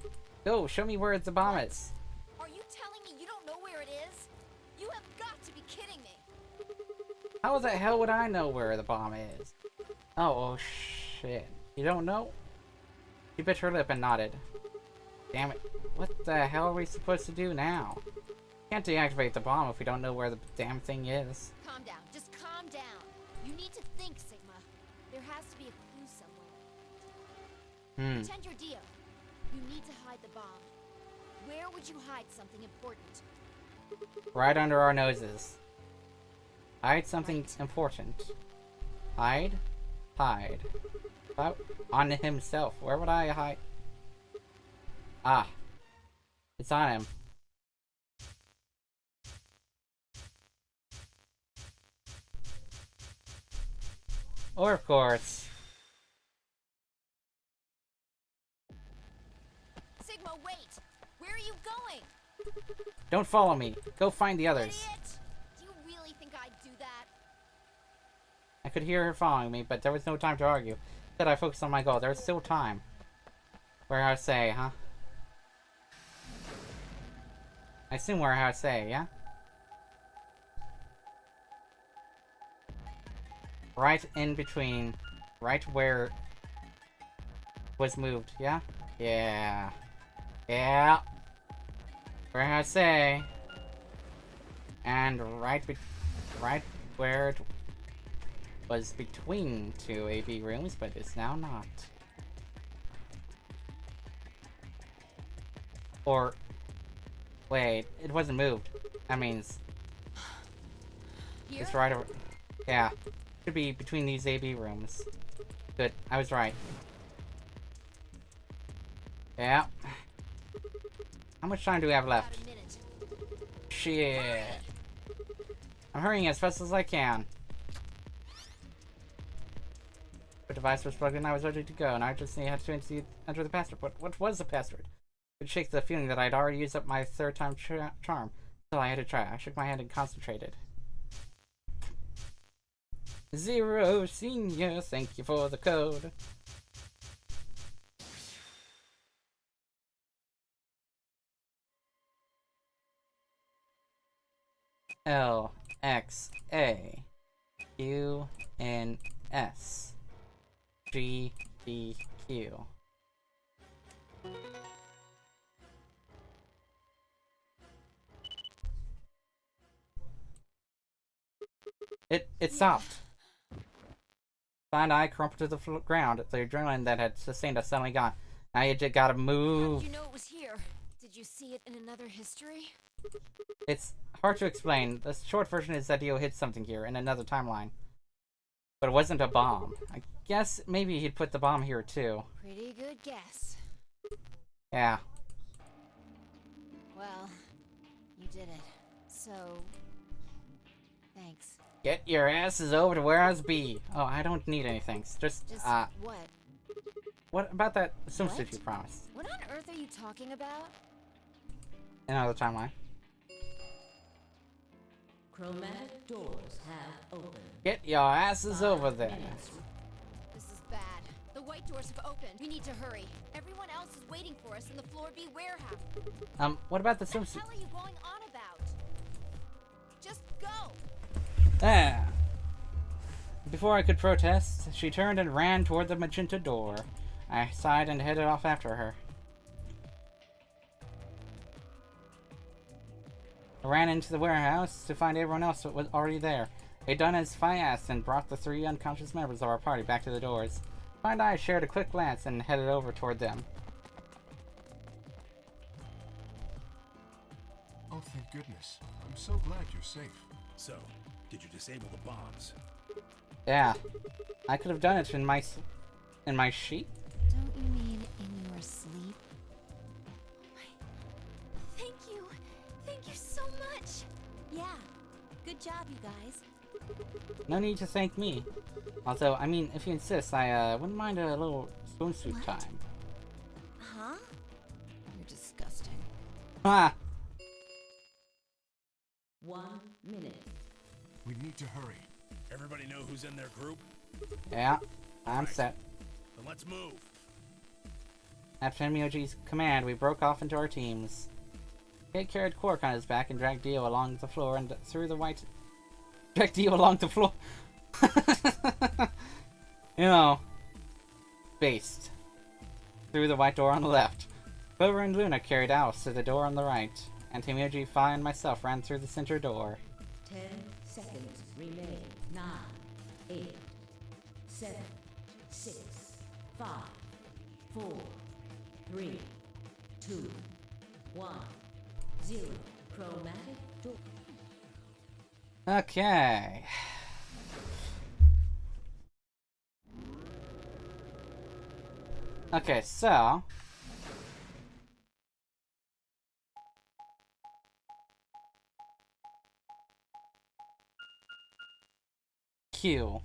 Go, show me where the bomb is. Are you telling me you don't know where it is? You have got to be kidding me. How the hell would I know where the bomb is? Oh shit. You don't know? She bit her lip and nodded. Damn it. What the hell are we supposed to do now? Can't deactivate the bomb if we don't know where the damn thing is. Calm down. Just calm down. You need to think, Sigma. There has to be a clue somewhere. Pretend you're Dio. You need to hide the bomb. Where would you hide something important? Right under our noses. Hide something Right. important. Hide? Hide. On himself. Where would I hide? Ah. It's on him. Or of course. Sigma, wait! Where are you going? Don't follow me. Go find the others. Idiot! Do you really think I'd do that? I could hear her following me, but there was no time to argue. Instead, I focused on my goal. There was still time. Warehouse A, huh? I assume Warehouse A, yeah? Right in between. Right where was moved, yeah? Yeah. Yeah. Warehouse A. And right where it was between two AB rooms, but it's now not. Or, wait, it wasn't moved. That means Here? it's right over. Yeah, should be between these AB rooms. Good, I was right. Yeah. How much time do we have About left? a minute. Shit. I'm hurrying as fast as I can. The device was plugged in, I was ready to go, and I just had to enter the password. What was the password? It shakes the feeling that I'd already used up my third time charm. So I had to try. I shook my head and concentrated. Zero Senior, thank you for the code. L X A Q N S G D Q. It stopped. Blind eye crumpled to the ground. The adrenaline that had sustained us suddenly gone. Now you just gotta How move. did you know it was here? Did you see it in another history? It's hard to explain. The short version is that Dio hid something here in another timeline. But it wasn't a bomb. I guess maybe he'd put the bomb here too. Pretty good guess. Yeah. Well, you did it. So, thanks. Get your asses over to where I was be. Oh, I don't need anything. Just Just what? what about that swimsuit What? you promised? What on earth are you talking about? Another timeline. Chromatic doors have opened. Get your asses over there. Minutes. This is bad. The white doors have opened. We need to hurry. Everyone else is waiting for us in the Floor B warehouse. What about the What the swimsuit? hell are you going on about? Just go! Ah. Before I could protest, she turned and ran toward the magenta door. I sighed and headed off after her. I ran into the warehouse to find everyone else that was already there. They'd done as I asked and brought the three unconscious members of our party back to the doors. Find I shared a quick glance and headed over toward them. Oh, thank goodness. I'm so glad you're safe. So, did you disable the bombs? Yeah, I could have done it in my sheet. Don't you mean in your sleep? Thank you. Thank you so much. Yeah. Good job, you guys. No need to thank me. Although, I mean, if you insist, I wouldn't mind a little swimsuit What? time. Huh? You're disgusting. Ah! 1 minute. We need to hurry. Everybody know who's in their group? Yeah, I'm set. Then let's move. At Fenmyoji's command, we broke off into our teams. Kid carried Quark on his back and dragged Dio along the floor and through the white... Dragged Dio along the floor. You know. Based. Through the white door on the left. Clover and Luna carried Alice to the door on the right. And Fenmyoji, Fi, and myself ran through the center door. 10 seconds remain. 9, 8, 7, 6, 5, 4, 3, 2, 1, 0. Chromatic door. Okay. Okay, so... Q.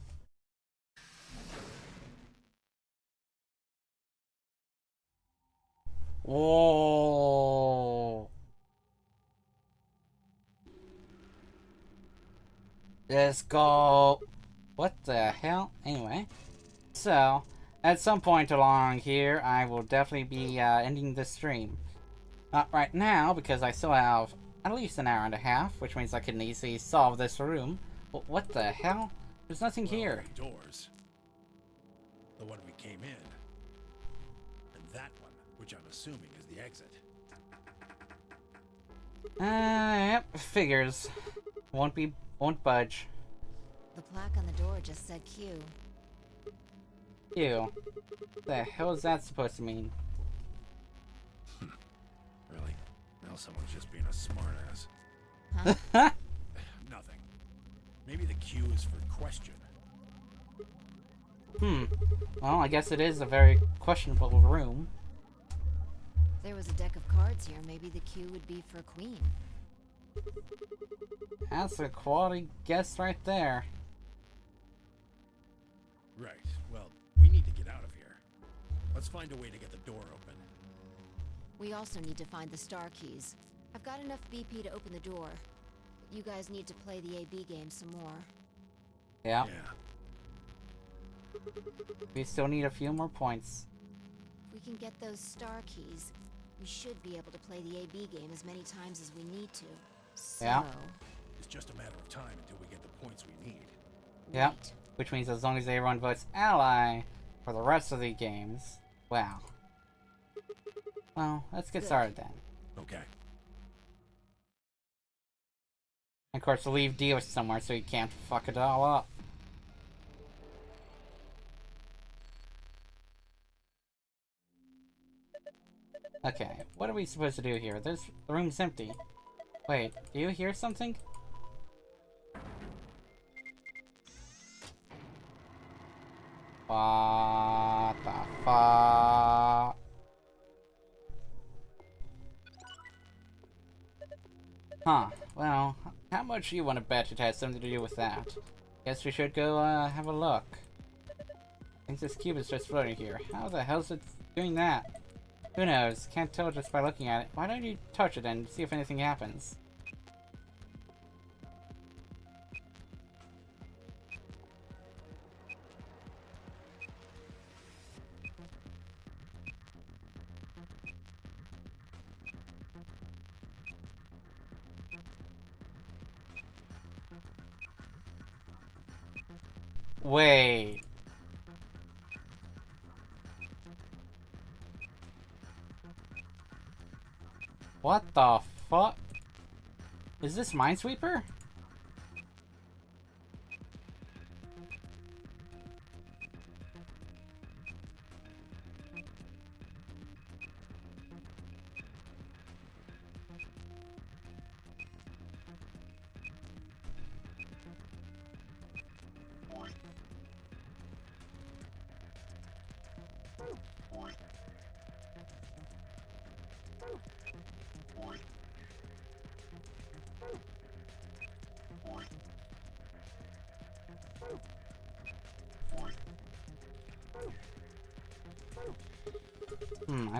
Whoa. Let's go. What the hell? Anyway. So, at some point along here, I will definitely be ending the stream. Not right now, because I still have at least an hour and a half, which means I can easily solve this room. What the hell? There's nothing here. The doors. The one we came in. And that one, which I'm assuming is the exit. Yep, figures. Won't budge. The plaque on the door just said Q. Ew. What the hell is that supposed to mean? Really? Now someone's just being a smartass. Huh? Nothing. Maybe the Q is for question. Well, I guess it is a very questionable room. There was a deck of cards here. Maybe the Q would be for Queen. That's a quality guess right there. Right. Well, we need to get out of here. Let's find a way to get the door open. We also need to find the star keys. I've got enough BP to open the door. But you guys need to play the AB game some more. Yeah. Yeah. We still need a few more points. If we can get those star keys, we should be able to play the AB game as many times as we need to. So, Yeah. It's just a matter of time until we get the points we need. Yeah. right. Which means as long as everyone votes ally for the rest of the games. Wow. Well, let's get Good. started then. Okay. And of course, we'll leave Dio somewhere so he can't fuck it all up. Okay, what are we supposed to do here? The room's empty. Wait, do you hear something? What the fuck? Huh, well, how much do you want to bet it has something to do with that? Guess we should go, have a look. I think this cube is just floating here. How the hell's it doing that? Who knows? Can't tell just by looking at it. Why don't you touch it and see if anything happens? Wait. What the fuck? Is this Minesweeper?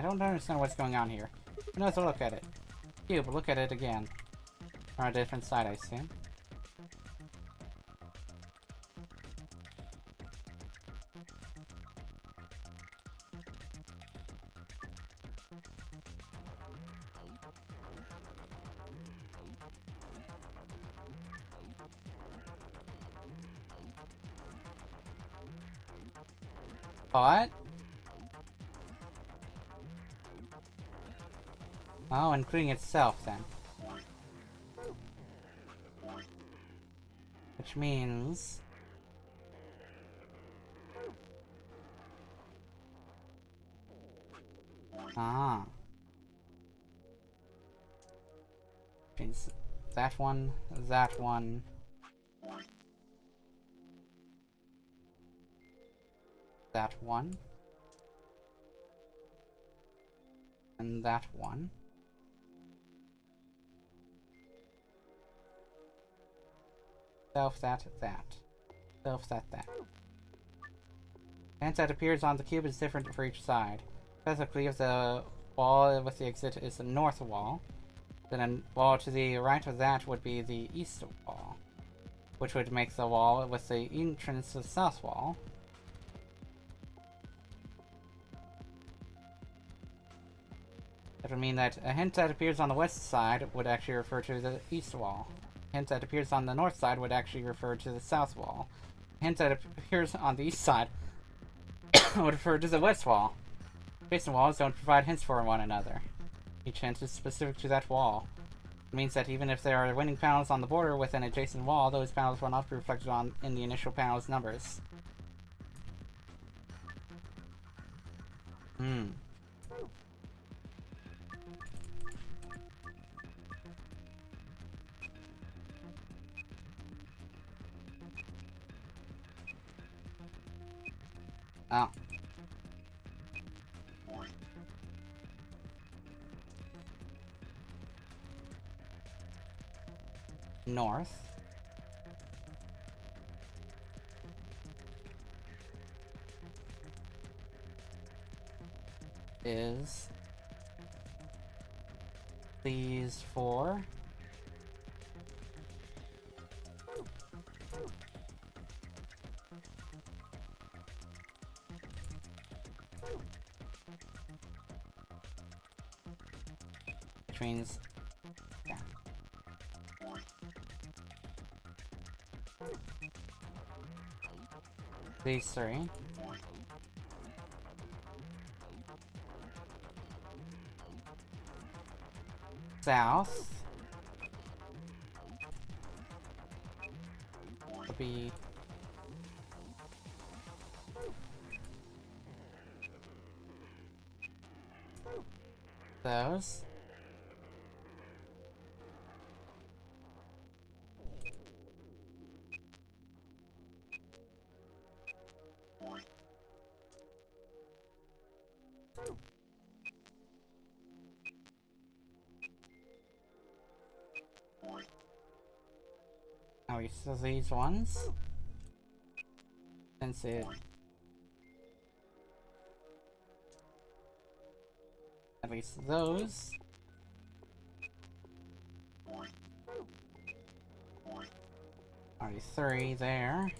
I don't understand what's going on here. Who knows? Look at it. Cube, look at it again. On a different side, I assume. What? Oh, including itself, then. Which means... Ah. Means that one, that one... that one... and that one... Self that. Self that. Hence that appears on the cube is different for each side. Specifically, if the wall with the exit is the north wall, then a wall to the right of that would be the east wall, which would make the wall with the entrance the south wall. That would mean that a hint that appears on the west side would actually refer to the east wall. A hint that appears on the north side would actually refer to the south wall. A hint that appears on the east side would refer to the west wall. Adjacent walls don't provide hints for one another. Each hint is specific to that wall. It means that even if there are winning panels on the border with an adjacent wall, those panels will not be reflected on in the initial panel's numbers. Oh. North. Is these four. Which means, yeah. These three. South. Would be those. Now we see these ones. Since it at least those. Already three there.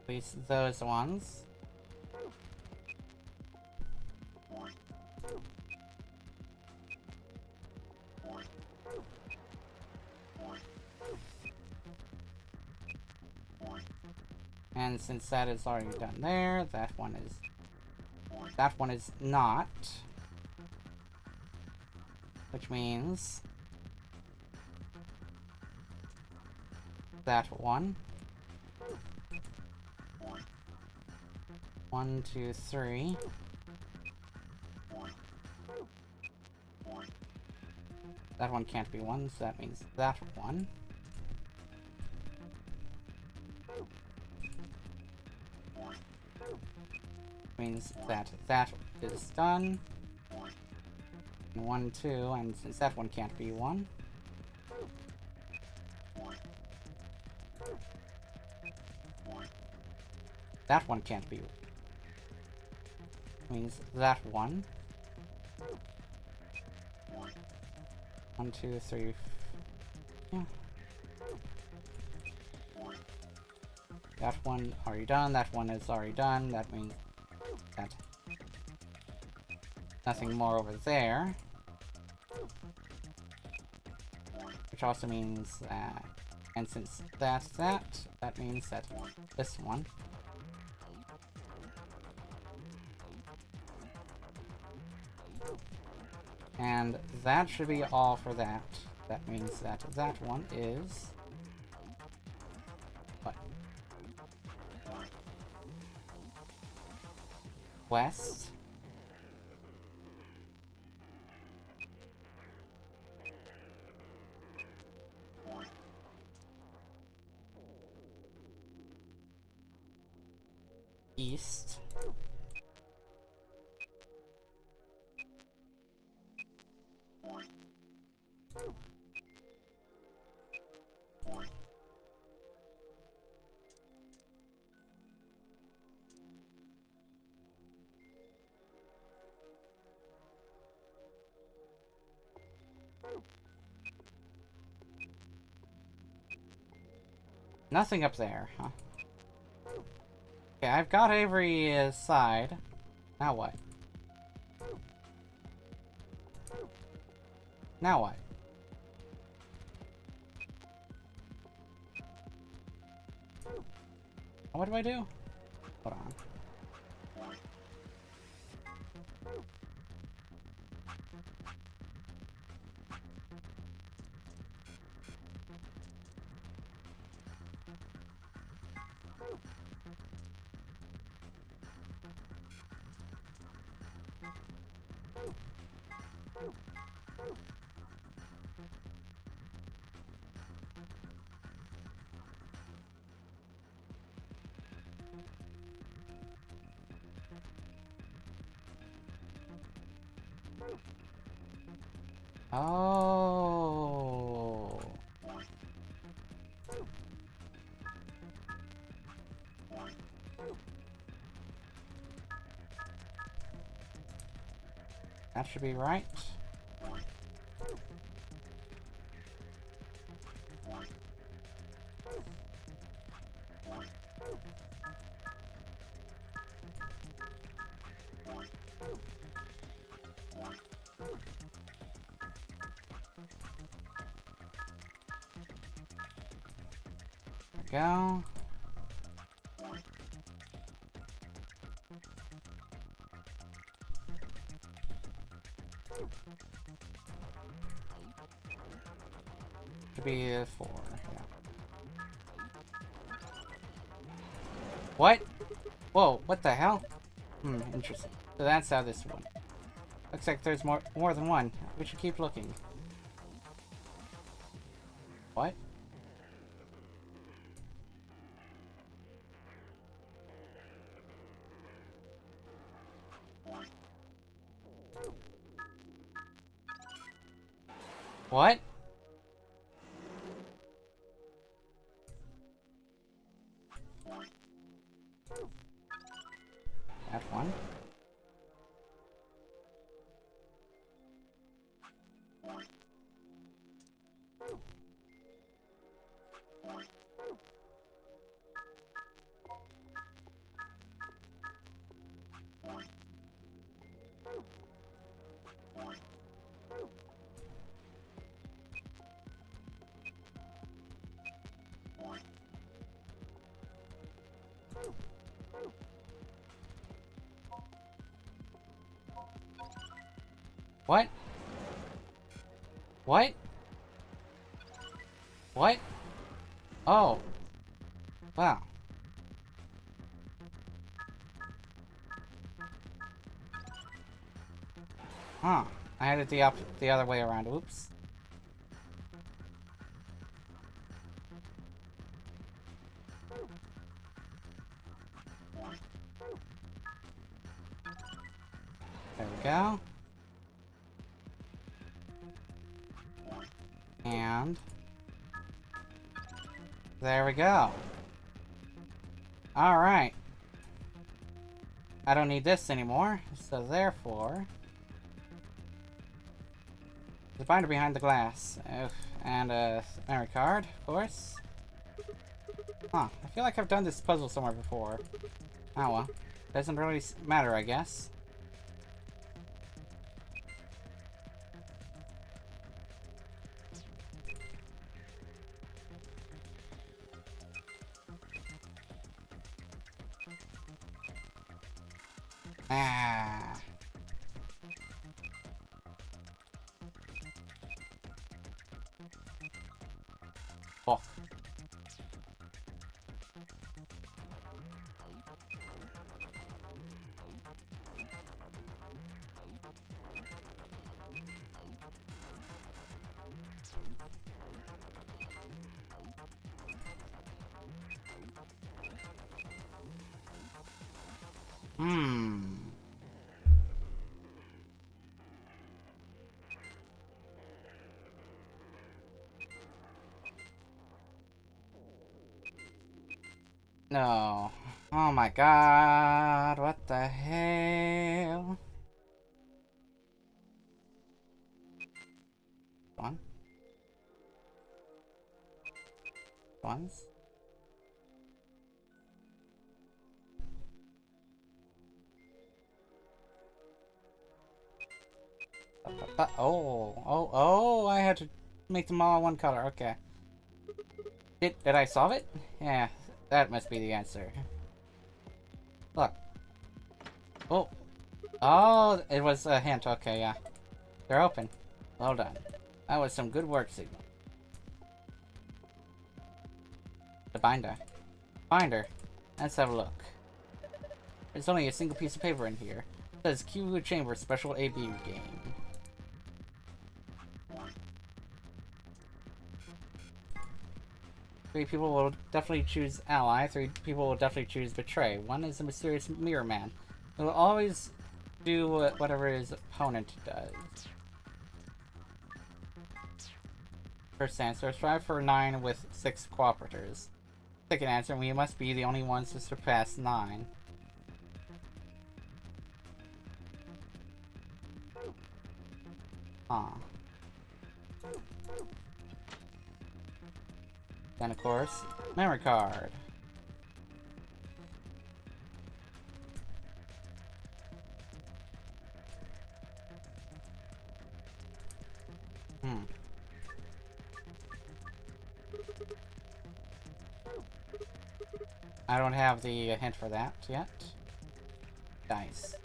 At least those ones. And since that is already done there, that one is not. Which means that one. 1, 2, 3. That one can't be one, so that means that one. Means that that is done. 1, 2, and since that one can't be 1. That one can't be. Means that one. 1, 2, 3. Yeah. That one already done. That one is already done. That means that nothing more over there. Which also means that, and since that's that, that means that this one. And that should be all for that. That means that that one is... what? West. East. Nothing up there, huh? Okay, I've got every side. Now what? Now what? What do I do? Hold on. Oh. That should be right. Go. Should be a 4. Yeah. What? Whoa, what the hell? Interesting. So that's how this one. Looks like there's more than one. We should keep looking. What? What? That one. What? What? What? Oh. Wow. Huh. I had it the other way around. Oops. There we go. And there we go. Alright. I don't need this anymore, so therefore... the binder behind the glass. And a memory card, of course. Huh, I feel like I've done this puzzle somewhere before. Oh well. Doesn't really matter, I guess. Ah. Fuck. No. Oh my god, what the hell? One. Ones. Oh, I had to make them all one color, okay. Did I solve it? Yeah, that must be the answer. Look. Oh, it was a hint, okay, yeah. They're open. Well done. That was some good work, Signal. The binder. Binder. Let's have a look. There's only a single piece of paper in here. It says Q Chamber Special AB game. Three people will definitely choose Ally. Three people will definitely choose Betray. One is a mysterious mirror man. He will always do whatever his opponent does. First answer, strive for 9 with 6 cooperators. Second answer, we must be the only ones to surpass 9. Huh. Then of course, memory card. I don't have the hint for that yet. Nice.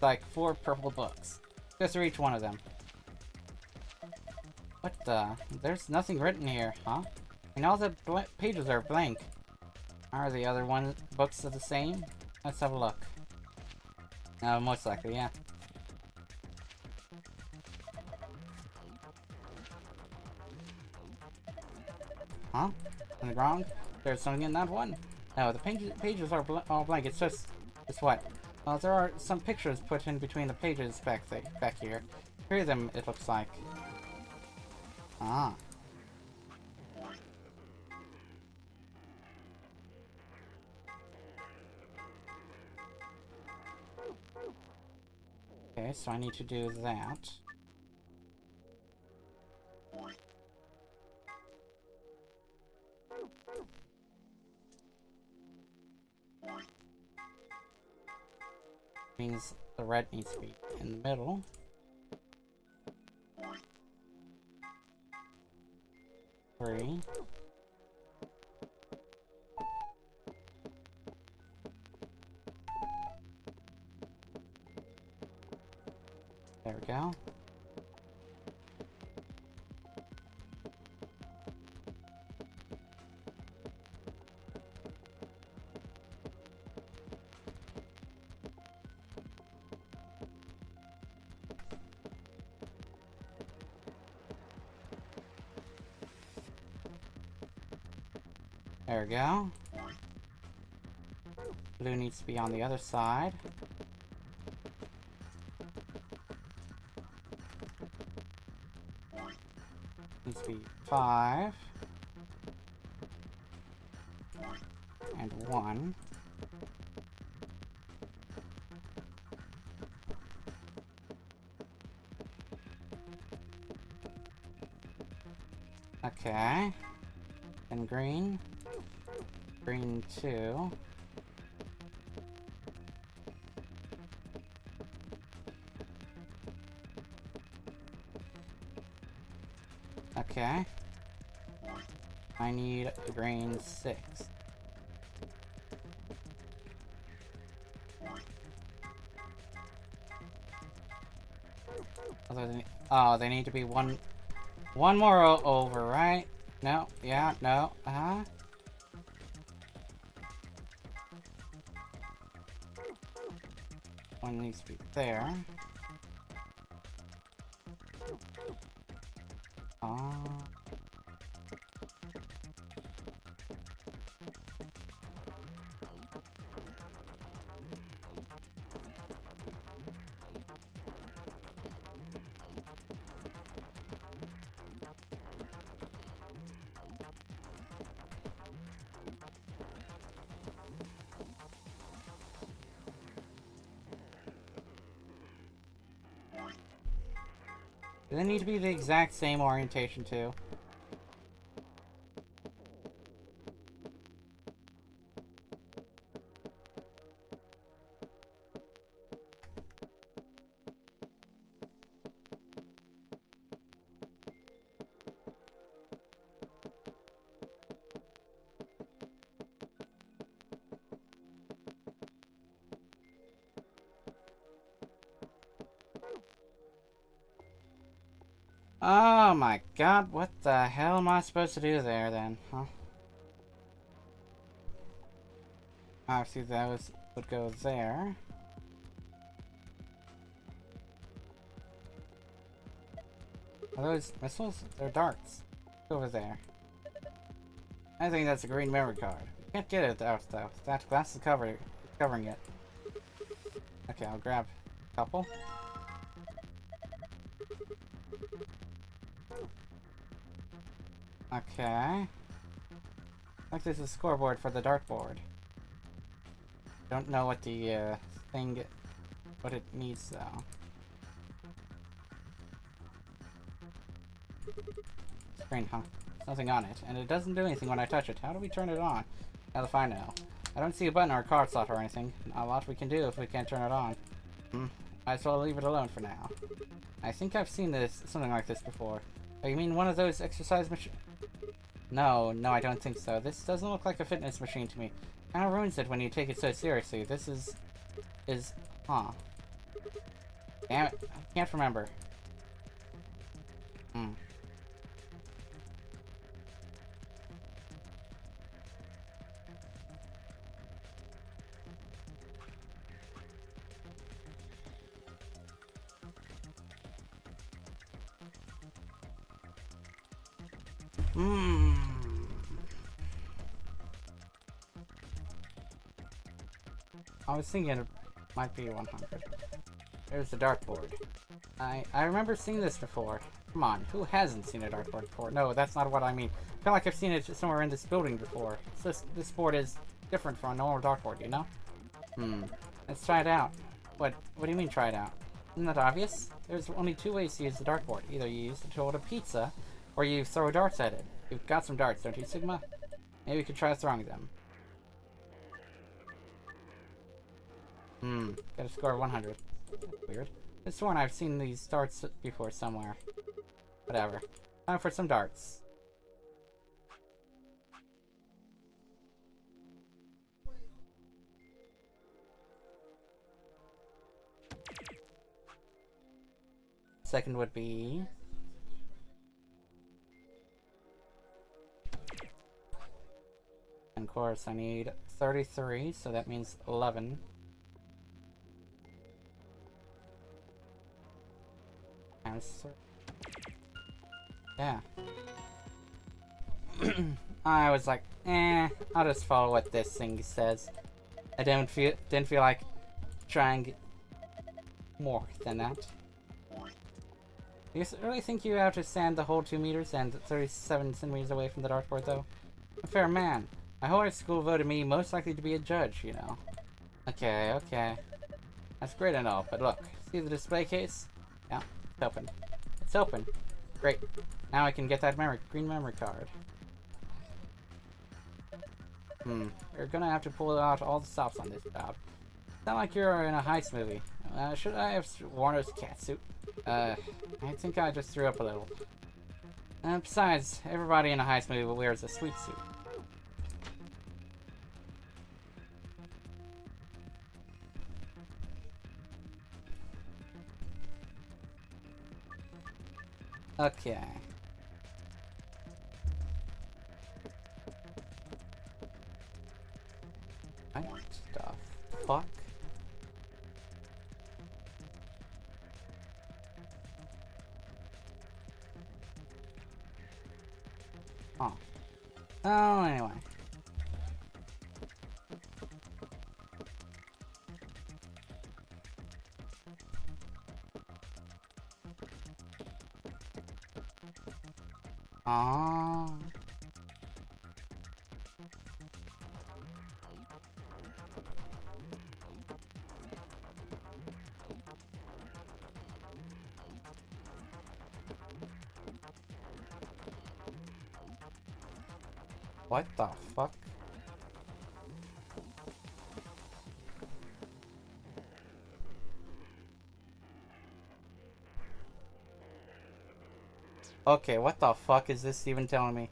Like 4 purple books. Just for each one of them. What the? There's nothing written here, huh? And all the pages are blank. Are the other books the same? Let's have a look. Most likely, yeah. Huh? Something wrong? There's something in that one? No, the pages are all blank. It's just what? Well, there are some pictures put in between the pages back here. 3 of them, it looks like. Ah. Okay, so I need to do that. Means the red needs to be in the middle. Three. There we go. There we go. Blue needs to be on the other side. Needs to be 5. And 1. Okay. And green. Green 2. Okay. I need a green 6. Oh, they need to be one more over, right? No, yeah, no, One needs to be there. Do they need to be the exact same orientation too? Oh my god, what the hell am I supposed to do there then, huh? Obviously, those would go there. Are those missiles? They're darts. Over there. I think that's a green memory card. You can't get it out though. That glass is covering it. Okay, I'll grab a couple. Okay. Like this is a scoreboard for the dartboard. Don't know what the what it needs though. Screen, huh? Nothing on it, and it doesn't do anything when I touch it. How do we turn it on? How if I know? I don't see a button or a card slot or anything. Not a lot we can do if we can't turn it on. Might as well leave it alone for now. I think I've seen something like this before. Oh, you mean one of those exercise machines? No, I don't think so. This doesn't look like a fitness machine to me. Kinda ruins it when you take it so seriously. This huh. Damn it, I can't remember. I was thinking it might be 100. There's the dartboard. I remember seeing this before. Come on, who hasn't seen a dartboard before? No, that's not what I mean. I feel like I've seen it somewhere in this building before. This board is different from a normal dartboard, you know? Let's try it out. What do you mean try it out? Isn't that obvious? There's only two ways to use the dartboard. Either you use it to hold a pizza, or you throw darts at it. You've got some darts, don't you, Sigma? Maybe we could try throwing them. Got a score of 100. That's weird. I've sworn I've seen these darts before somewhere. Whatever. Time for some darts. Second would be... And of course I need 33, so that means 11. Yeah. I was like, I'll just follow what this thing says. I didn't feel like trying more than that. Do you really think you have to stand the whole 2 meters and 37 centimeters away from the dartboard, though? A fair man. My whole school voted me most likely to be a judge, you know. Okay. That's great and all, but look, see the display case? Yeah, it's open. It's open. Great. Now I can get that green memory card. You're gonna have to pull out all the stops on this job. Sound like you're in a heist movie. Should I have worn a catsuit? I think I just threw up a little. Besides, everybody in a heist movie wears a sweet suit. Okay. What the fuck? Oh. Oh, anyway. Ah. What the fuck? Okay, what the fuck is this even telling me?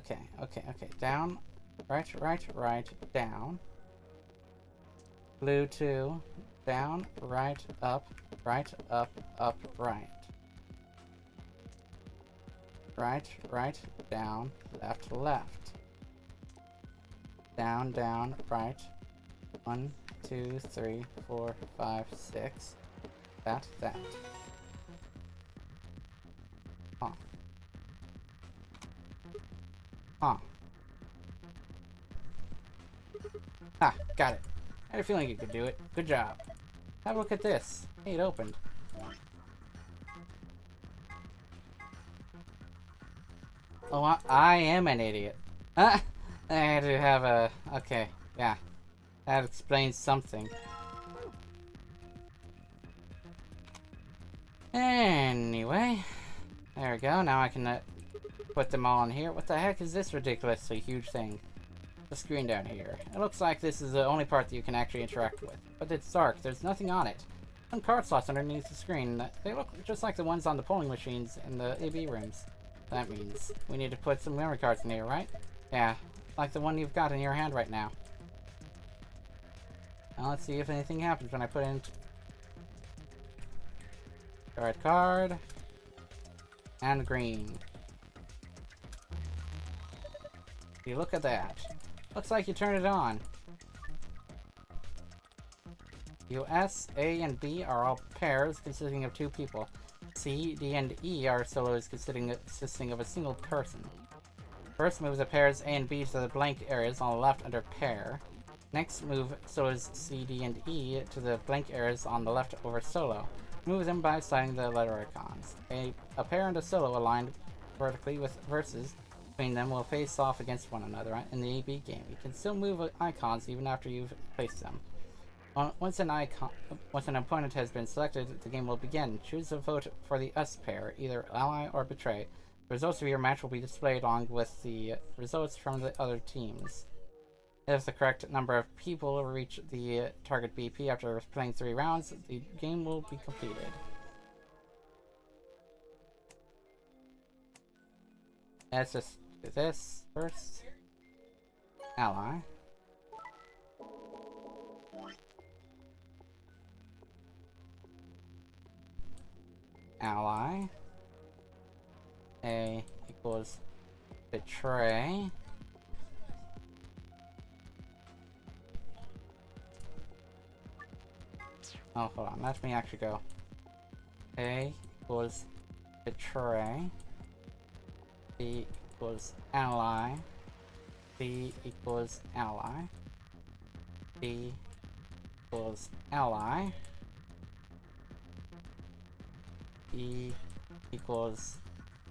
Okay, okay, okay. Down. Right, right, right. Down. Blue 2. Down, right, up, right, right. Right, right, down, left, left. Down, down, right. 1, 2, 3, 4, 5, 6. That. Huh. Huh. Ah, got it. I had a feeling you could do it. Good job. Have a look at this. Hey, it opened. Oh, I am an idiot. I had to have a... Okay, yeah. That explains something. Anyway. There we go. Now I can put them all in here. What the heck is this ridiculously huge thing? The screen down here. It looks like this is the only part that you can actually interact with. But it's dark. There's nothing on it. Some card slots underneath the screen. They look just like the ones on the polling machines in the AB rooms. That means we need to put some memory cards in here, right? Yeah, like the one you've got in your hand right now. Now let's see if anything happens when I put in the red card and green. You look at that. Looks like you turn it on. US, A, and B are all pairs consisting of 2 people. C, D, and E are solos consisting of a single person. First, move the pairs A and B to the blank areas on the left under pair. Next, move solos C, D, and E to the blank areas on the left over solo. Move them by sliding the letter icons. A pair and a solo aligned vertically with verses between them will face off against one another in the AB game. You can still move icons even after you've placed them. Once an opponent has been selected, the game will begin. Choose a vote for the US pair, either ally or betray. The results of your match will be displayed along with the results from the other teams. If the correct number of people reach the target BP after playing 3 rounds, the game will be completed. Let's just do this first. Ally. Ally. A equals betray. Oh, hold on. Let me actually go. A equals betray. B equals ally. B equals ally. B equals ally. E equals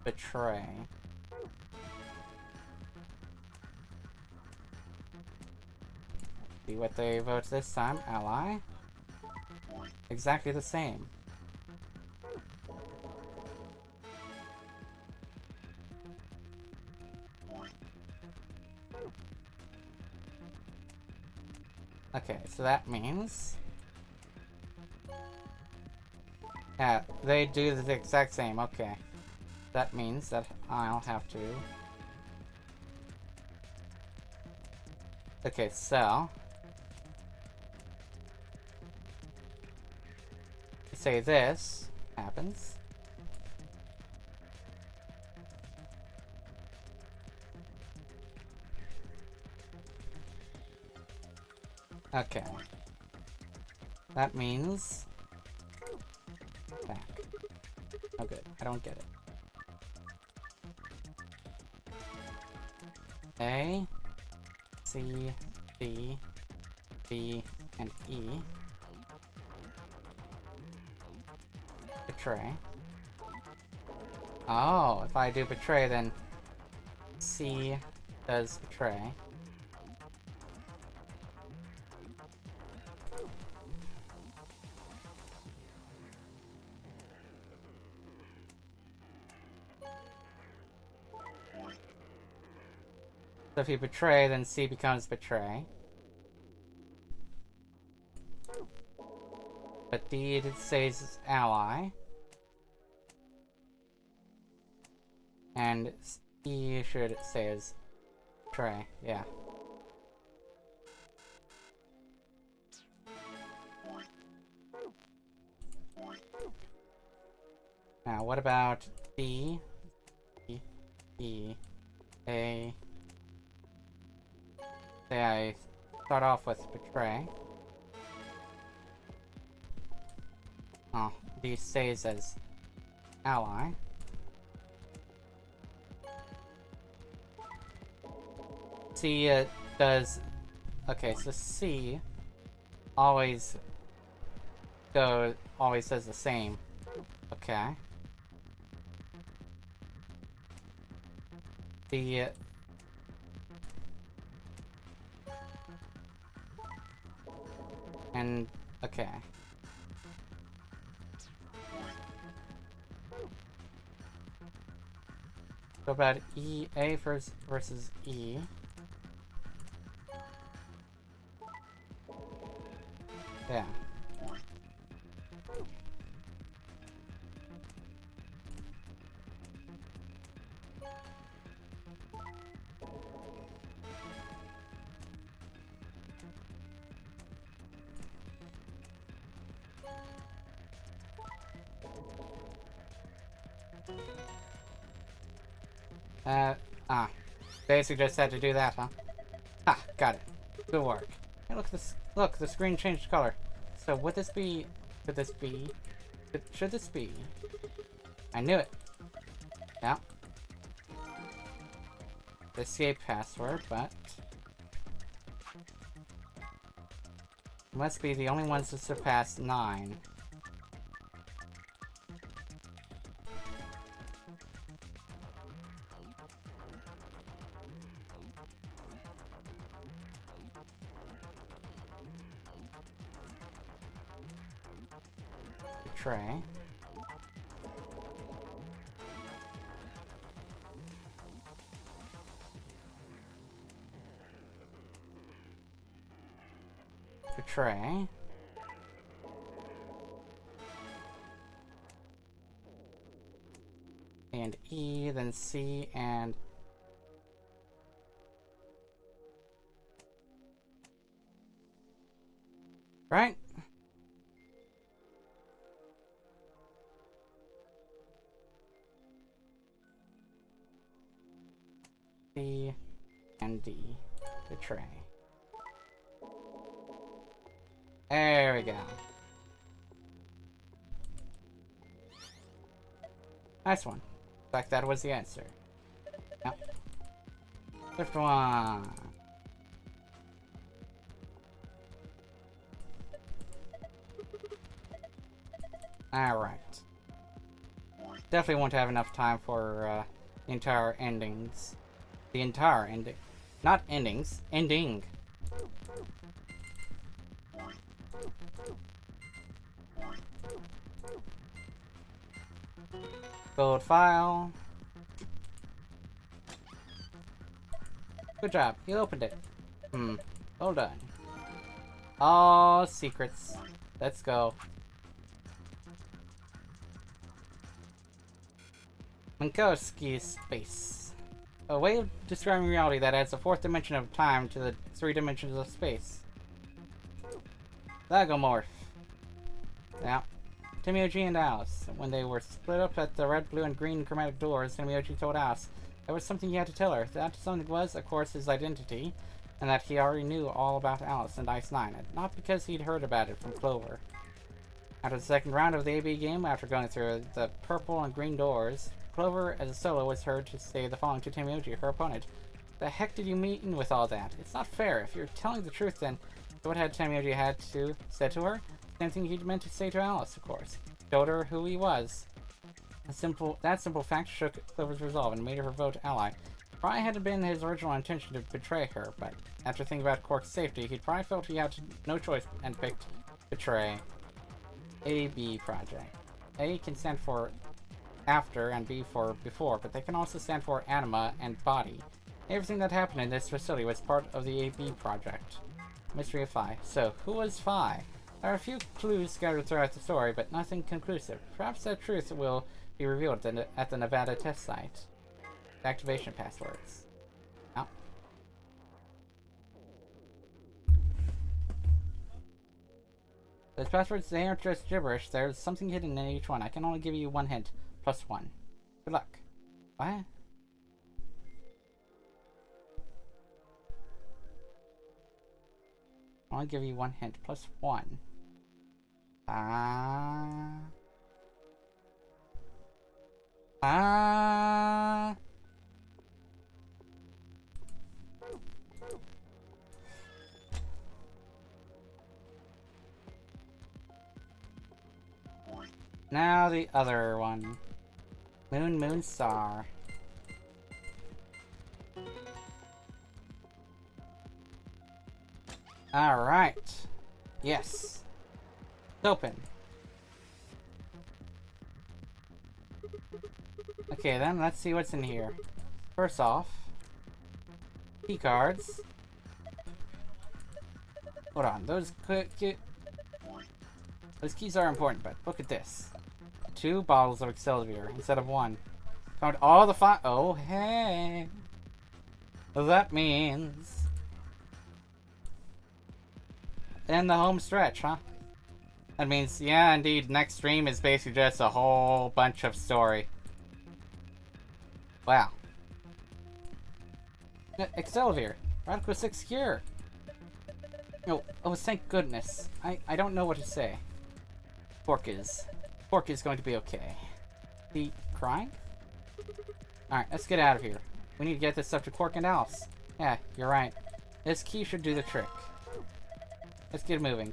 betray. See what they vote this time. Ally. Exactly the same. Okay, so that means... Yeah, they do the exact same, okay. That means that I'll have to... Okay, so... Say this happens. Okay. That means... Back. Oh good, I don't get it. A, C, D, B, and E. Betray. Oh, if I do betray, then C does betray. So if you betray, then C becomes betray. But D it says ally. And E should say as Betray, yeah. Now, what about B, E, E, A? Say I start off with Betray. Oh, B stays as ally. C does... Okay, so C always does the same. Okay. The and okay. So about A versus E. Yeah. Basically just had to do that, huh? Ha, got it. Good work. Hey, look, look, the screen changed color. So would this be, should this be? I knew it. Yeah. The escape password, but must be the only ones to surpass 9. Betray. Betray. And E, then C, and right? C and D. Betray. There we go. Nice one. In fact, that was the answer. Yep. Fifth one. Alright. Definitely won't have enough time for the entire endings. The entire ending. Not endings. Ending. Gold file. Good job. You opened it. Well done. All secrets. Let's go. Minkowski space. A way of describing reality that adds a fourth dimension of time to the 3 dimensions of space. Lagomorph. Yeah. Timioji and Alice. When they were split up at the red, blue, and green chromatic doors, Timioji told Alice there was something he had to tell her. That something was, of course, his identity, and that he already knew all about Alice and Ice 9, and not because he'd heard about it from Clover. After the second round of the AB game, after going through the purple and green doors, Clover, as a solo, was heard to say the following to Timioji, her opponent. The heck did you mean with all that? It's not fair. If you're telling the truth, then what had Timioji said to her? Same thing he'd meant to say to Alice, of course. Showed her who he was. That simple fact shook Clover's resolve and made her vote ally. Probably hadn't been his original intention to betray her, but after thinking about Quark's safety, he probably felt he had no choice and picked betray. AB project. A can stand for after and B for before, but they can also stand for anima and body. Everything that happened in this facility was part of the AB project. Mystery of Phi. So, who was Phi? There are a few clues scattered throughout the story, but nothing conclusive. Perhaps that truth will be revealed at the Nevada test site. Activation passwords. Oh. Those passwords, they aren't just gibberish. There's something hidden in each one. I can only give you one hint. +1. Good luck. What? I'll give you one hint. +1. Now the other one. Moon Star. Alright. Yes. It's open. Okay, then let's see what's in here. First off, key cards. Hold on, those keys are important, but look at this. 2 bottles of Excelsior instead of 1. Found all the oh, hey. That means... in the home stretch, huh? That means, yeah, indeed, next stream is basically just a whole bunch of story. Wow. Excelsior. Radical 6 cure. Oh, thank goodness. I don't know what to say. Pork is going to be okay. He crying? Alright, let's get out of here. We need to get this stuff to Quark and Alice. Yeah, you're right. This key should do the trick. Let's get moving.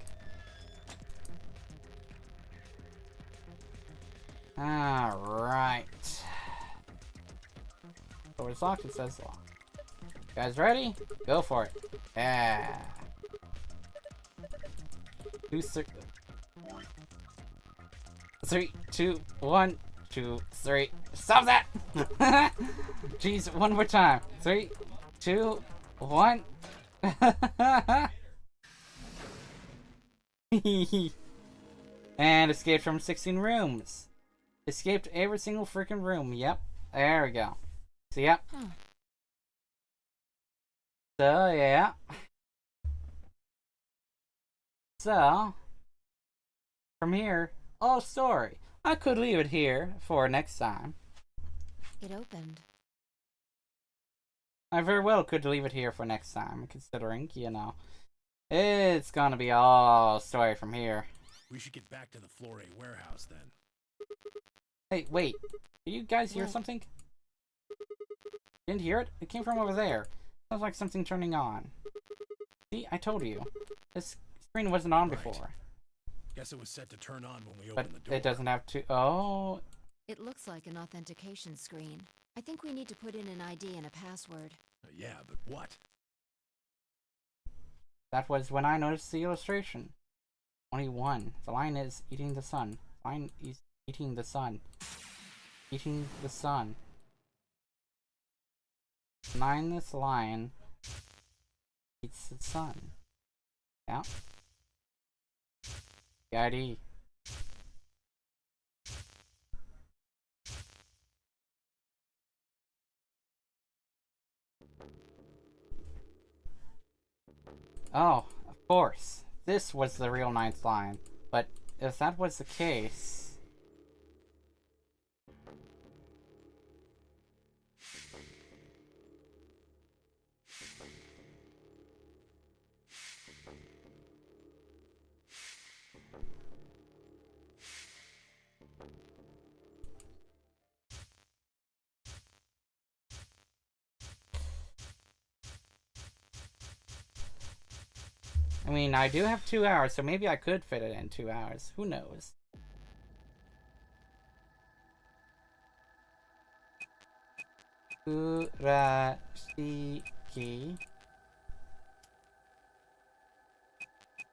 Alright. So it's locked, it says locked. You guys ready? Go for it. Yeah. 3, 2, 1, 2, 3. Stop that! Jeez, one more time. 3, 2, 1. And escaped from 16 rooms. Escaped every single freaking room. Yep. There we go. So, yep. So, yeah. So, from here, all story. I could leave it here for next time. It opened. I very well could leave it here for next time, considering, you know, it's gonna be all story from here. We should get back to the Floor A warehouse then. Hey, wait. Did you guys hear something? Didn't hear it? It came from over there. Sounds like something turning on. See, I told you. This screen wasn't on before. Guess it was set to turn on when we But opened the door. it doesn't have to. Oh. It looks like an authentication screen. I think we need to put in an ID and a password. Yeah, but what? That was when I noticed the illustration. Only one. The lion is eating the sun. The lion is eating the sun. Eating the sun. Mindless lion eats the sun. Yeah. The ID. Oh, of course. This was the real ninth line. But if that was the case... I mean, I do have 2 hours, so maybe I could fit it in 2 hours. Who knows? Kurashiki.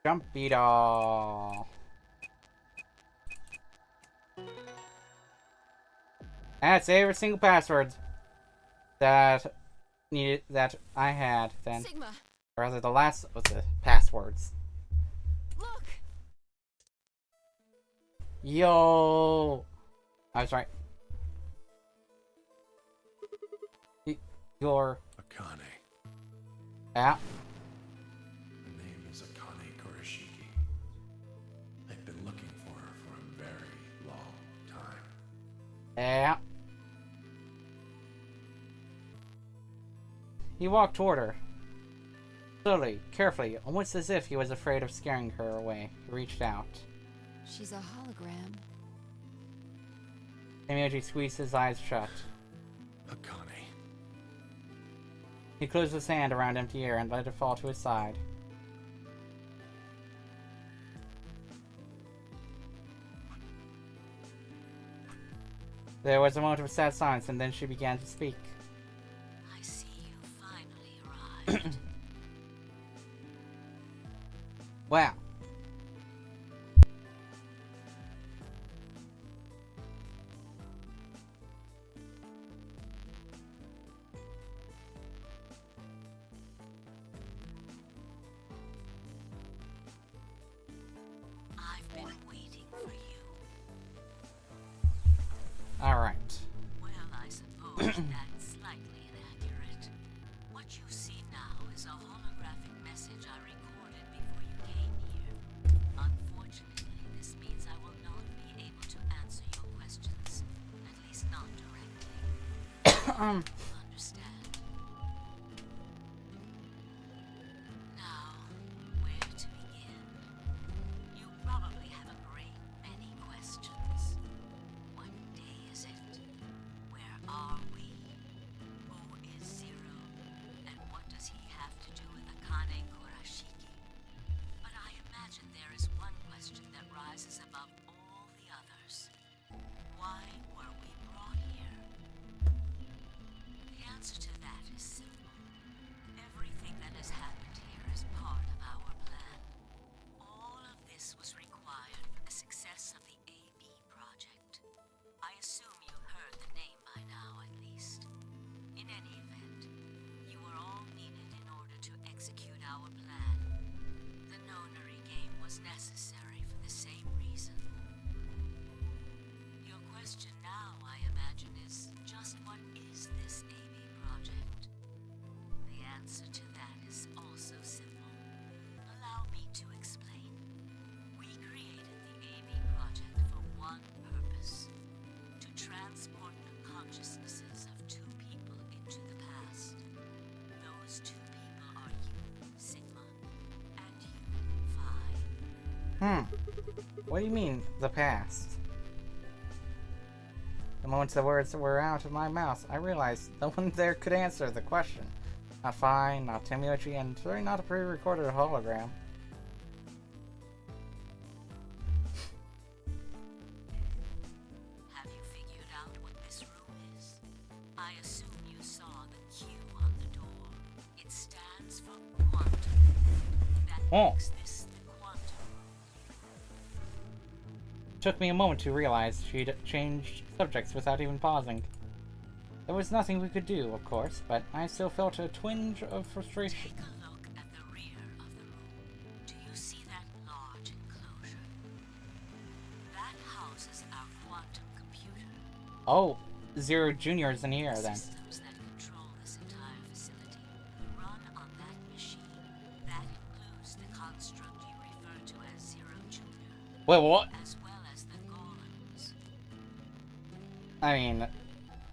Jumpy doll. That's every single password that I had then. Sigma, Or rather, the last of the passwords. look! Yo! I was right. Your Akane. app. Her name is Akane Kurashiki. Yeah. He walked toward her. Slowly, carefully, almost as if he was afraid of scaring her away. He reached out. She's a hologram. Temioji squeezed his eyes shut. Akane. He closed his hand around empty air and let it fall to his side. There was a moment of sad silence, and then she began to speak. I see you finally arrived. Wow. I've been waiting for you. Alright. Well, I suppose that's slightly inaccurate. What you see now is a holographic message I recorded before you came here. Unfortunately, this means I will not be able to answer your questions, at least not directly. Understand? Now, where to begin? You probably have a great many questions. What day is it? Where are we? Who is Zero? And what does he have to do with Akane Kurashiki? But I imagine there is one question that rises above all the others. Why were we brought here? The answer to that is simple. Everything that has happened here is part of our plan. All of this was required for the success of the AB project. I assume you heard the name by now, at least. In any event, you were all needed in order to execute our plan. The nonary game was necessary for the same reason. Your question now, I imagine, is just what is this AB project? The answer to that is also simple. Allow me to explain. We created the AB project for one purpose: to transport the consciousnesses of two people into the past. Those two people are you, Sigma, and you, Phi. What do you mean, the past? The moment the words were out of my mouth, I realized no one there could answer the question. Not Fine, not Temioji, and certainly not a pre-recorded hologram. Have you figured out what this room is? I assume you saw the Q on the door. It stands for quantum. That Oh. makes this the quantum. It took me a moment to realize she'd changed subjects without even pausing. There was nothing we could do, of course, but I still felt a twinge of frustration. Take a look at the rear of the room. Do you see that large enclosure? That houses our quantum computer. Oh, Zero Jr. is in here then. Systems that control this entire facility run on that machine. That includes the construct you refer to as Zero Jr., Wait, what? as well as the golems. I mean,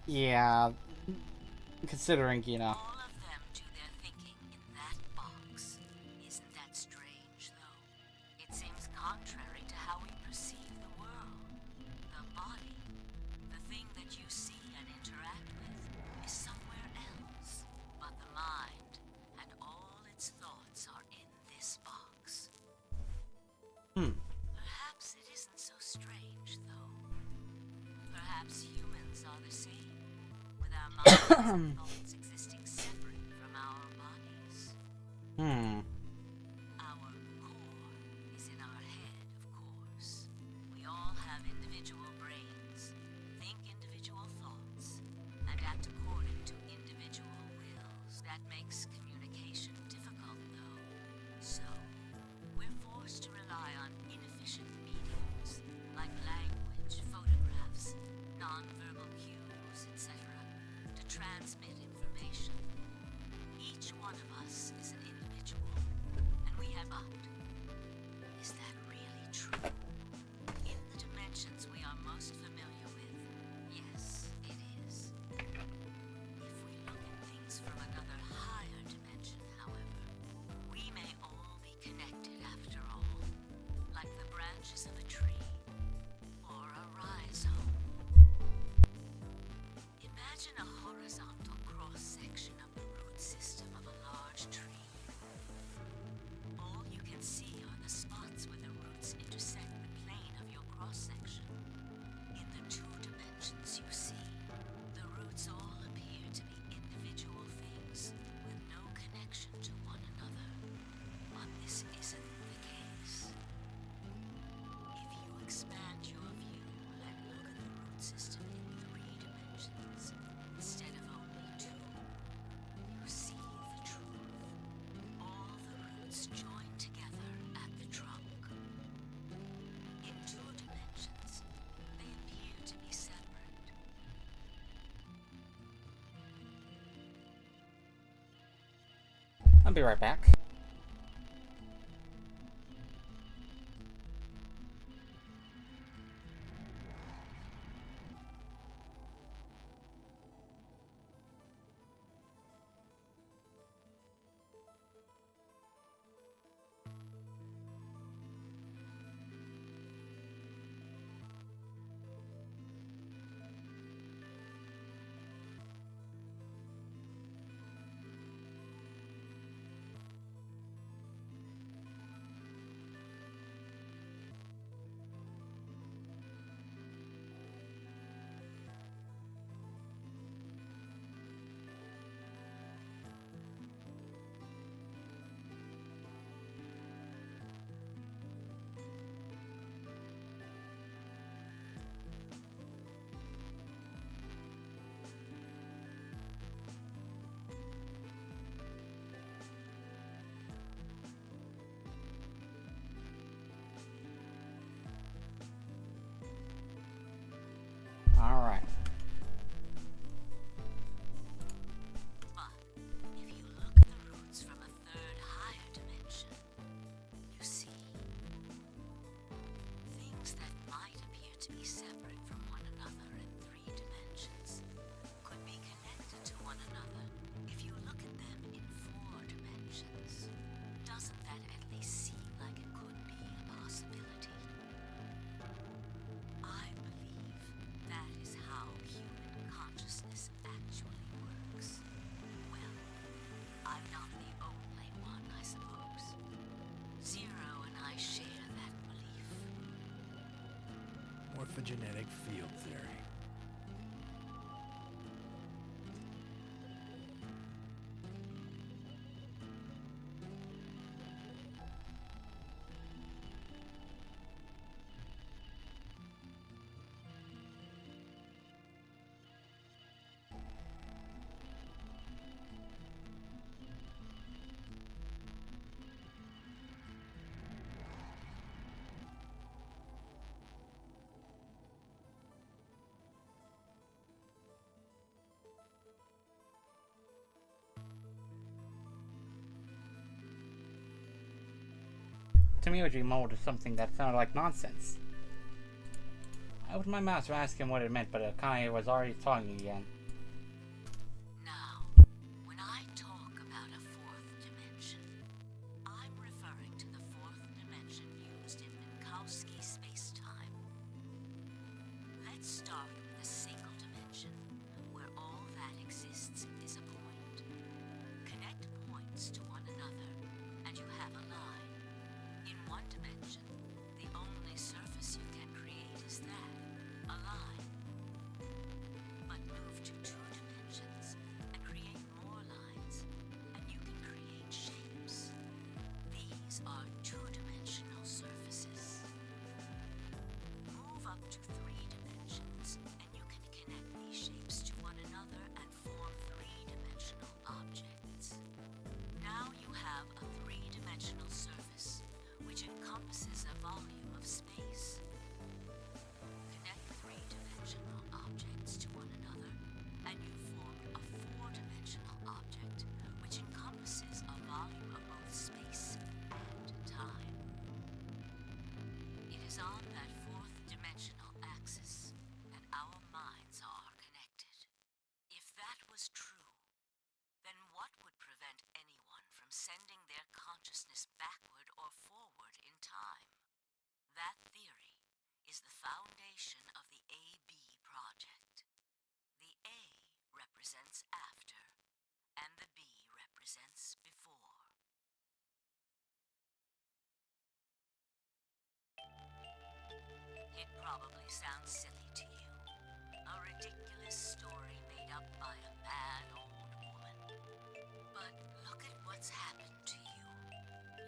yeah, considering, you know. All of them do their thinking in that box. Isn't that strange, though? It seems contrary to how we perceive the world. The body, the thing that you see and interact with, is somewhere else. But the mind and all its thoughts are in this box. Perhaps it isn't so strange, though. Perhaps humans are the same, with our minds and thoughts existing separate from our bodies. Our core is in our head, of course. We all have individual brains, think individual thoughts, and act according to individual wills. That makes communication difficult, though. So, we're forced to rely on inefficient mediums, like language, photographs, non-verbal cues, etc., to transmit information. Each one of us is an individual, and we have but is that really true? In the dimensions we are most familiar with, yes, I'll be right back. Alright. But if you look at the roots from a third higher dimension, you see things that might appear to be separate from one another in 3 dimensions could be connected to one another if you look at them in 4 dimensions. Doesn't that at least seem like it could be a possibility? I believe that is how human consciousness actually works. Well, I'm not the only one, I suppose. Zero and I share that belief. Morphogenetic field theory. Tamiyoji molded something that sounded like nonsense. I opened my mouth to ask him what it meant, but Akane was already talking again. Now, when I talk about a 4th dimension, I'm referring to the 4th dimension used in Minkowski space-time. Let's start with a single dimension, where all that exists is a point. Connect points to one another, and you have a line. In 1 dimension, the only surface you can create is that, a line. But move to 2 dimensions and create more lines, and you can create shapes. These are 2-dimensional surfaces. Move up to 3 dimensions, and you can connect these shapes to one another and form 3-dimensional objects. Now you have a 3-dimensional surface, which encompasses a volume of space. Connect 3-dimensional objects to one another, and you formed a 4-dimensional object, which encompasses a volume of both space and time. It is on that 4th dimensional axis that our minds are connected. If that was true, then what would prevent anyone from sending their consciousness backward or forward in time? That theory is the foundation of the AB project. The A represents after, and the B represents before. It probably sounds silly to you. A ridiculous story made up by a bad old woman. But look at what's happened to you.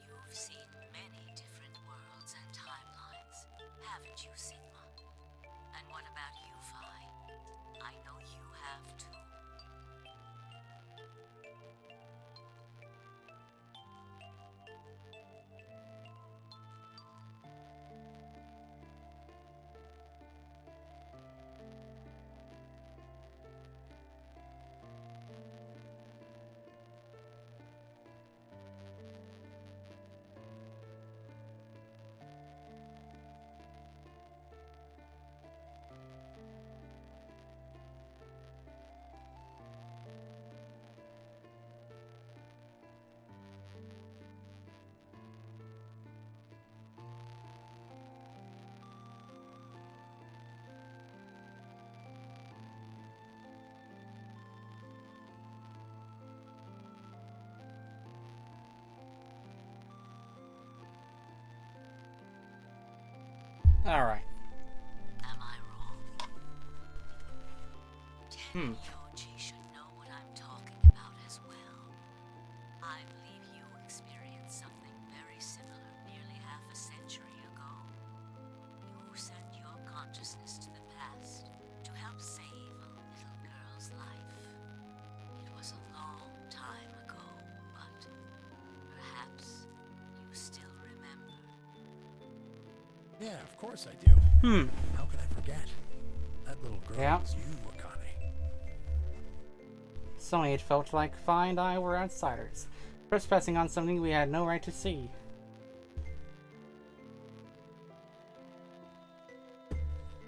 You've seen many different worlds and timelines, haven't you, Sigma? And what about you, Phi? I know you have too. Alright. Am I wrong? Hmm. Yoji should know what I'm talking about as well. I believe you experienced something very similar nearly half a century ago. You sent your consciousness to the past to help save a little girl's life. It was a long time ago, but perhaps you still remember. Yeah, of course I do. How could I forget? That little girl Yeah. was you, Akane. Suddenly it felt like Fi and I were outsiders, trespassing on something we had no right to see.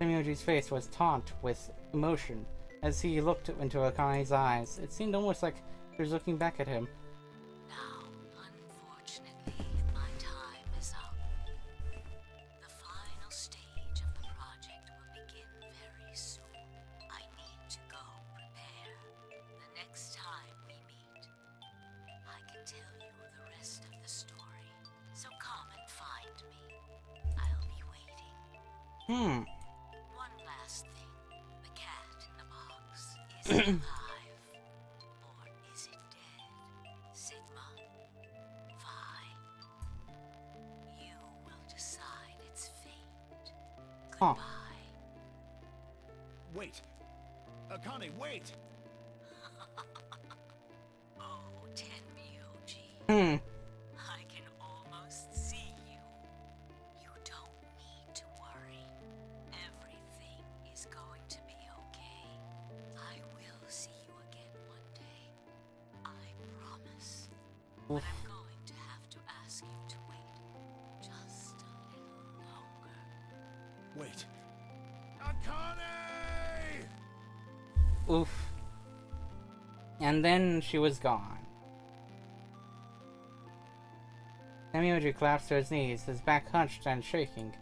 Temioji's face was taut with emotion as he looked into Akane's eyes. It seemed almost like she was looking back at him. Now, unfortunately, my time is up. The final stage of the project will begin very soon. I need to go prepare. The next time we meet, I can tell you the rest of the story. So come and find me. I'll be waiting. One last thing. The cat in the box. Is it alive? Or is it dead? Sigma? Phi? You will decide its fate. Huh. Goodbye. Wait! Akane, wait! Oh, Tenmyoji. I can almost see you. You don't need to worry. Everything is going to be okay. I will see you again one day. I promise. But I'm going to have to ask you to wait just a little longer. Wait! Akane! Oof. And then she was gone. Temioji collapsed to his knees, his back hunched and shaking.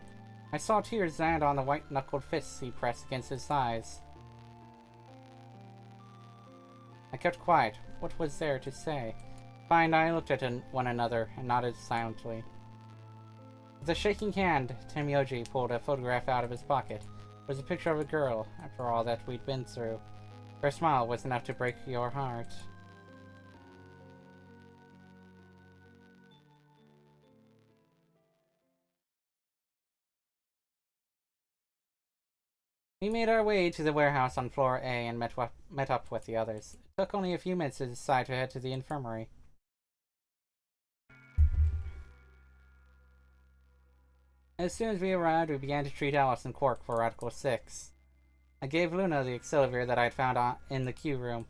I saw tears land on the white-knuckled fists he pressed against his thighs. I kept quiet. What was there to say? Fi and I looked at one another and nodded silently. With a shaking hand, Temioji pulled a photograph out of his pocket. It was a picture of a girl, after all that we'd been through. Her smile was enough to break your heart. We made our way to the warehouse on floor A and met up with the others. It took only a few minutes to decide to head to the infirmary. As soon as we arrived, we began to treat Alice and Quark for Article 6. I gave Luna the Accelavir that I had found in the queue room.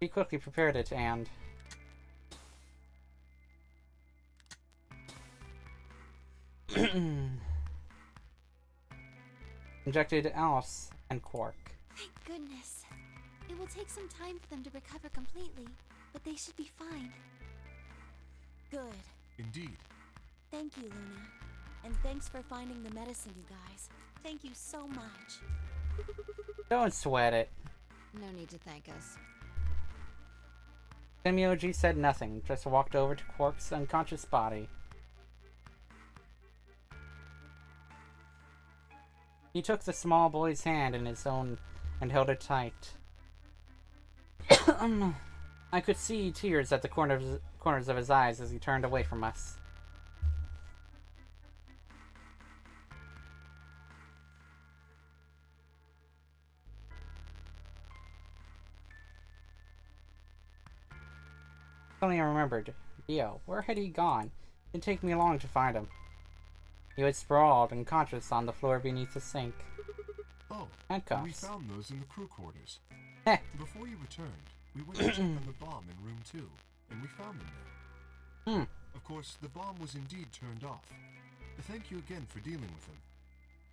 She quickly prepared it and... injected Alice and Quark. Thank goodness. It will take some time for them to recover completely, but they should be fine. Good. Indeed. Thank you, Luna. And thanks for finding the medicine, you guys. Thank you so much. Don't sweat it. No need to thank us. Temioji said nothing, just walked over to Quark's unconscious body. He took the small boy's hand in his own and held it tight. I could see tears at the corners of his eyes as he turned away from us. Suddenly I remembered. Dio, where had he gone? It didn't take me long to find him. He was sprawled, unconscious on the floor beneath the sink. Oh, Handcuffs. we found those in the crew quarters. Heh. Before you returned, we went to check on the bomb in room 2, and we found them there. Of course, the bomb was indeed turned off. Thank you again for dealing with them.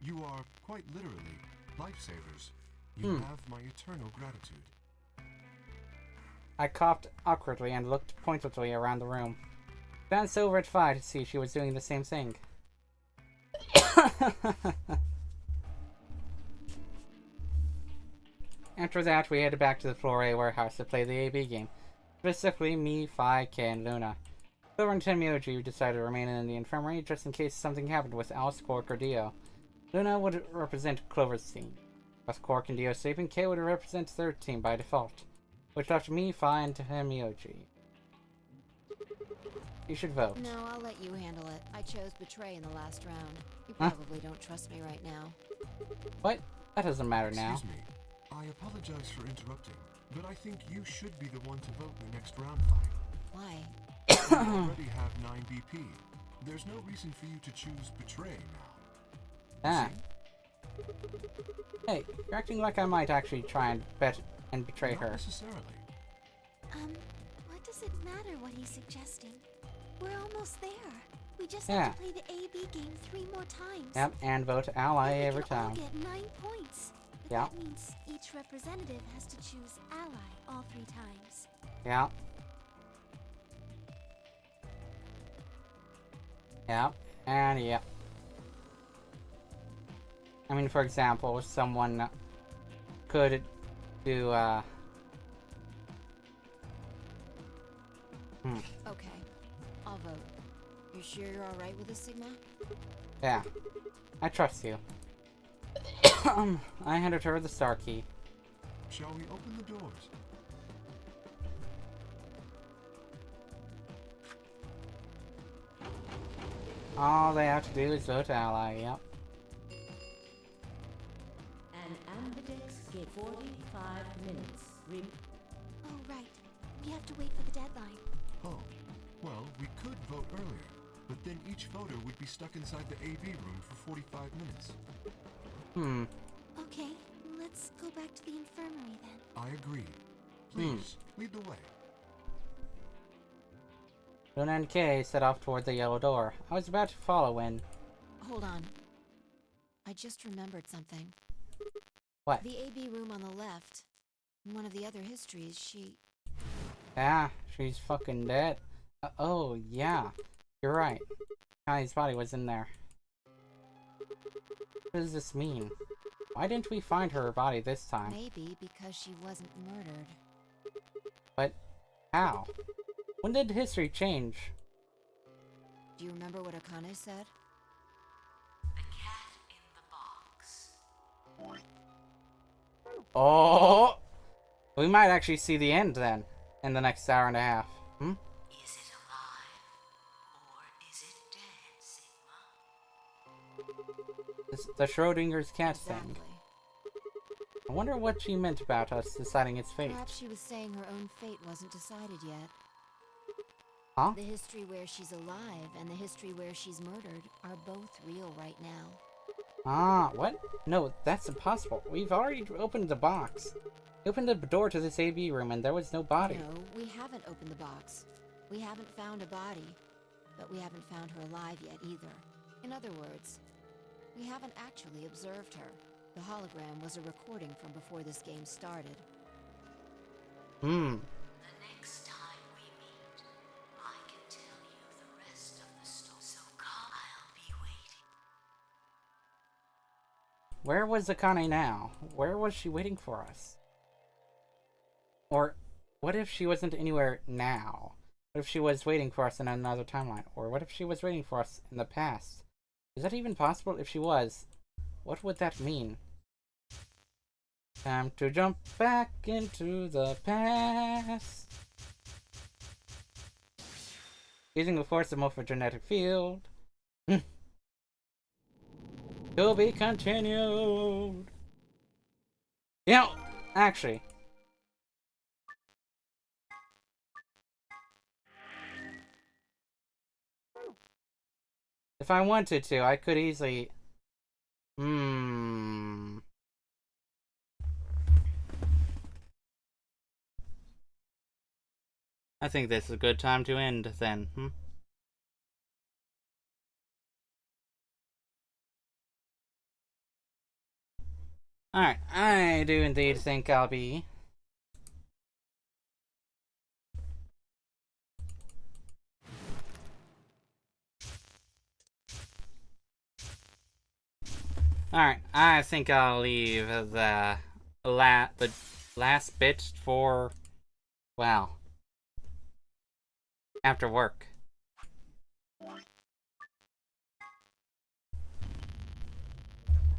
You are, quite literally, lifesavers. You have my eternal gratitude. I coughed awkwardly and looked pointedly around the room. Glanced over at Fi to see she was doing the same thing. After that, we headed back to the Floor A warehouse to play the AB game. Specifically, me, Fi, Kay, and Luna. Silver and Tenmyoji decided to remain in the infirmary just in case something happened with Alice, Quark, or Dio. Luna would represent Clover's team. With Quark and Dio sleeping, Kay would represent their team by default, which left me fine to Himioji. You should vote. No, I'll let you handle it. I chose Betray in the last round. You Huh? probably don't trust me right now. What? That doesn't matter now. Excuse me. I apologize for interrupting, but I think you should be the one to vote in the next round fight. Why? You already have 9 BP. There's no reason for you to choose Betray now. Ah. Hey, you're acting like I might actually try and bet and betray Not her. necessarily. What does it matter what he's suggesting? We're almost there. We just Yeah. have to play the AB game 3 more times. Yep, and vote ally Then we every can all time. get 9 points. But Yeah. that means each representative has to choose ally all 3 times. Yeah. Yep, and yep. I mean, for example, someone could do, Okay, I'll vote. You sure you're alright with this, Sigma? yeah. I trust you. I handed her the star key. Shall we open the doors? All they have to do is vote ally, yep. An ambidex gate 45 minutes. Oh, right. We have to wait for the deadline. Oh, well, we could vote earlier, but then each voter would be stuck inside the AV room for 45 minutes. Okay, let's go back to the infirmary then. I agree. Please, lead the way. Luna and Kay set off toward the yellow door. I was about to follow when... Hold on. I just remembered something. What? The AB room on the left. In one of the other histories, she... Yeah, she's fucking dead. Oh, yeah. You're right. Kai's body was in there. What does this mean? Why didn't we find her body this time? Maybe because she wasn't murdered. But how? When did history change? Do you remember what Akane said? The cat in the box. Oh! We might actually see the end then, in the next hour and a half. Hmm? Is it alive? Or is it dead, Sigma? The Schrodinger's cat thing. Exactly. I wonder what she meant about us deciding its fate. Perhaps she was saying her own fate wasn't decided yet. Huh? The history where she's alive and the history where she's murdered are both real right now. Ah, what? No, that's impossible. We've already opened the box. We opened the door to this AB room and there was no body. No, we haven't opened the box. We haven't found a body. But we haven't found her alive yet either. In other words, we haven't actually observed her. The hologram was a recording from before this game started. Hmm. The next time we meet, I can tell you the rest of the story. So come, I'll be waiting. Where was Akane now? Where was she waiting for us? Or, what if she wasn't anywhere now? What if she was waiting for us in another timeline? Or what if she was waiting for us in the past? Is that even possible? If she was, what would that mean? Time to jump back into the past. Using the force of morphogenetic field. To be continued. You know, actually. If I wanted to, I could easily... I think this is a good time to end, then. Alright, I do indeed think I'll be... Alright, I think I'll leave the last bit for, well, after work.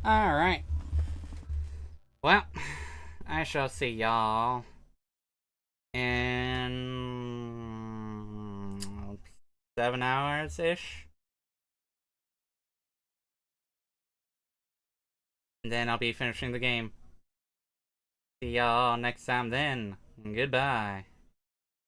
Alright. Well, I shall see y'all in 7 hours-ish. And then I'll be finishing the game. See y'all next time then. Goodbye.